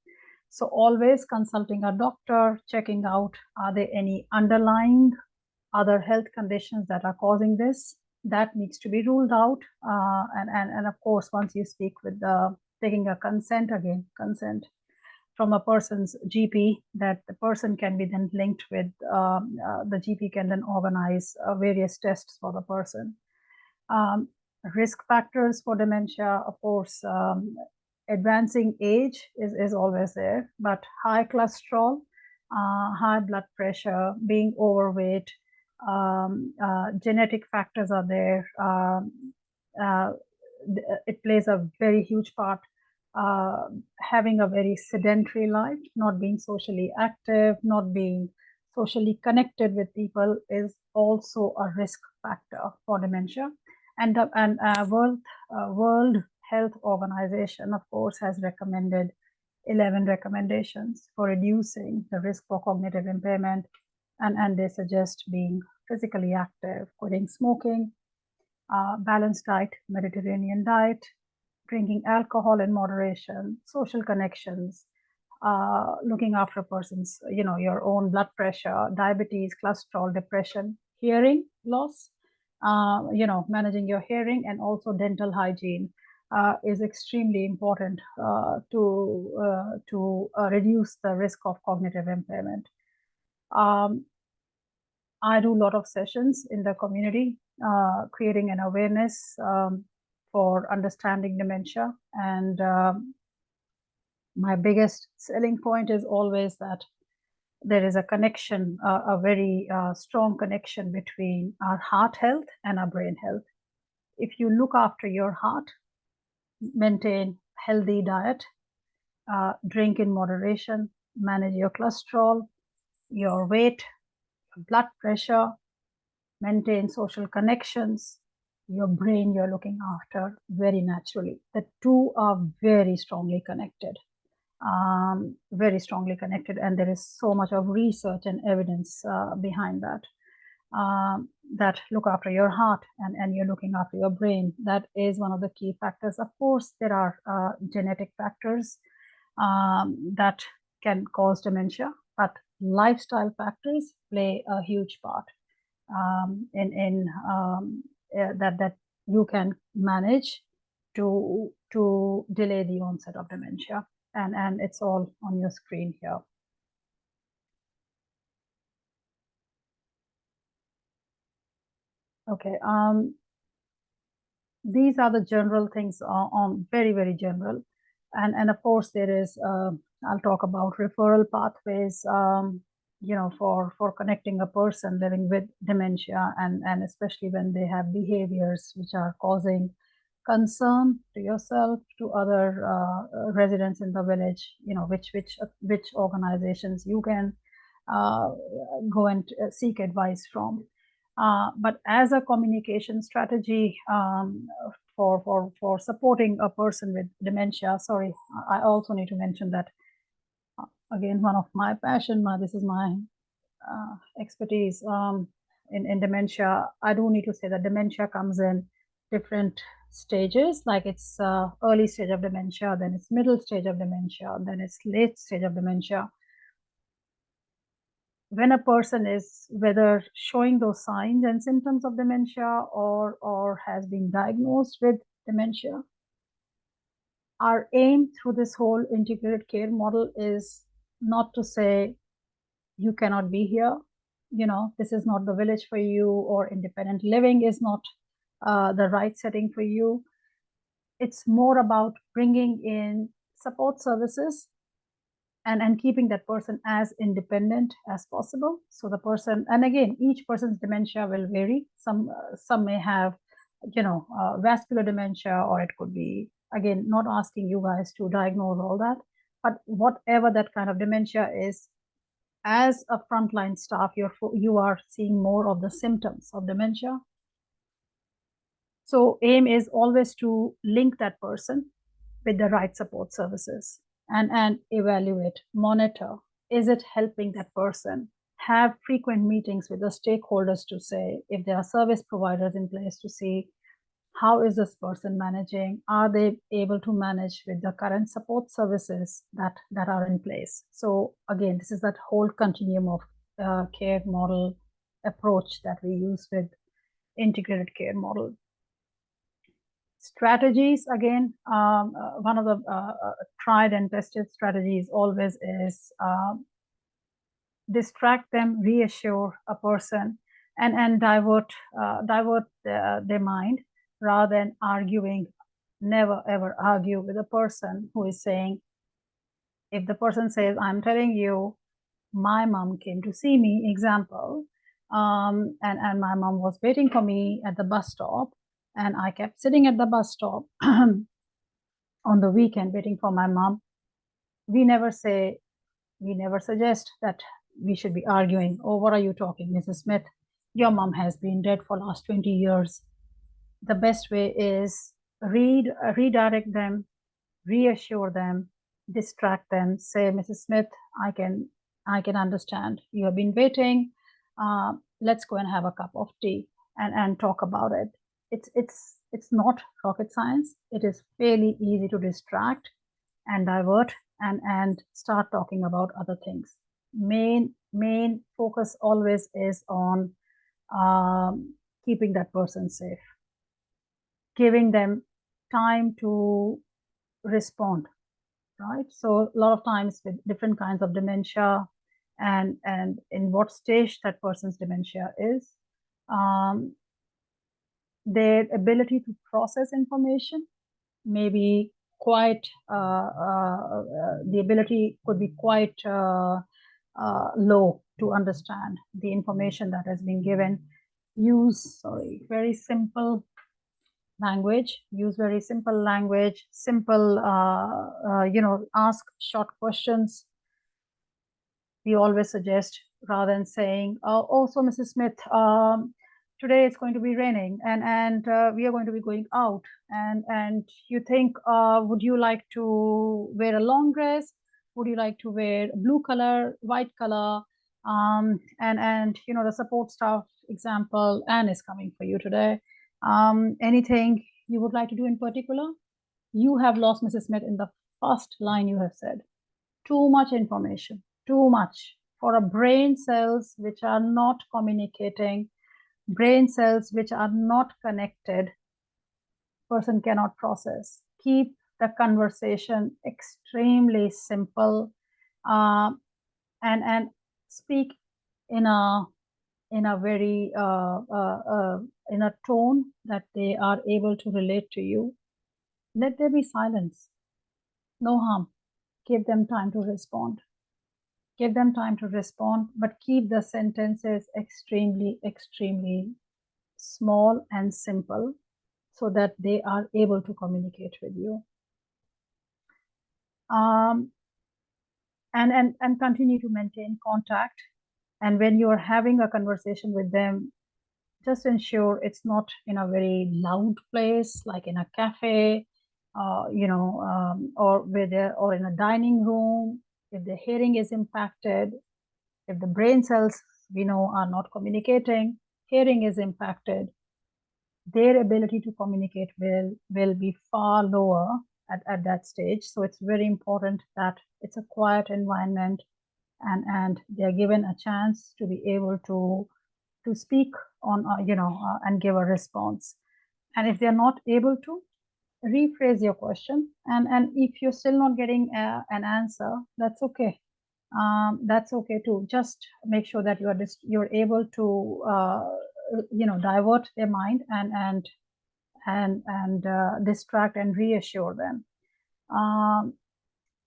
So always consulting a doctor, checking out, are there any underlying other health conditions that are causing this? That needs to be ruled out. And of course, once you speak with taking a consent from a person's GP, that the person can be then linked with, the GP can then organize various tests for the person. Risk factors for dementia, of course, advancing age is always there, but high cholesterol, high blood pressure, being overweight, genetic factors are there. It plays a very huge part. Having a very sedentary life, not being socially active, not being socially connected with people is also a risk factor for dementia. And World Health Organization, of course, has recommended 11 recommendations for reducing the risk for cognitive impairment, and they suggest being physically active, quitting smoking, balanced diet, Mediterranean diet, drinking alcohol in moderation, social connections, looking after a person's, your own blood pressure, diabetes, cholesterol, depression, hearing loss, managing your hearing, and also dental hygiene is extremely important to reduce the risk of cognitive impairment. I do a lot of sessions in the community, creating an awareness for understanding dementia. And my biggest selling point is always that there is a connection, a very strong connection between our heart health and our brain health. If you look after your heart, maintain healthy diet, drink in moderation, manage your cholesterol, your weight, blood pressure, maintain social connections, your brain you're looking after very naturally. The two are very strongly connected, and there is so much of research and evidence behind that. That look after your heart and you're looking after your brain. That is one of the key factors. Of course, there are genetic factors that can cause dementia, but lifestyle factors play a huge part. that you can manage to delay the onset of dementia, and it's all on your screen here. Okay, these are the general things on very, very general. And of course there is, I'll talk about referral pathways, you know, for connecting a person living with dementia, and especially when they have behaviors which are causing concern to yourself, to other residents in the village, you know, which organizations you can go and seek advice from. But as a communication strategy for supporting a person with dementia, sorry, I also need to mention that again, one of my passion, this is my expertise in dementia. I do need to say that dementia comes in different stages, like it's early stage of dementia, then it's middle stage of dementia, then it's late stage of dementia. When a person is whether showing those signs and symptoms of dementia or has been diagnosed with dementia, our aim through this whole integrated care model is not to say you cannot be here, you know, this is not the village for you, or independent living is not the right setting for you. It's more about bringing in support services and keeping that person as independent as possible. So the person, and again, each person's dementia will vary. Some may have, you know, vascular dementia, or it could be, again, not asking you guys to diagnose all that, but whatever that kind of dementia is, as a frontline staff, you are seeing more of the symptoms of dementia. So aim is always to link that person with the right support services and evaluate, monitor, is it helping that person? Have frequent meetings with the stakeholders to say, if there are service providers in place, to see how is this person managing? Are they able to manage with the current support services that are in place? So again, this is that whole continuum of care model approach that we use with integrated care model. Strategies, again, one of the tried and tested strategies always is distract them, reassure a person, and divert their mind, rather than arguing. Never ever argue with a person who is saying, if the person says, I'm telling you, my mom came to see me, example, and my mom was waiting for me at the bus stop, and I kept sitting at the bus stop on the weekend waiting for my mom. We never suggest that we should be arguing. Oh, what are you talking, Mrs. Smith? Your mom has been dead for last 20 years. The best way is redirect them, reassure them, distract them, say, Mrs. Smith, I can understand. You have been waiting. Let's go and have a cup of tea and talk about it. It's not rocket science. It is fairly easy to distract and divert and start talking about other things. Main focus always is on keeping that person safe, giving them time to respond, right? So a lot of times with different kinds of dementia and in what stage that person's dementia is, their ability to process information may be quite, the ability could be quite low to understand the information that has been given. Use very simple language, simple, you know, ask short questions. We always suggest, rather than saying, oh, so Mrs. Smith, today it's going to be raining and we are going to be going out, and you think, would you like to wear a long dress? Would you like to wear blue color, white color? And you know, the support staff example, Anne is coming for you today. Anything you would like to do in particular? You have lost Mrs. Smith in the first line you have said. Too much information, too much for a brain cells which are not communicating brain cells which are not connected, person cannot process. Keep the conversation extremely simple, and speak in a very in a tone that they are able to relate to you. Let there be silence. No harm. Give them time to respond. Give them time to respond, but keep the sentences extremely, extremely small and simple so that they are able to communicate with you. And continue to maintain contact. And when you're having a conversation with them, just ensure it's not in a very loud place, like in a cafe, or in a dining room. If the hearing is impacted, if the brain cells are not communicating, hearing is impacted, their ability to communicate will be far lower at that stage. So it's very important that it's a quiet environment, and they're given a chance to be able to speak on and give a response. And if they're not able to, rephrase your question, and if you're still not getting an answer, that's okay. That's okay too. Just make sure that you're able to divert their mind and distract and reassure them.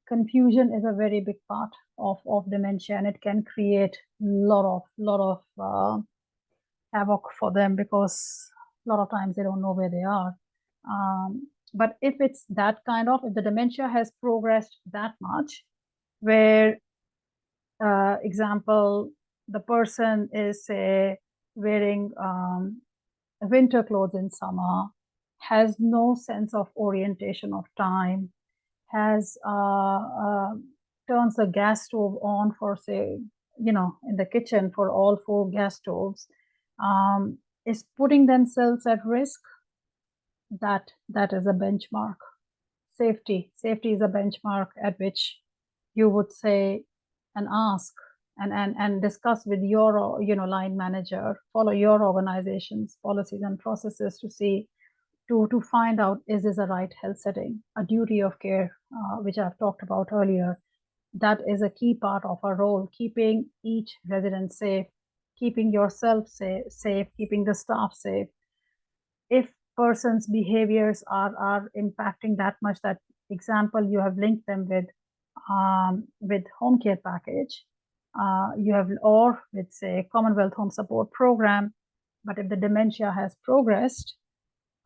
Confusion is a very big part of dementia, and it can create lot of havoc for them, because a lot of times they don't know where they are. But if it's that if the dementia has progressed that much, where example, the person is, say, wearing winter clothes in summer, has no sense of orientation of time, has turns the gas stove on for, say, in the kitchen for all 4 gas stoves, is putting themselves at risk. That is a benchmark. Safety is a benchmark at which you would say and ask and discuss with your line manager, follow your organization's policies and processes to see to find out, is this a right health setting? A duty of care, which I've talked about earlier, that is a key part of our role, keeping each resident safe, keeping yourself safe, keeping the staff safe. If person's behaviors are impacting that much, that example you have linked them with home care package, you have, or with, say, Commonwealth Home Support Program, but if the dementia has progressed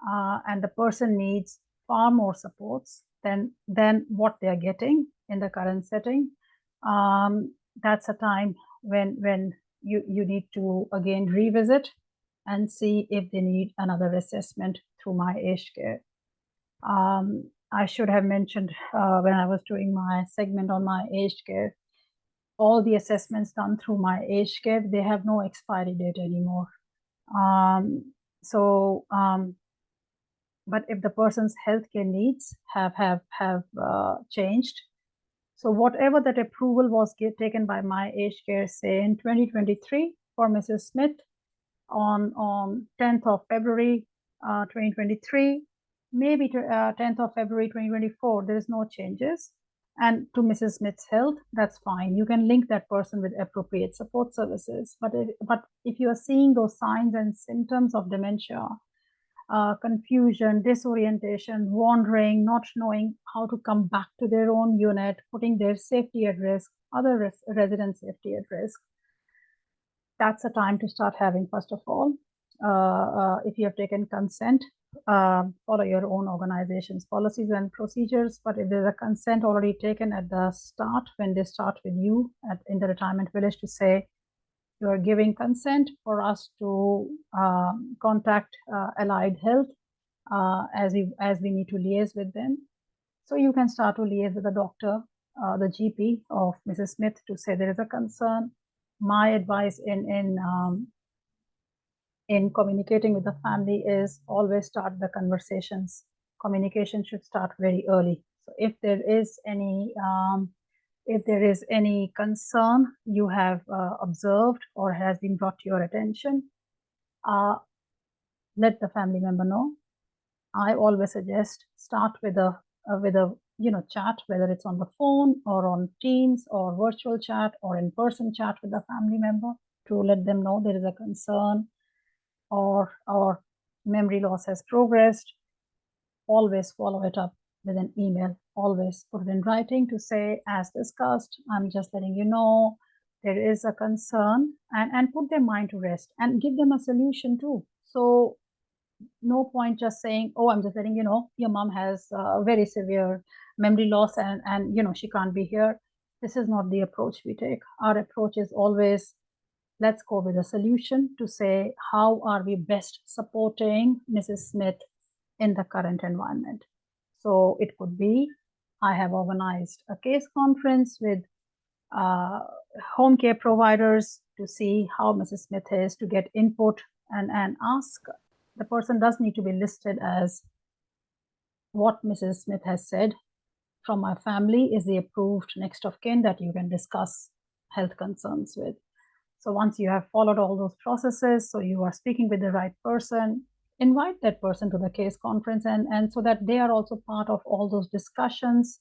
and the person needs far more supports than what they are getting in the current setting, that's a time when you need to again revisit and see if they need another assessment through My Aged Care. I should have mentioned when I was doing my segment on My Aged Care, all the assessments done through My Aged Care, they have no expiry date anymore. But if the person's healthcare needs have changed, so whatever that approval was taken by My Aged Care, say in 2023 for Mrs. Smith, on 10th of February 2023, maybe 10th of February 2024, there is no changes, and to Mrs. Smith's health, that's fine. You can link that person with appropriate support services. But if you are seeing those signs and symptoms of dementia, confusion, disorientation, wandering, not knowing how to come back to their own unit, putting their safety at risk, other resident safety at risk, that's a time to start having, first of all, if you have taken consent, follow your own organization's policies and procedures. But if there's a consent already taken at the start, when they start with you in the retirement village, to say you are giving consent for us to contact Allied Health as we need to liaise with them. So you can start to liaise with the doctor, the GP of Mrs. Smith, to say there is a concern. My advice in communicating with the family is always start the conversations. Communication should start very early. So if there is any concern you have observed or has been brought to your attention, let the family member know. I always suggest start with a chat, whether it's on the phone or on Teams or virtual chat or in-person chat with the family member, to let them know there is a concern or memory loss has progressed. Always follow it up with an email. Always put it in writing to say, as discussed, I'm just letting you know there is a concern, and put their mind to rest and give them a solution too. So no point just saying, oh, I'm just letting you know your mom has very severe memory loss and she can't be here. This is not the approach we take. Our approach is always, let's go with a solution to say, how are we best supporting Mrs. Smith in the current environment? So it could be, I have organized a case conference with home care providers to see how Mrs. Smith is, to get input and ask. The person does need to be listed as what Mrs. Smith has said from my family is the approved next of kin that you can discuss health concerns with. So once you have followed all those processes, so you are speaking with the right person, invite that person to the case conference and so that they are also part of all those discussions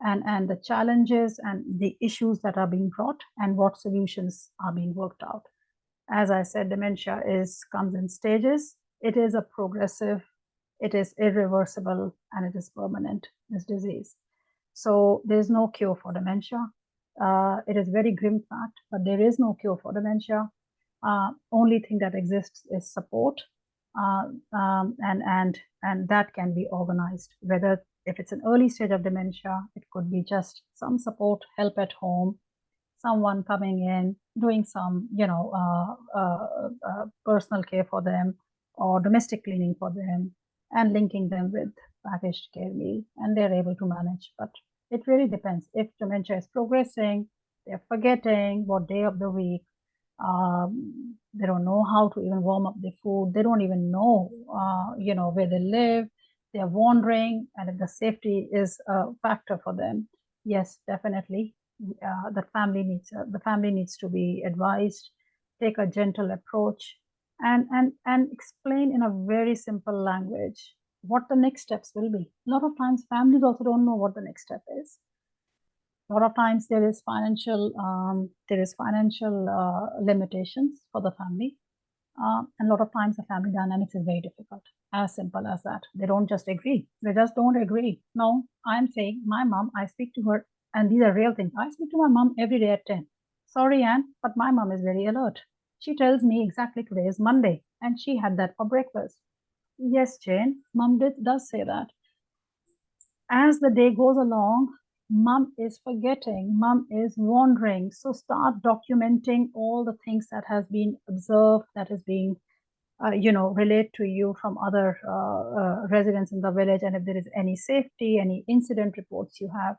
and the challenges and the issues that are being brought and what solutions are being worked out. As I said, dementia comes in stages. It is a progressive, it is irreversible, and it is permanent, this disease. So there's no cure for dementia. It is very grim fact, but there is no cure for dementia. Only thing that exists is support, and that can be organized. Whether if it's an early stage of dementia, it could be just some support, help at home, someone coming in, doing some, personal care for them or domestic cleaning for them, and linking them with packaged care meal, and they're able to manage. But it really depends. If dementia is progressing, they're forgetting what day of the week, they don't know how to even warm up the food, they don't even know, where they live, they're wandering, and if the safety is a factor for them, yes, definitely, the family needs to be advised, take a gentle approach, and explain in a very simple language what the next steps will be. A lot of times families also don't know what the next step is. A lot of times there is financial limitations for the family, and a lot of times the family dynamics is very difficult. As simple as that. They don't just agree. They just don't agree. No, I'm saying my mom, I speak to her, and these are real things. I speak to my mom every day at 10. Sorry, Anne, but my mom is very alert. She tells me exactly today is Monday, and she had that for breakfast. Yes, Jane, mom does say that. As the day goes along, mom is forgetting, mom is wandering. So start documenting all the things that has been observed, that is being relate to you from other residents in the village. And if there is any safety, any incident reports you have,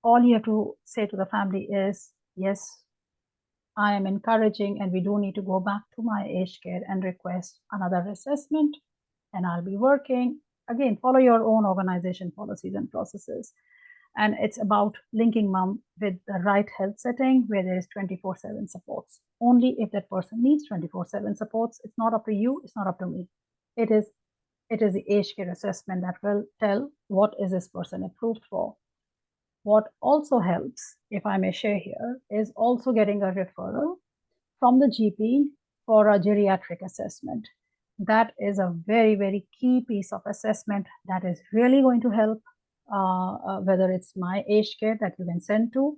all you have to say to the family is, yes, I am encouraging, and we do need to go back to my aged care and request another assessment, and I'll be working. Again, follow your own organization policies and processes. And it's about linking mom with the right health setting where there is 24/7 supports. Only if that person needs 24/7 supports. It's not up to you, it's not up to me. It is the aged care assessment that will tell what is this person approved for. What also helps, if I may share here, is also getting a referral from the GP for a geriatric assessment. That is a very, very key piece of assessment that is really going to help, whether it's my aged care that you can send to,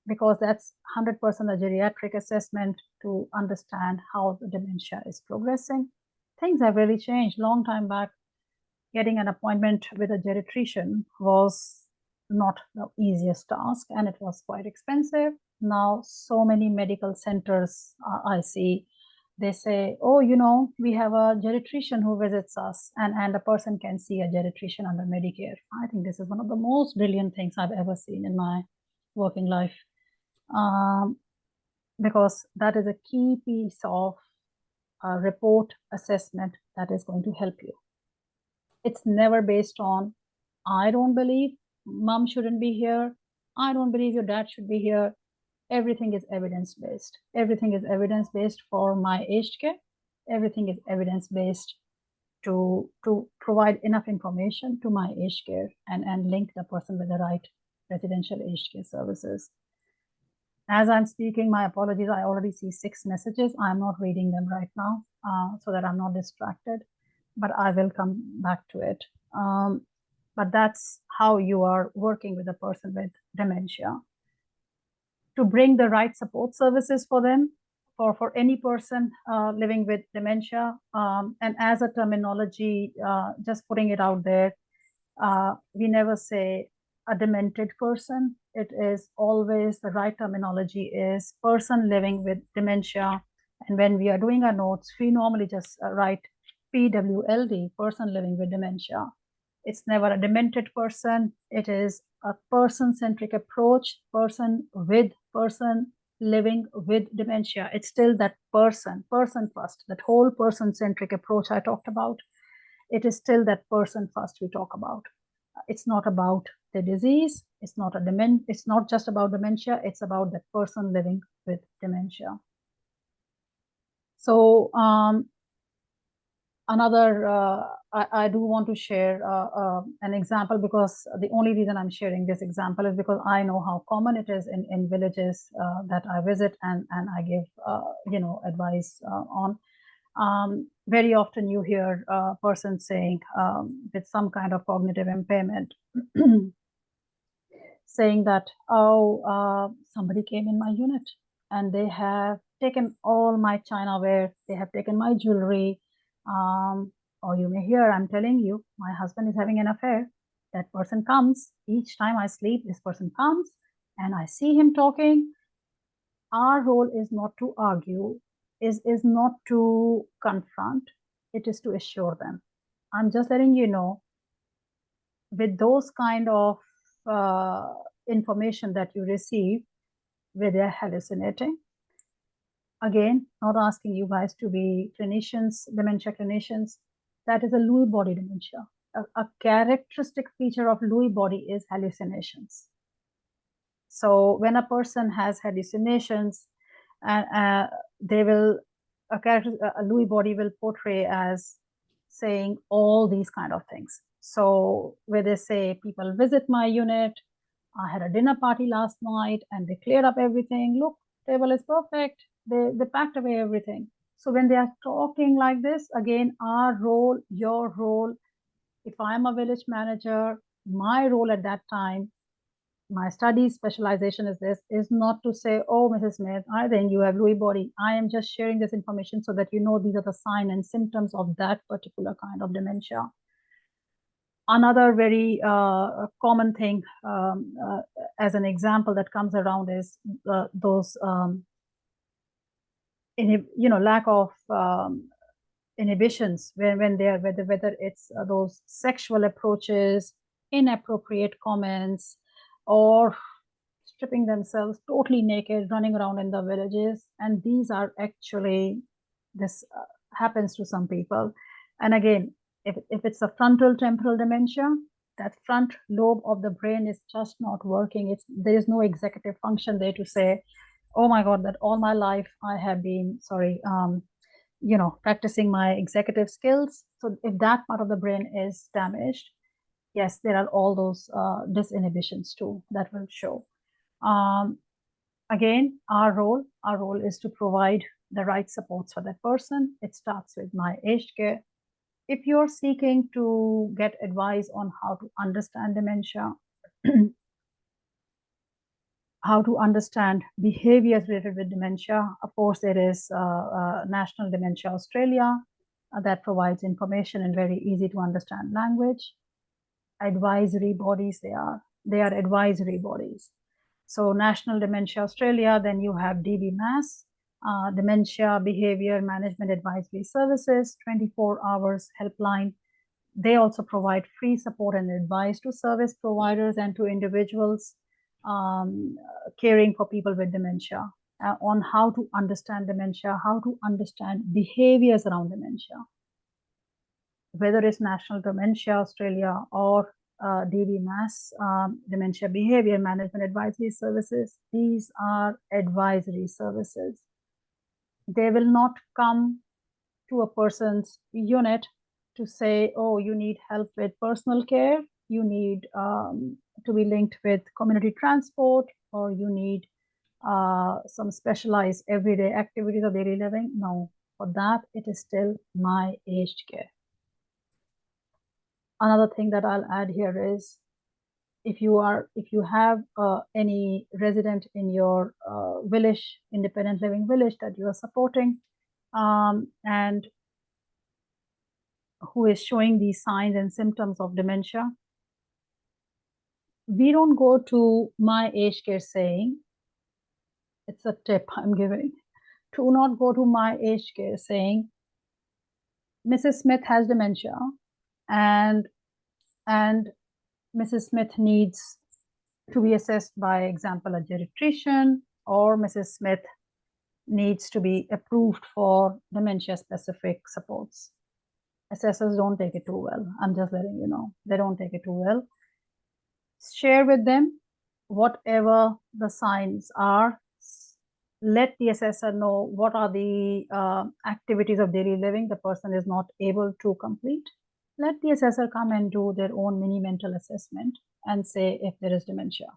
because that's 100% a geriatric assessment to understand how the dementia is progressing. Things have really changed. Long time back, getting an appointment with a geriatrician was not the easiest task, and it was quite expensive. Now, so many medical centers I see, they say, oh, we have a geriatrician who visits us, and a person can see a geriatrician under Medicare. I think this is one of the most brilliant things I've ever seen in my working life, because that is a key piece of report assessment that is going to help you. It's never based on, I don't believe mom shouldn't be here, I don't believe your dad should be here. Everything is evidence-based. Everything is evidence-based for my aged care. Everything is evidence-based to provide enough information to my aged care and link the person with the right residential aged care services. As I'm speaking, my apologies, I already see 6 messages. I'm not reading them right now so that I'm not distracted, but I will come back to it. But that's how you are working with a person with dementia. To bring the right support services for them, for any person living with dementia. And as a terminology, just putting it out there, we never say a demented person. It is always, the right terminology is person living with dementia. And when we are doing our notes, we normally just write PWLD, person living with dementia. It's never a demented person. It is a person-centric approach, person living with dementia. It's still that person first, that whole person-centric approach I talked about. It is still that person first we talk about. It's not about the disease. It's not just about dementia. It's about that person living with dementia. So another, I do want to share an example, because the only reason I'm sharing this example is because I know how common it is in villages that I visit and I give advice on. Very often you hear a person saying with some kind of cognitive impairment, saying that, oh, somebody came in my unit and they have taken all my chinaware, they have taken my jewelry. Or you may hear, I'm telling you, my husband is having an affair. That person comes, each time I sleep, this person comes and I see him talking. Our role is not to argue, is not to confront, it is to assure them. I'm just letting you know, with those kind of information that you receive, where they're hallucinating. Again, not asking you guys to be clinicians, dementia clinicians. That is a Lewy body dementia. A characteristic feature of Lewy body is hallucinations. So when a person has hallucinations, they will, a Lewy body will portray as saying all these kind of things. So where they say, people visit my unit, I had a dinner party last night and they cleared up everything. Look, table is perfect. They packed away everything. So when they are talking like this, again, our role, your role, if I'm a village manager, my role at that time, my study specialization is this, is not to say, oh, Mrs. Smith, I think you have Lewy body. I am just sharing this information so that you know these are the signs and symptoms of that particular kind of dementia. Another very common thing, as an example that comes around, is those lack of inhibitions when they are, whether it's those sexual approaches, inappropriate comments, or stripping themselves totally naked, running around in the villages. And these are actually, this happens to some people. And again, if it's a frontal temporal dementia, that front lobe of the brain is just not working. There is no executive function there to say, oh my God, that all my life I have been, practicing my executive skills. So if that part of the brain is damaged, yes, there are all those disinhibitions too that will show. Again, our role is to provide the right supports for that person. It starts with my aged care. If you're seeking to get advice on how to understand dementia, how to understand behaviors related with dementia, of course, there is National Dementia Australia that provides information in very easy to understand language. Advisory bodies, they are advisory bodies. So National Dementia Australia, then you have DBMAS, Dementia Behavior Management Advisory Services, 24 hours helpline. They also provide free support and advice to service providers and to individuals caring for people with dementia on how to understand dementia, how to understand behaviors around dementia. Whether it's National Dementia Australia or DBMAS, Dementia Behavior Management Advisory Services. These are advisory services. They will not come to a person's unit to say, oh, you need help with personal care, you need to be linked with community transport, or you need some specialized everyday activities of daily living. No, for that, it is still my aged care. Another thing that I'll add here is, if you have any resident in your village, independent living village that you are supporting, and who is showing these signs and symptoms of dementia, we don't go to my aged care saying, it's a tip I'm giving, to not go to my aged care saying, Mrs. Smith has dementia, and Mrs. Smith needs to be assessed by example a geriatrician, or Mrs. Smith needs to be approved for dementia specific supports. Assessors don't take it too well. I'm just letting you know, they don't take it too well. Share with them whatever the signs are. Let the assessor know what are the activities of daily living the person is not able to complete. Let the assessor come and do their own mini mental assessment and say if there is dementia.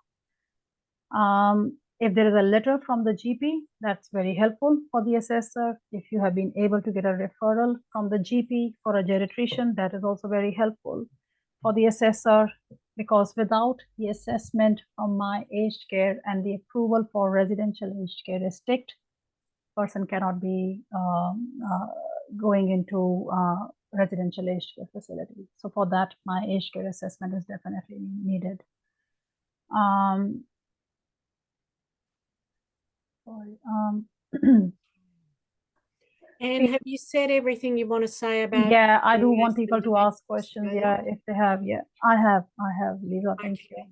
If there is a letter from the GP, that's very helpful for the assessor. If you have been able to get a referral from the GP for a geriatrician, that is also very helpful for the assessor, because without the assessment from my aged care and the approval for residential aged care is ticked, person cannot be going into residential aged care facility. So for that, my aged care assessment is definitely needed. And have you said everything you want to say about? Yeah, I do want people to ask questions. Yeah, if they have. Yeah, I have, Lisa. Thank you.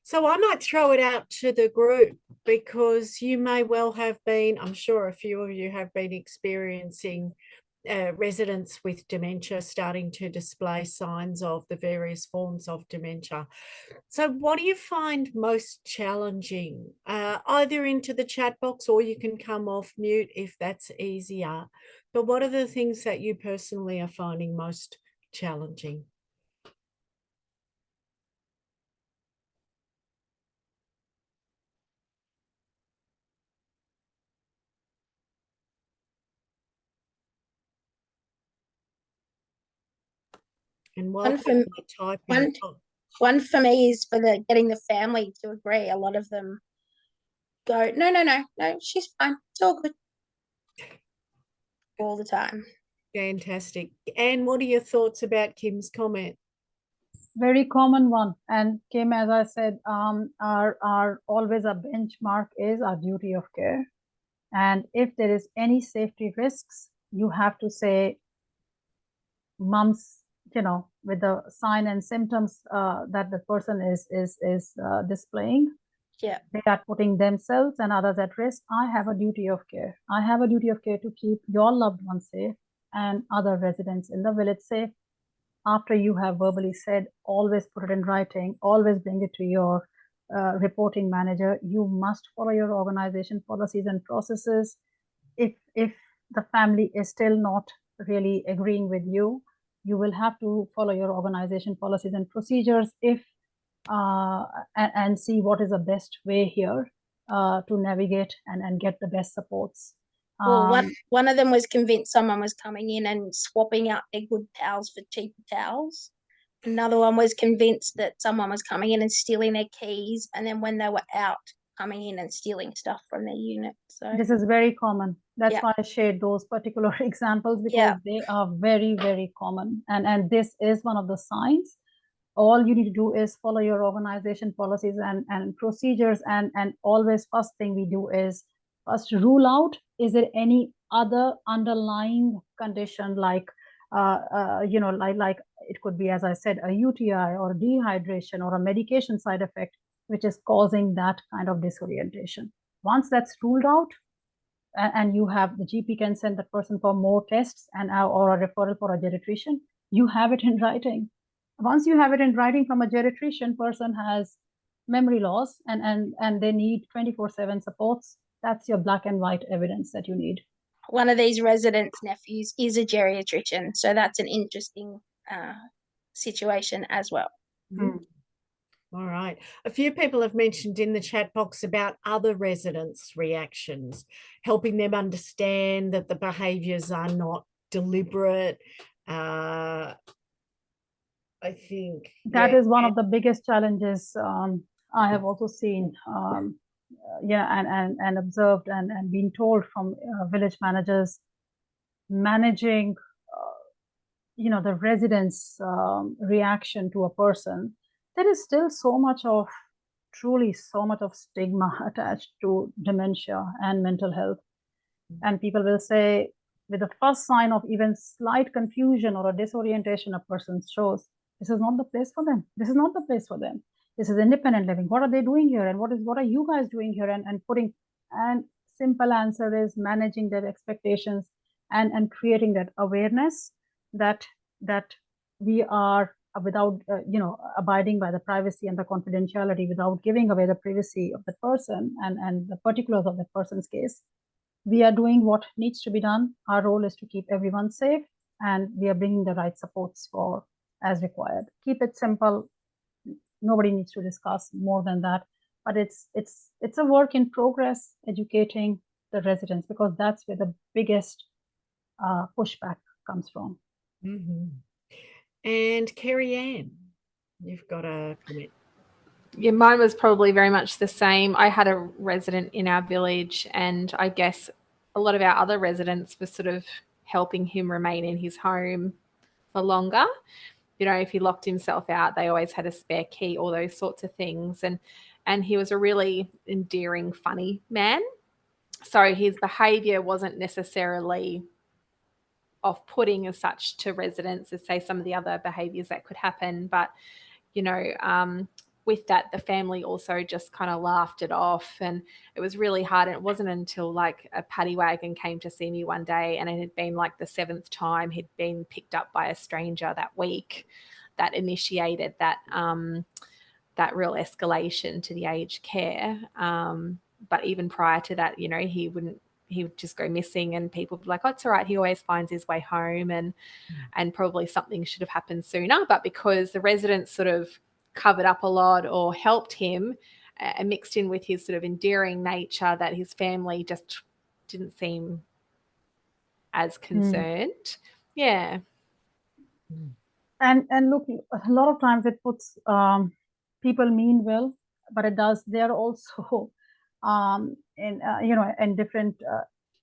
So I might throw it out to the group, because you may well have been, I'm sure a few of you have been experiencing residents with dementia starting to display signs of the various forms of dementia. So what do you find most challenging? Either into the chat box, or you can come off mute if that's easier. But what are the things that you personally are finding most challenging? And One for me is for getting the family to agree. A lot of them go, no, she's fine. It's all good. All the time. Fantastic. And what are your thoughts about Kim's comment? Very common one. And Kim, as I said, our always a benchmark is our duty of care. And if there is any safety risks, you have to say, mums, with the sign and symptoms that the person is displaying, yeah, they are putting themselves and others at risk. I have a duty of care. I have a duty of care to keep your loved ones safe and other residents in the village safe. After you have verbally said, always put it in writing, always bring it to your reporting manager. You must follow your organization policies and processes. If the family is still not really agreeing with you, you will have to follow your organization policies and procedures and see what is the best way here to navigate and get the best supports. Well, one of them was convinced someone was coming in and swapping out their good towels for cheaper towels. Another one was convinced that someone was coming in and stealing their keys, and then when they were out, coming in and stealing stuff from their unit. So this is very common. That's why I shared those particular examples, because they are very, very common. And this is one of the signs. All you need to do is follow your organization policies and procedures. And always first thing we do is first rule out, is there any other underlying condition like, like it could be, as I said, a UTI or dehydration or a medication side effect, which is causing that kind of disorientation. Once that's ruled out, and you have the GP can send that person for more tests and or a referral for a geriatrician, you have it in writing. once you have it in writing from a geriatrician, person has memory loss and they need 24/7 supports, that's your black and white evidence that you need. One of these residents' nephews is a geriatrician, so that's an interesting situation as well. All right. A few people have mentioned in the chat box about other residents' reactions, helping them understand that the behaviours are not deliberate. I think that is one of the biggest challenges I have also seen, and observed and been told from village managers managing, the residents' reaction to a person. There is still truly so much of stigma attached to dementia and mental health. And people will say, with the first sign of even slight confusion or a disorientation a person shows, this is not the place for them. This is not the place for them. This is independent living. What are they doing here? And what are you guys doing here? And simple answer is managing their expectations and creating that awareness that we are without abiding by the privacy and the confidentiality, without giving away the privacy of the person and the particulars of that person's case. We are doing what needs to be done. Our role is to keep everyone safe, and we are bringing the right supports for as required. Keep it simple. Nobody needs to discuss more than that. But it's a work in progress, educating the residents, because that's where the biggest pushback comes from. And Kerry Ann, you've got a comment. Yeah, mine was probably very much the same. I had a resident in our village, and I guess a lot of our other residents were sort of helping him remain in his home for longer. If he locked himself out, they always had a spare key, all those sorts of things. And he was a really endearing, funny man. So his behaviour wasn't necessarily off-putting as such to residents as, say, some of the other behaviours that could happen. But, with that, the family also just kind of laughed it off, and it was really hard. And it wasn't until like a paddy wagon came to see me one day, and it had been like the 7th time he'd been picked up by a stranger that week, that initiated that that real escalation to the aged care. But even prior to that, he would just go missing, and people would be like, oh, it's all right, he always finds his way home, and probably something should have happened sooner. But because the residents sort of covered up a lot or helped him, and mixed in with his sort of endearing nature, that his family just didn't seem as concerned. Yeah. And look, a lot of times it puts people mean well, but it does. They're also in different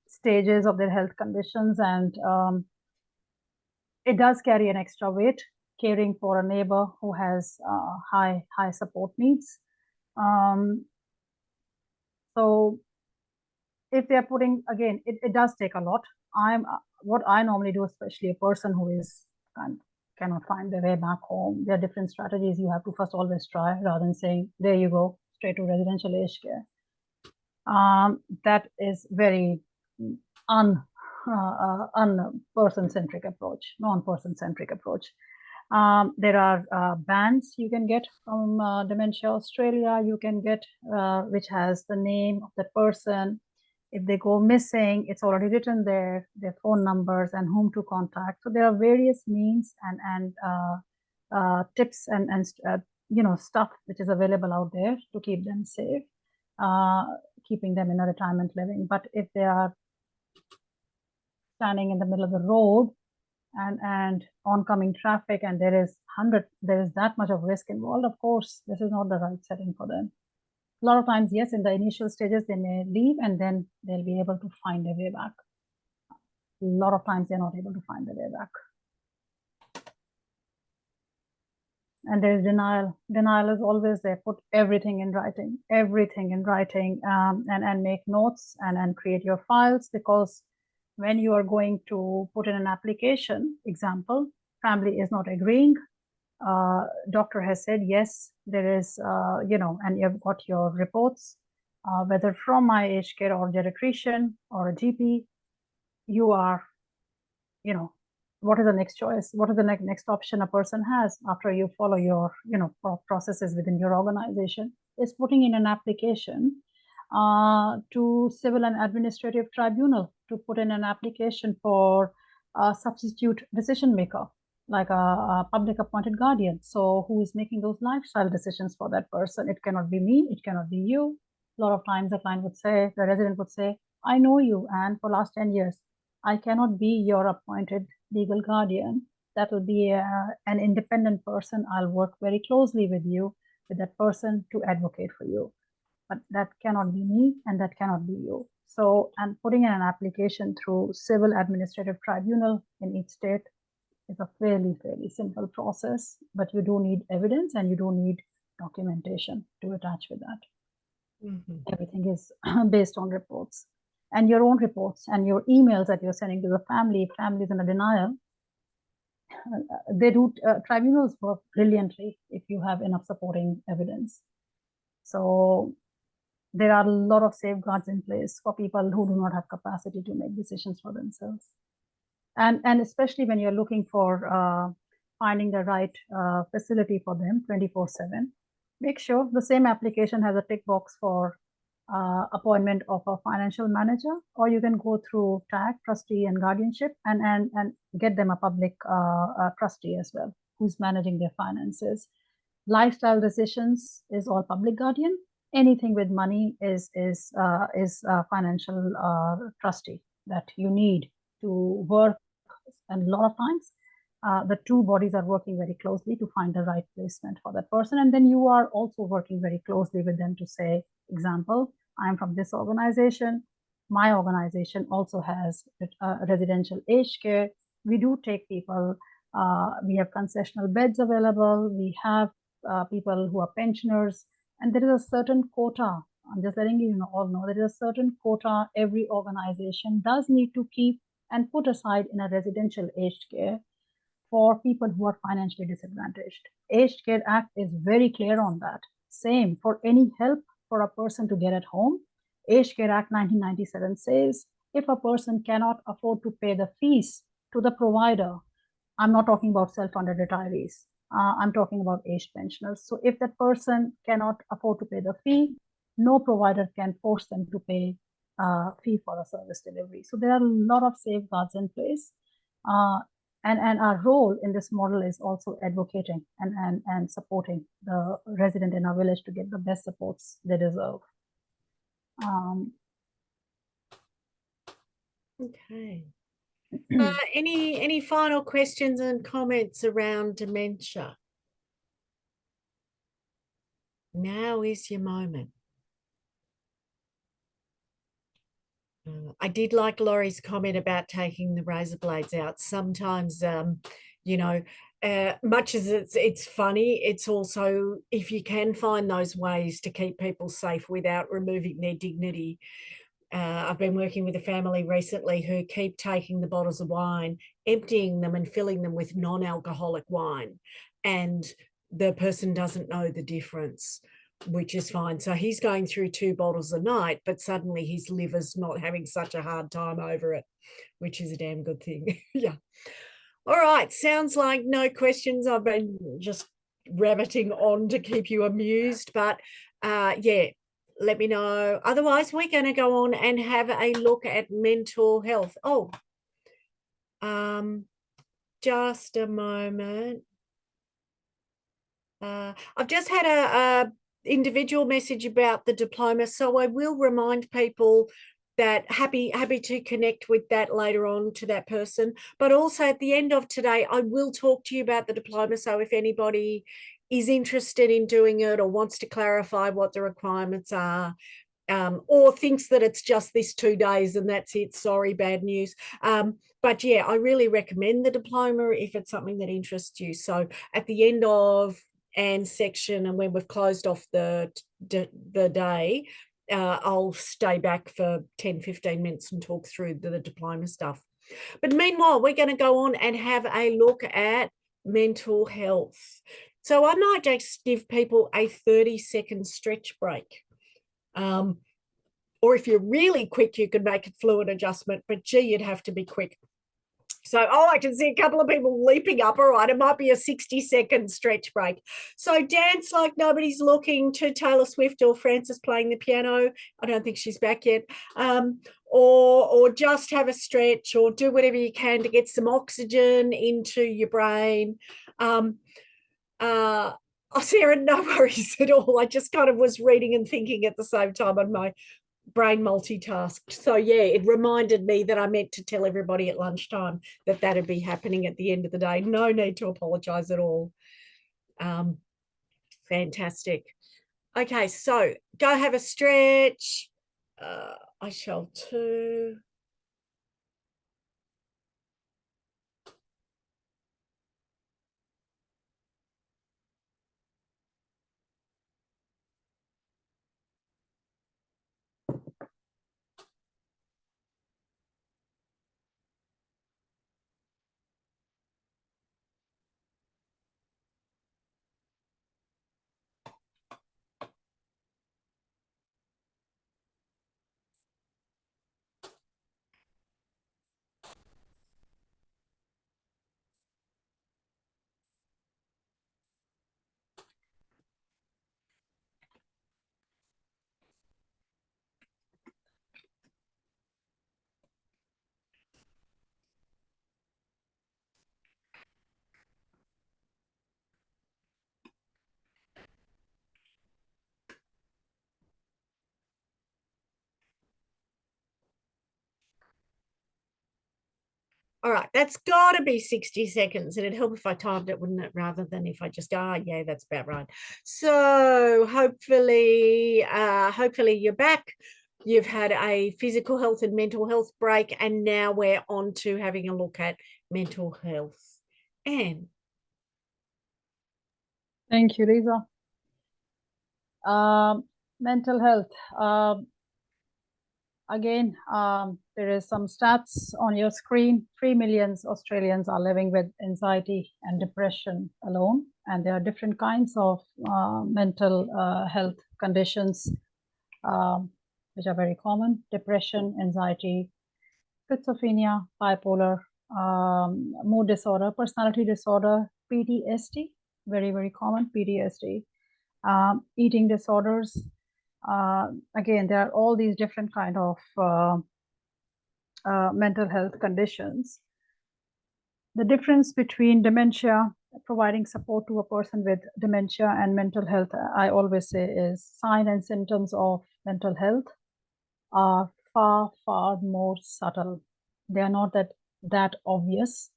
stages of their health conditions, and it does carry an extra weight caring for a neighbor who has high support needs. So if they're putting, again, it does take a lot. What I normally do, especially a person who is cannot find their way back home, there are different strategies you have to first always try, rather than saying, there you go, straight to residential aged care. That is very person-centric approach, non-person-centric approach. There are bands you can get from Dementia Australia. You can get which has the name of the person. If they go missing, it's already written there, their phone numbers and whom to contact. So there are various means and tips and stuff which is available out there to keep them safe, keeping them in a retirement living. But if they are standing in the middle of the road and oncoming traffic, and there is that much of risk involved, of course, this is not the right setting for them. A lot of times, yes, in the initial stages, they may leave and then they'll be able to find their way back. A lot of times, they're not able to find their way back. And there is denial. Denial is always there. Put everything in writing, and make notes and create your files, because when you are going to put in an application, example, family is not agreeing, doctor has said, yes, there is, and you've got your reports, whether from my aged care or geriatrician or a GP, you are, what is the next choice? What is the next option a person has after you follow your, processes within your organization? Is putting in an application to civil and administrative tribunal to put in an application for a substitute decision maker, like a public appointed guardian. So who is making those lifestyle decisions for that person? It cannot be me. It cannot be you. A lot of times the client would say, the resident would say, I know you, and for last 10 years, I cannot be your appointed legal guardian. That will be an independent person. I'll work very closely with you, with that person to advocate for you. But that cannot be me and that cannot be you. So, and putting in an application through civil administrative tribunal in each state is a fairly simple process, but you do need evidence and you do need documentation to attach with that. Everything is based on reports and your own reports and your emails that you're sending to the family. If family is in a denial, they do, tribunals work brilliantly if you have enough supporting evidence. So there are a lot of safeguards in place for people who do not have capacity to make decisions for themselves. And especially when you're looking for finding the right facility for them 24/7, make sure the same application has a tick box for appointment of a financial manager, or you can go through TAG, trustee and guardianship, and get them a public trustee as well, who's managing their finances. Lifestyle decisions is all public guardian. Anything with money is financial trustee that you need to work. And a lot of times, the two bodies are working very closely to find the right placement for that person. And then you are also working very closely with them to say, example, I'm from this organization. My organization also has residential aged care. We do take people. We have concessional beds available. We have people who are pensioners. And there is a certain quota. I'm just letting you all know there is a certain quota every organization does need to keep and put aside in a residential aged care for people who are financially disadvantaged. Aged Care Act is very clear on that. Same for any help for a person to get at home. Aged Care Act 1997 says if a person cannot afford to pay the fees to the provider, I'm not talking about self-funded retirees. I'm talking about aged pensioners. So if that person cannot afford to pay the fee, no provider can force them to pay a fee for a service delivery. So there are a lot of safeguards in place. And our role in this model is also advocating and supporting the resident in our village to get the best supports they deserve. Okay. Any final questions and comments around dementia? Now is your moment. I did like Laurie's comment about taking the razor blades out. Sometimes, much as it's funny, it's also, if you can find those ways to keep people safe without removing their dignity. I've been working with a family recently who keep taking the bottles of wine, emptying them and filling them with non-alcoholic wine. And the person doesn't know the difference, which is fine. So he's going through 2 bottles a night, but suddenly his liver's not having such a hard time over it, which is a damn good thing. Yeah. All right. Sounds like no questions. I've been just rabbiting on to keep you amused, but yeah. Let me know. Otherwise, we're going to go on and have a look at mental health. Oh, just a moment. I've just had a individual message about the diploma, so I will remind people that happy to connect with that later on to that person. But also at the end of today, I will talk to you about the diploma. So if anybody is interested in doing it or wants to clarify what the requirements are, or thinks that it's just this 2 days and that's it, sorry, bad news. But yeah, I really recommend the diploma if it's something that interests you. So at the end of Anne's section and when we've closed off the day, I'll stay back for 10-15 minutes and talk through the diploma stuff. But meanwhile, we're going to go on and have a look at mental health. So I might just give people a 30-second stretch break. Or if you're really quick, you can make a fluid adjustment, but gee, you'd have to be quick. So, I can see a couple of people leaping up. All right, it might be a 60-second stretch break. So dance like nobody's looking to Taylor Swift or Frances playing the piano. I don't think she's back yet. Or just have a stretch, or do whatever you can to get some oxygen into your brain. Sarah, no worries at all. I just kind of was reading and thinking at the same time on my brain multitasked. So yeah, it reminded me that I meant to tell everybody at lunchtime that that'd be happening at the end of the day. No need to apologize at all. Fantastic. Okay, so go have a stretch. I shall too. All right, that's got to be 60 seconds. And it'd help if I timed it, wouldn't it? Rather than if I just, yeah, that's about right. So hopefully you're back. You've had a physical health and mental health break, and now we're on to having a look at mental health. Anne. Thank you, Lisa. Mental health. Again, there is some stats on your screen. 3 million Australians are living with anxiety and depression alone, and there are different kinds of mental health conditions which are very common: depression, anxiety, schizophrenia, bipolar, mood disorder, personality disorder, PTSD, very, very common, PTSD, eating disorders. Again, there are all these different kind of mental health conditions. The difference between dementia, providing support to a person with dementia, and mental health, I always say, is signs and symptoms of mental health are far, far more subtle. They are not that obvious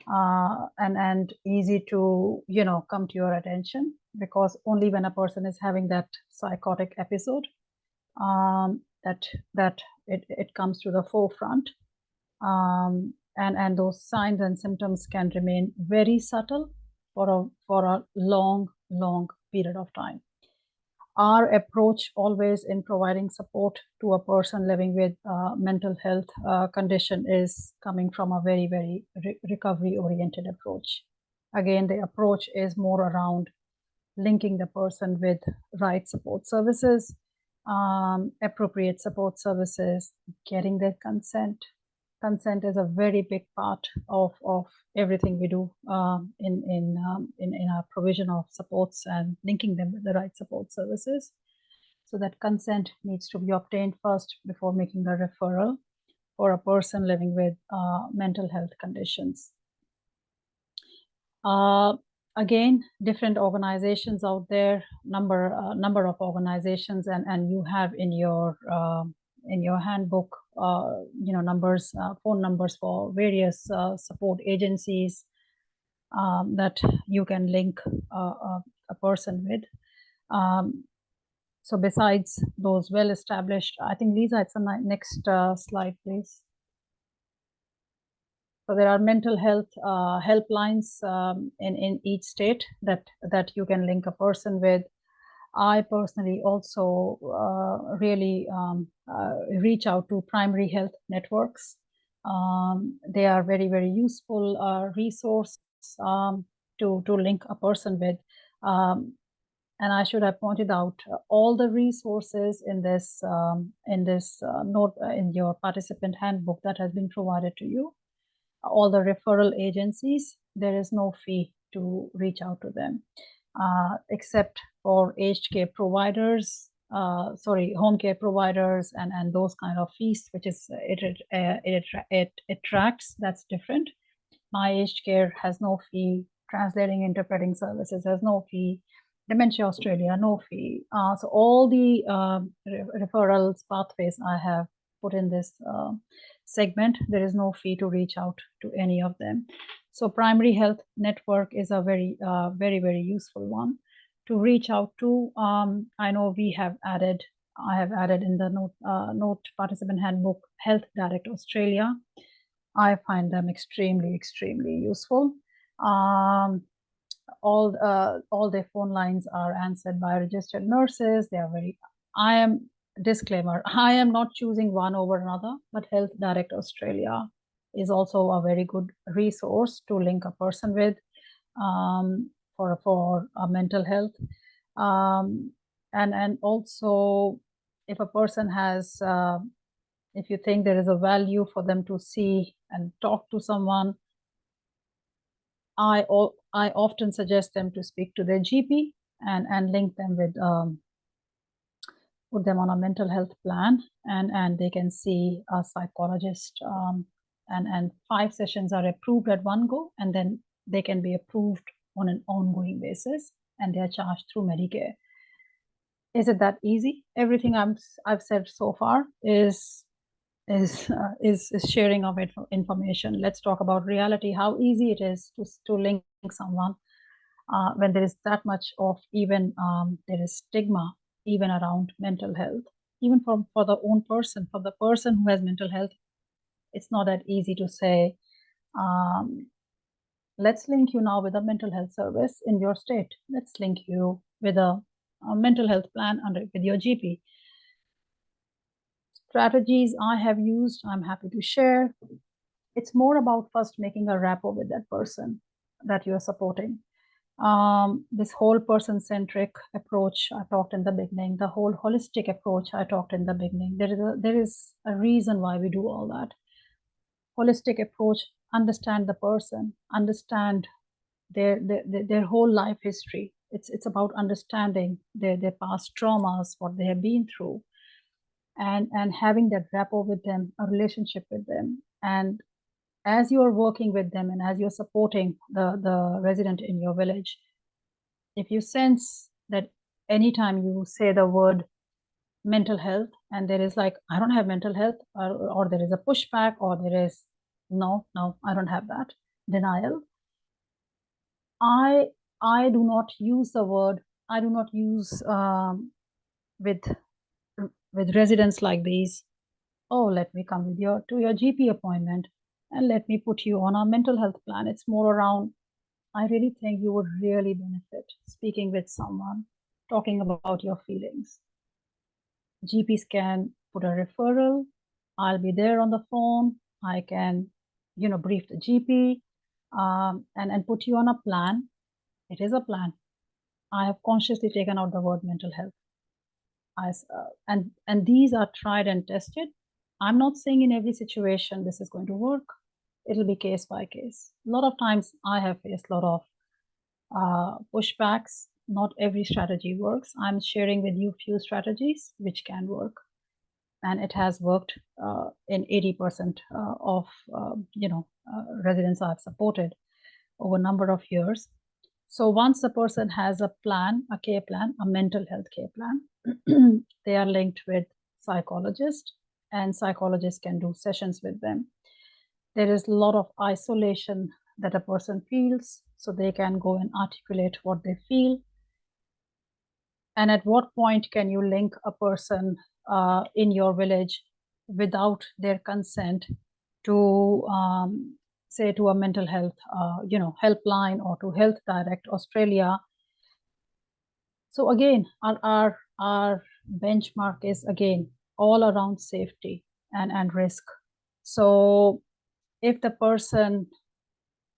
and easy to, come to your attention, because only when a person is having that psychotic episode that it comes to the forefront. And those signs and symptoms can remain very subtle for a long period of time. Our approach always in providing support to a person living with mental health condition is coming from a very, very recovery oriented approach. Again, the approach is more around linking the person with right support services, appropriate support services, getting their consent. Consent is a very big part of everything we do in our provision of supports and linking them with the right support services. So that consent needs to be obtained first before making a referral for a person living with mental health conditions. Again, different organizations out there, number of organizations, and you have in your handbook, numbers, phone numbers for various support agencies that you can link a person with. So besides those well-established, I think Lisa, it's the next slide, please. So there are mental health helplines in each state that you can link a person with. I personally also really reach out to primary health networks. They are very, very useful resource to link a person with. And I should have pointed out all the resources in this note in your participant handbook that has been provided to you. all the referral agencies, there is no fee to reach out to them, except for aged care providers, home care providers and those kind of fees, which is it attracts, that's different. My aged care has no fee, translating, interpreting services has no fee, Dementia Australia, no fee. So all the referrals pathways I have put in this segment, there is no fee to reach out to any of them. So primary health network is a very, very useful one to reach out to. I know I have added in the note participant handbook, Health Direct Australia. I find them extremely useful. All their phone lines are answered by registered nurses. They are disclaimer, I am not choosing one over another, but Health Direct Australia is also a very good resource to link a person with for mental health. And also, if a person has, if you think there is a value for them to see and talk to someone, I often suggest them to speak to their GP and link them with, put them on a mental health plan, and they can see a psychologist, and 5 sessions are approved at one go, and then they can be approved on an ongoing basis, and they are charged through Medicare. Is it that easy? Everything I've said so far is sharing of information. Let's talk about reality, how easy it is to link someone when there is that much of even there is stigma even around mental health, even for the own person, for the person who has mental health. It's not that easy to say, let's link you now with a mental health service in your state. Let's link you with a mental health plan with your GP. Strategies I have used, I'm happy to share. It's more about first making a rapport with that person that you are supporting. This whole person-centric approach I talked in the beginning, the whole holistic approach I talked in the beginning. There is a reason why we do all that. Holistic approach, understand the person, understand their whole life history. It's about understanding their past traumas, what they have been through, and having that rapport with them, a relationship with them. And as you are working with them and as you're supporting the resident in your village, if you sense that anytime you say the word mental health and there is like, I don't have mental health, or there is a pushback, or there is no, I don't have that, denial, I do not use the word, I do not use with residents like these, oh, let me come to your GP appointment and let me put you on a mental health plan. It's more around, I really think you would really benefit speaking with someone, talking about your feelings. GPs can put a referral. I'll be there on the phone. I can, brief the GP and put you on a plan. It is a plan. I have consciously taken out the word mental health. And these are tried and tested. I'm not saying in every situation this is going to work. It'll be case by case. A lot of times I have faced a lot of pushbacks. Not every strategy works. I'm sharing with you few strategies which can work, and it has worked in 80% of residents I've supported over a number of years. So once a person has a plan, a care plan, a mental health care plan, they are linked with psychologists, and psychologists can do sessions with them. There is a lot of isolation that a person feels, so they can go and articulate what they feel. And at what point can you link a person in your village without their consent to say to a mental health helpline or to Health Direct Australia? So again, our benchmark is again all around safety and risk. So if the person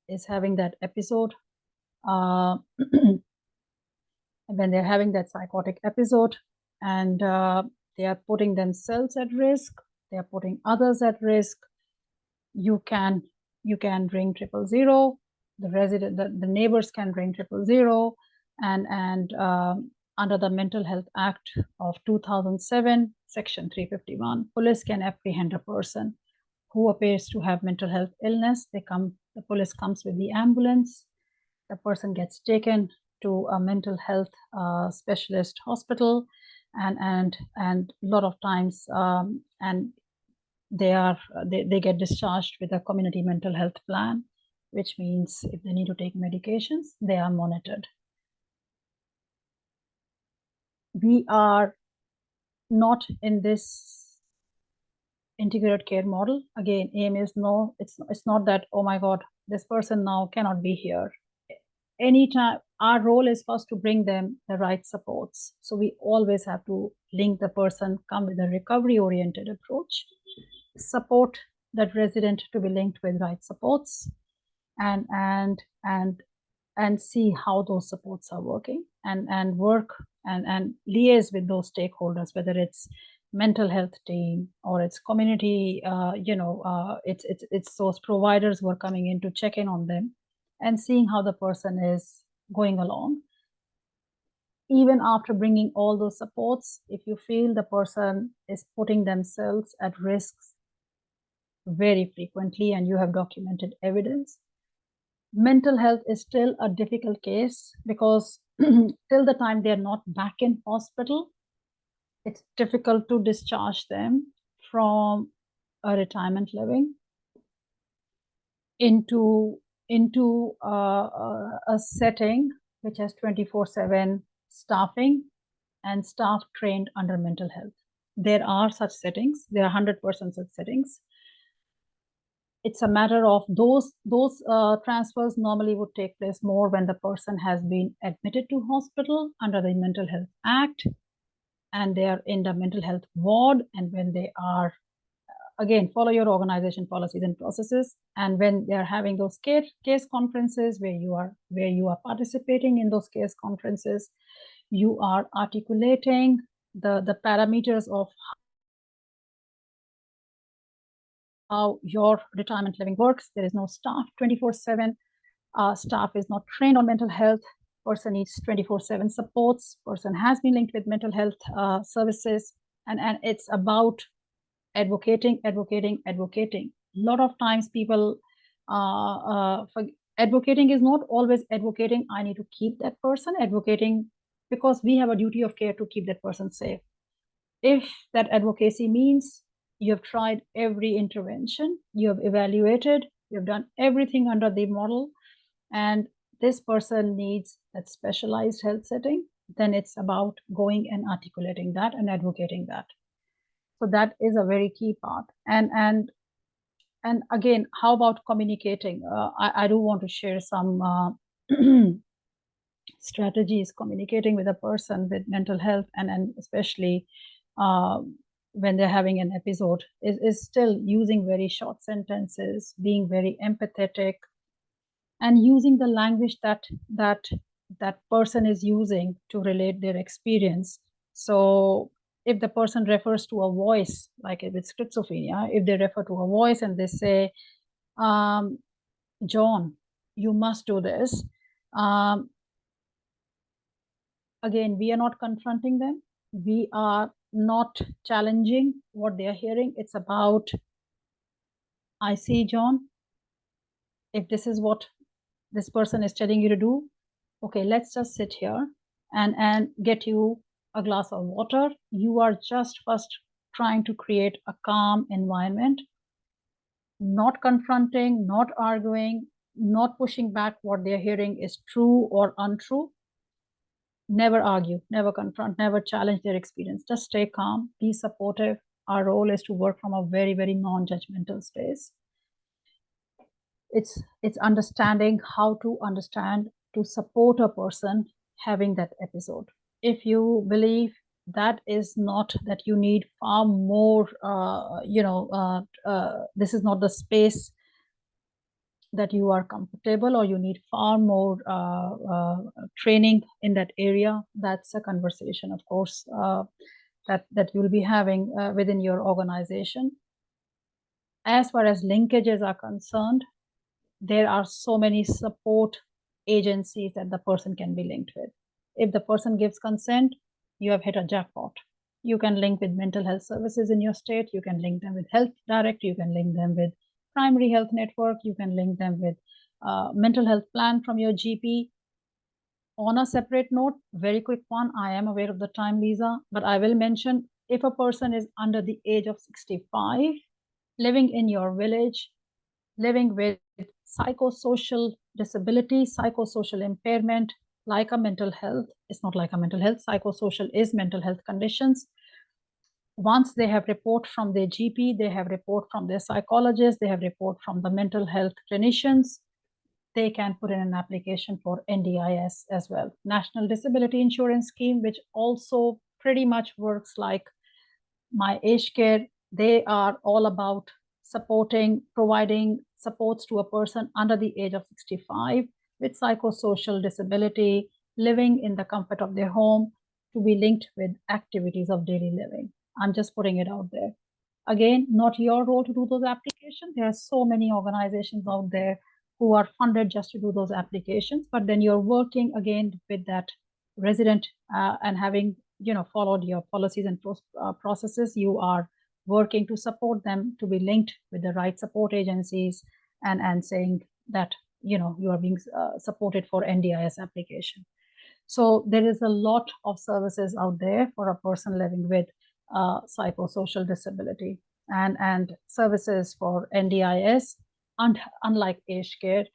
is having that episode, when they're having that psychotic episode, and they are putting themselves at risk, they are putting others at risk, you can you can ring 000. The neighbors can ring 000, and under the Mental Health Act of 2007, Section 351, police can apprehend a person who appears to have mental health illness. The police comes with the ambulance. The person gets taken to a mental health specialist hospital, and a lot of times, and they get discharged with a community mental health plan, which means if they need to take medications, they are monitored. We are not in this integrated care model. Again, aim is no, it's not that, oh my God, this person now cannot be here. Anytime, our role is first to bring them the right supports. So we always have to link the person, come with a recovery oriented approach, support that resident to be linked with right supports, and see how those supports are working, and work and liaise with those stakeholders, whether it's mental health team or it's community, it's those providers who are coming in to check in on them and seeing how the person is going along. Even after bringing all those supports, if you feel the person is putting themselves at risk very frequently and you have documented evidence, mental health is still a difficult case, because till the time they're not back in hospital, it's difficult to discharge them from a retirement living into a setting which has 24/7 staffing and staff trained under mental health. There are such settings. There are 100% such settings. It's a matter of those transfers normally would take place more when the person has been admitted to hospital under the Mental Health Act and they are in the mental health ward, and when they are, again, follow your organization policies and processes, and when they are having those case conferences where you are participating in those case conferences, you are articulating the parameters of how your retirement living works. There is no staff 24/7. Staff is not trained on mental health. Person needs 24/7 supports. Person has been linked with mental health services, and it's about advocating. A lot of times people advocating is not always advocating, I need to keep that person, advocating because we have a duty of care to keep that person safe. If that advocacy means you have tried every intervention, you have evaluated, you have done everything under the model, and this person needs that specialized health setting, then it's about going and articulating that and advocating that. So that is a very key part. And again, how about communicating? I do want to share some strategies communicating with a person with mental health, and especially when they're having an episode, is still using very short sentences, being very empathetic, and using the language that person is using to relate their experience. So if the person refers to a voice, like with schizophrenia, if they refer to a voice and they say, John, you must do this. Again, we are not confronting them. We are not challenging what they are hearing. It's about, I see, John, if this is what this person is telling you to do, okay, let's just sit here and get you a glass of water. You are just first trying to create a calm environment, not confronting, not arguing, not pushing back what they're hearing is true or untrue. Never argue, never confront, never challenge their experience. Just stay calm, be supportive. Our role is to work from a very, very non-judgmental space. It's understanding how to understand, to support a person having that episode. If you believe that is not, that you need far more, this is not the space that you are comfortable, or you need far more training in that area, that's a conversation, of course, that you'll be having within your organization. As far as linkages are concerned, there are so many support agencies that the person can be linked with. If the person gives consent, you have hit a jackpot. You can link with mental health services in your state. You can link them with Health Direct. You can link them with Primary Health Network. You can link them with mental health plan from your GP. On a separate note, very quick one, I am aware of the time, Lisa, but I will mention, if a person is under the age of 65, living in your village, living with psychosocial disability, psychosocial impairment, like a mental health, it's not like a mental health, psychosocial is mental health conditions. Once they have report from their GP, they have report from their psychologist, they have report from the mental health clinicians, they can put in an application for NDIS as well. National Disability Insurance Scheme, which also pretty much works like My Age Care. They are all about supporting, providing supports to a person under the age of 65 with psychosocial disability, living in the comfort of their home, to be linked with activities of daily living. I'm just putting it out there. Again, not your role to do those applications. There are so many organizations out there who are funded just to do those applications, but then you're working again with that resident and having followed your policies and processes, you are working to support them to be linked with the right support agencies and saying that you are being supported for NDIS application. So there is a lot of services out there for a person living with psychosocial disability, and services for NDIS. And unlike aged care,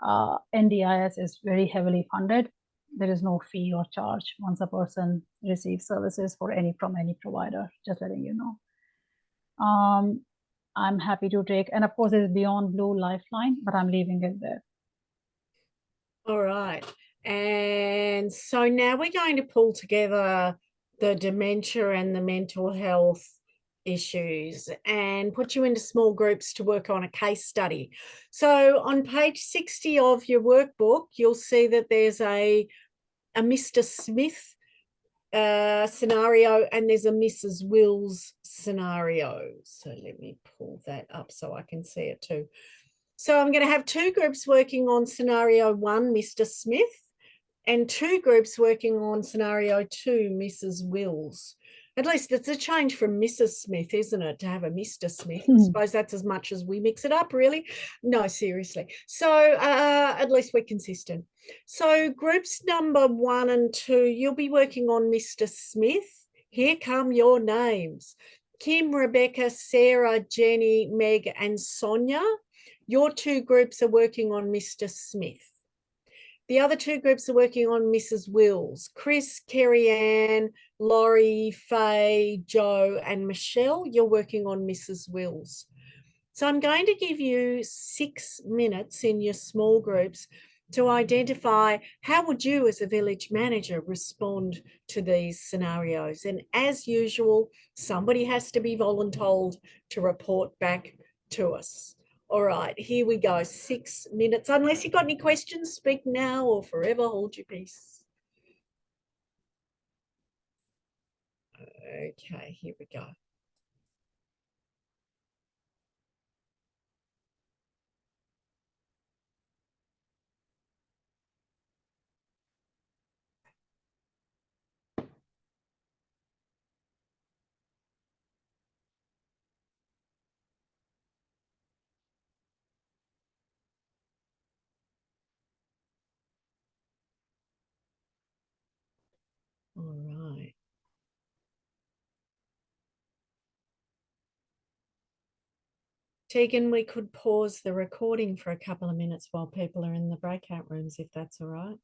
NDIS is very heavily funded. There is no fee or charge once a person receives services from any provider, just letting you know. I'm happy to take, and of course it's Beyond Blue Lifeline, but I'm leaving it there. All right. And so now we're going to pull together the dementia and the mental health issues and put you into small groups to work on a case study. So on page 60 of your workbook, you'll see that there's a Mr. Smith scenario and there's a Mrs. Wills scenario. So let me pull that up so I can see it too. So I'm going to have two groups working on scenario 1, Mr. Smith, and two groups working on scenario 2, Mrs. Wills. At least it's a change from Mrs. Smith, isn't it, to have a Mr. Smith? I suppose that's as much as we mix it up, really. No, seriously. So at least we're consistent. So groups number 1 and 2, you'll be working on Mr. Smith. Here come your names: Kim, Rebecca, Sarah, Jenny, Meg, and Sonia. Your two groups are working on Mr. Smith. The other two groups are working on Mrs. Wills: Chris, Kerry Ann, Laurie, Faye, Joe, and Michelle. You're working on Mrs. Wills. So I'm going to give you 6 minutes in your small groups to identify how would you as a village manager respond to these scenarios. And as usual, somebody has to be voluntold to report back to us. All right, here we go. 6 minutes. Unless you've got any questions, speak now or forever hold your peace. Okay, here we go. All right. Tegan, we could pause the recording for a couple of minutes while people are in the breakout rooms, if that's all right.